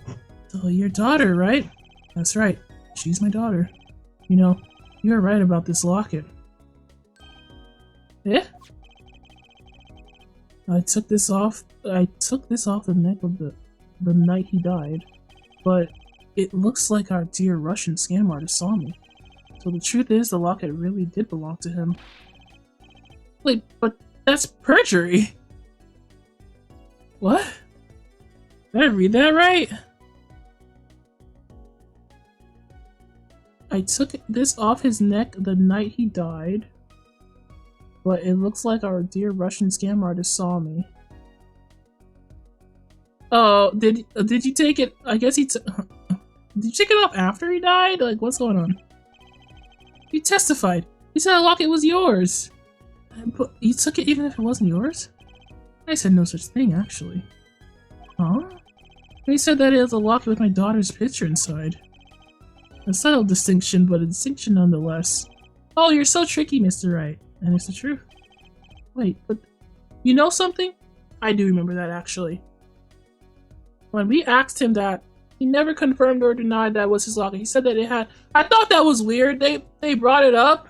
oh, your daughter, right? That's right. She's my daughter. You know, you're right about this locket. Eh? I took this off the neck of the night he died, but it looks like our dear Russian scam artist saw me. So the truth is, the locket really did belong to him. Wait, but that's perjury! What? Did I read that right? I took this off his neck the night he died, but it looks like our dear Russian scam artist saw me. Oh, did you take it? I guess did you take it off after he died? Like, what's going on? You testified. You said the locket was yours. But you took it even if it wasn't yours? I said no such thing, actually. Huh? You said that it was a locket with my daughter's picture inside. A subtle distinction, but a distinction nonetheless. Oh, you're so tricky, Mr. Wright. And it's the truth. Wait, but you know something? I do remember that, actually. When we asked him that, he never confirmed or denied that was his locket. He said that it had... I thought that was weird. They brought it up.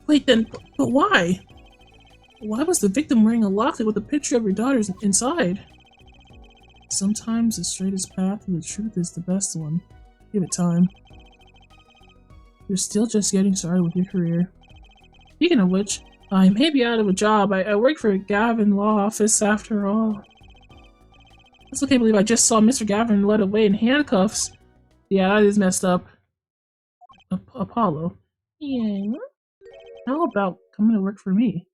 Wait, then, but why? Why was the victim wearing a locket with a picture of your daughter's inside? Sometimes the straightest path to the truth is the best one. Give it time. You're still just getting started with your career. Speaking of which, I may be out of a job. I work for a Gavin law office after all. I still can't believe I just saw Mr. Gavin led away in handcuffs. Yeah, that is messed up. Apollo. Yeah. How about coming to work for me?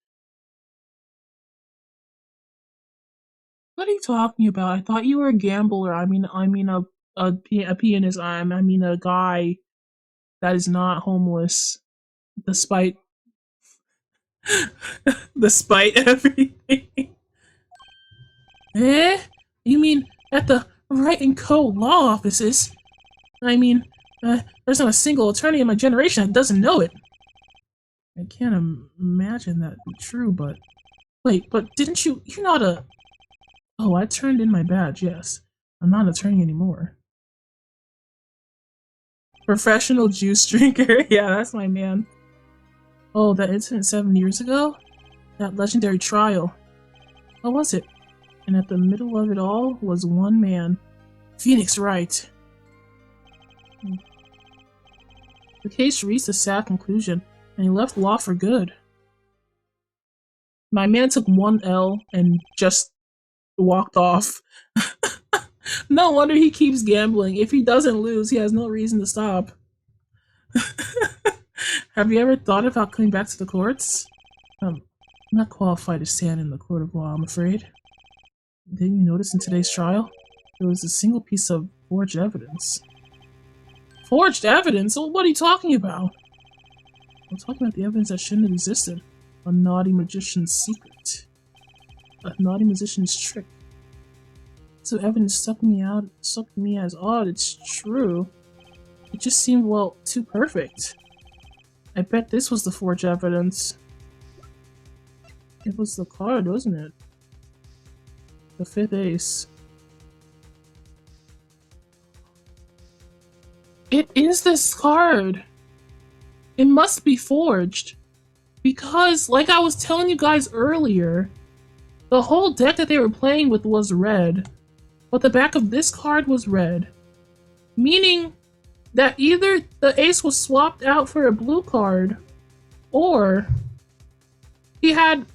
What are you talking about? I thought you were a gambler. I mean a pianist. I mean a guy that is not homeless, despite everything. Eh? You mean at the Wright & Co. law offices? I mean, there's not a single attorney in my generation that doesn't know it. I can't imagine that to be true, but... Wait, but didn't you... You're not a... Oh, I turned in my badge, yes. I'm not an attorney anymore. Professional juice drinker. Yeah, that's my man. Oh, that incident 7 years ago? That legendary trial. What was it? And at the middle of it all was one man. Phoenix Wright. The case reached a sad conclusion, and he left law for good. My man took one L and just walked off. No wonder he keeps gambling. If he doesn't lose, he has no reason to stop. Have you ever thought about coming back to the courts? I'm not qualified to stand in the court of law, I'm afraid. Didn't you notice in today's trial? There was a single piece of forged evidence. Forged evidence? What are you talking about? I'm talking about the evidence that shouldn't have existed. A naughty magician's secret. A naughty magician's trick. So evidence struck me as odd. It's true. It just seemed, well, too perfect. I bet this was the forged evidence. It was the card, wasn't it? The fifth ace. It is this card! It must be forged. Because, like I was telling you guys earlier, the whole deck that they were playing with was red, but the back of this card was red. Meaning that either the ace was swapped out for a blue card, or he had...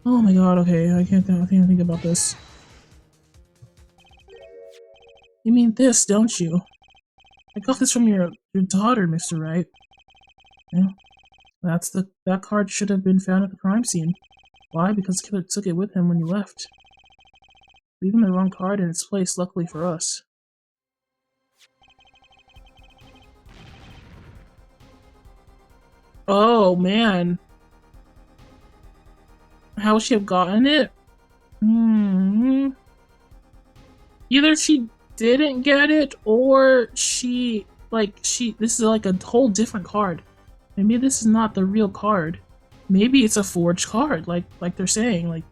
Oh my god, okay, I can't think about this. You mean this, don't you? I got this from your daughter, Mr. Wright. Yeah, that card should have been found at the crime scene. Why? Because the killer took it with him when he left. Leaving the wrong card in its place, luckily for us. Oh, man. How would she have gotten it? Either she didn't get it, or this is like a whole different card. Maybe this is not the real card. Maybe it's a forged card, like they're saying. Like,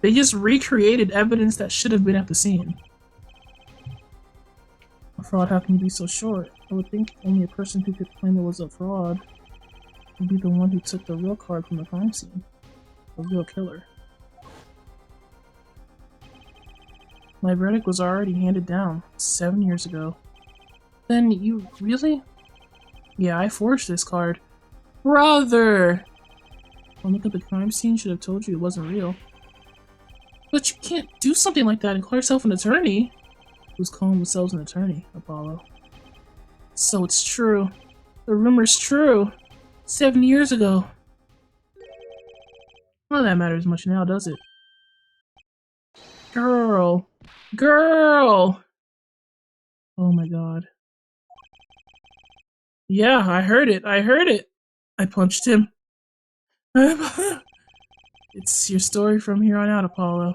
they just recreated evidence that should have been at the scene. A fraud, how can you be so short? I would think only a person who could claim it was a fraud would be the one who took the real card from the crime scene. The real killer. My verdict was already handed down 7 years ago. Then you really? Yeah, I forged this card. Brother! One look at the crime scene should have told you it wasn't real. But you can't do something like that and call yourself an attorney. Who's calling themselves an attorney, Apollo? So it's true. The rumor's true. 7 years ago. Well, that matters much now, does it? Girl. Girl! Oh my god. Yeah, I heard it. I heard it. I punched him. It's your story from here on out, Apollo.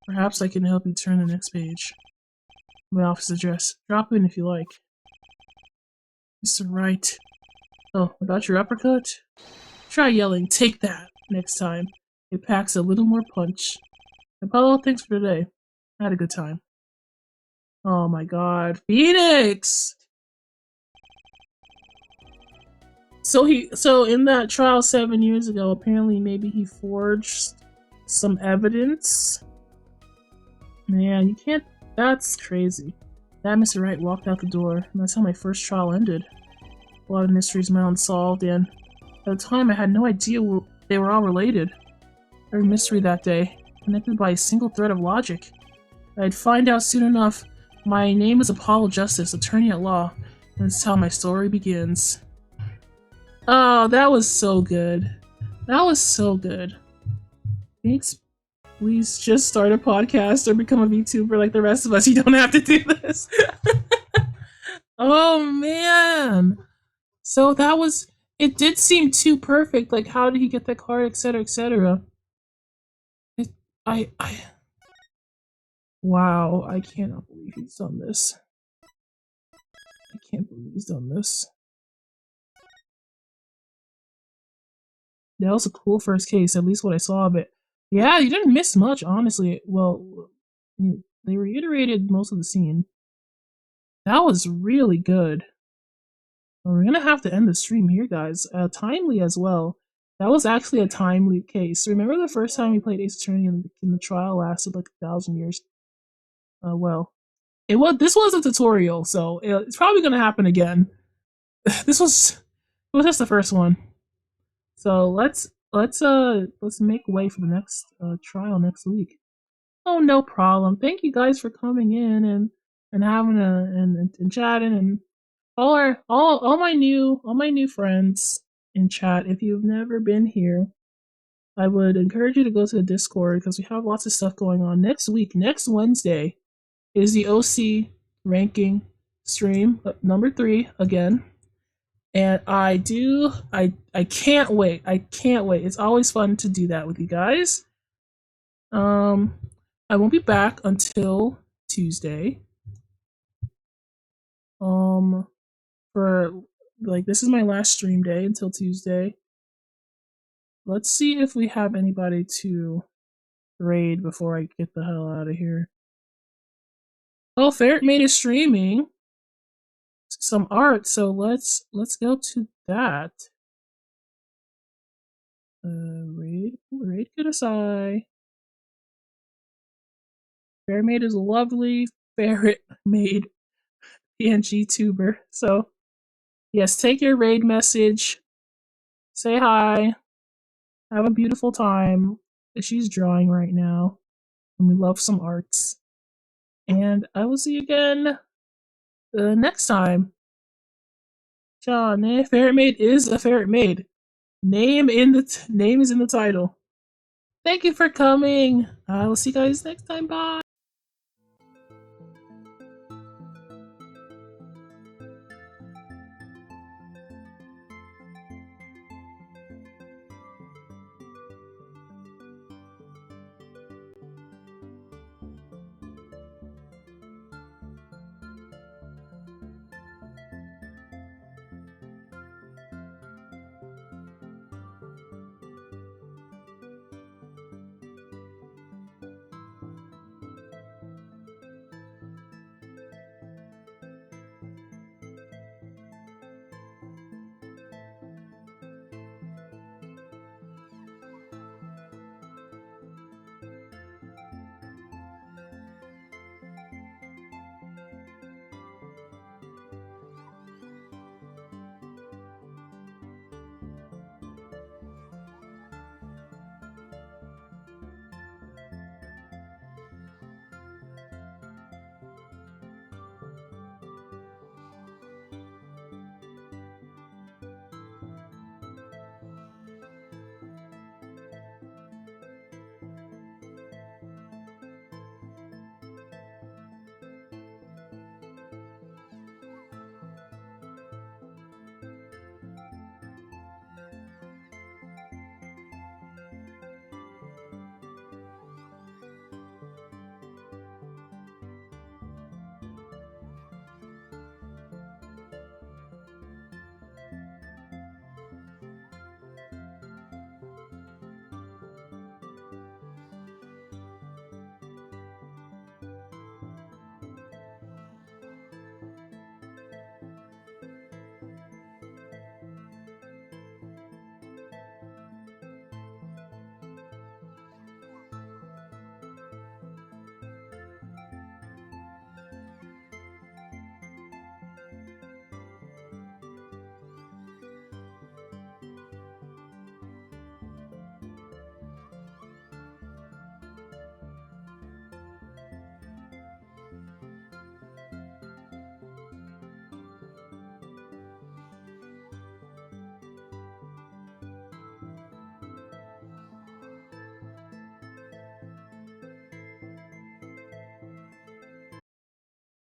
Perhaps I can help you turn the next page. My office address. Drop in if you like. Mr. Wright. Oh, about your uppercut? Try yelling, "Take that!" next time. It packs a little more punch. Apollo, thanks for today. I had a good time. Oh my god. Phoenix! So in that trial 7 years ago, apparently maybe he forged some evidence? Man, you can't... That's crazy. That Mr. Wright walked out the door, and that's how my first trial ended. A lot of mysteries went unsolved, and at the time I had no idea they were all related. Every mystery that day, connected by a single thread of logic. I'd find out soon enough. My name is Apollo Justice, attorney at law, and that's how my story begins. Oh, that was so good. That was so good. Thanks. Please just start a podcast or become a VTuber like the rest of us. You don't have to do this. Oh, man. So that was... It did seem too perfect. Like, how did he get that card, etc., etc. Wow, I cannot believe he's done this. I can't believe he's done this. That was a cool first case, at least what I saw of it. Yeah, you didn't miss much, honestly. Well, they reiterated most of the scene. That was really good. We're gonna have to end the stream here, guys. Timely as well. That was actually a timely case. Remember the first time we played Ace Attorney and the trial lasted like 1,000 years? Well, this was a tutorial, so it's probably gonna happen again. This was just the first one. So let's make way for the next trial next week. Oh, no problem. Thank you guys for coming in and having and chatting, and all my new friends in chat. If you've never been here, I would encourage you to go to the Discord because we have lots of stuff going on. Next week, next Wednesday, is the OC ranking stream, number 3 again. And I can't wait. I can't wait. It's always fun to do that with you guys. I won't be back until Tuesday. For like, this is my last stream day until Tuesday. Let's see if we have anybody to raid before I get the hell out of here. Oh, Ferret Maid is streaming some art, so let's go to that. Raid Kudasai. Ferret Maid is a lovely Ferret Maid PNG tuber. So yes, take your raid message. Say hi. Have a beautiful time. She's drawing right now. And we love some arts. And I will see you again next time. John, Ferret Maid is a Ferret Maid. Name is in the title. Thank you for coming. I will see you guys next time. Bye.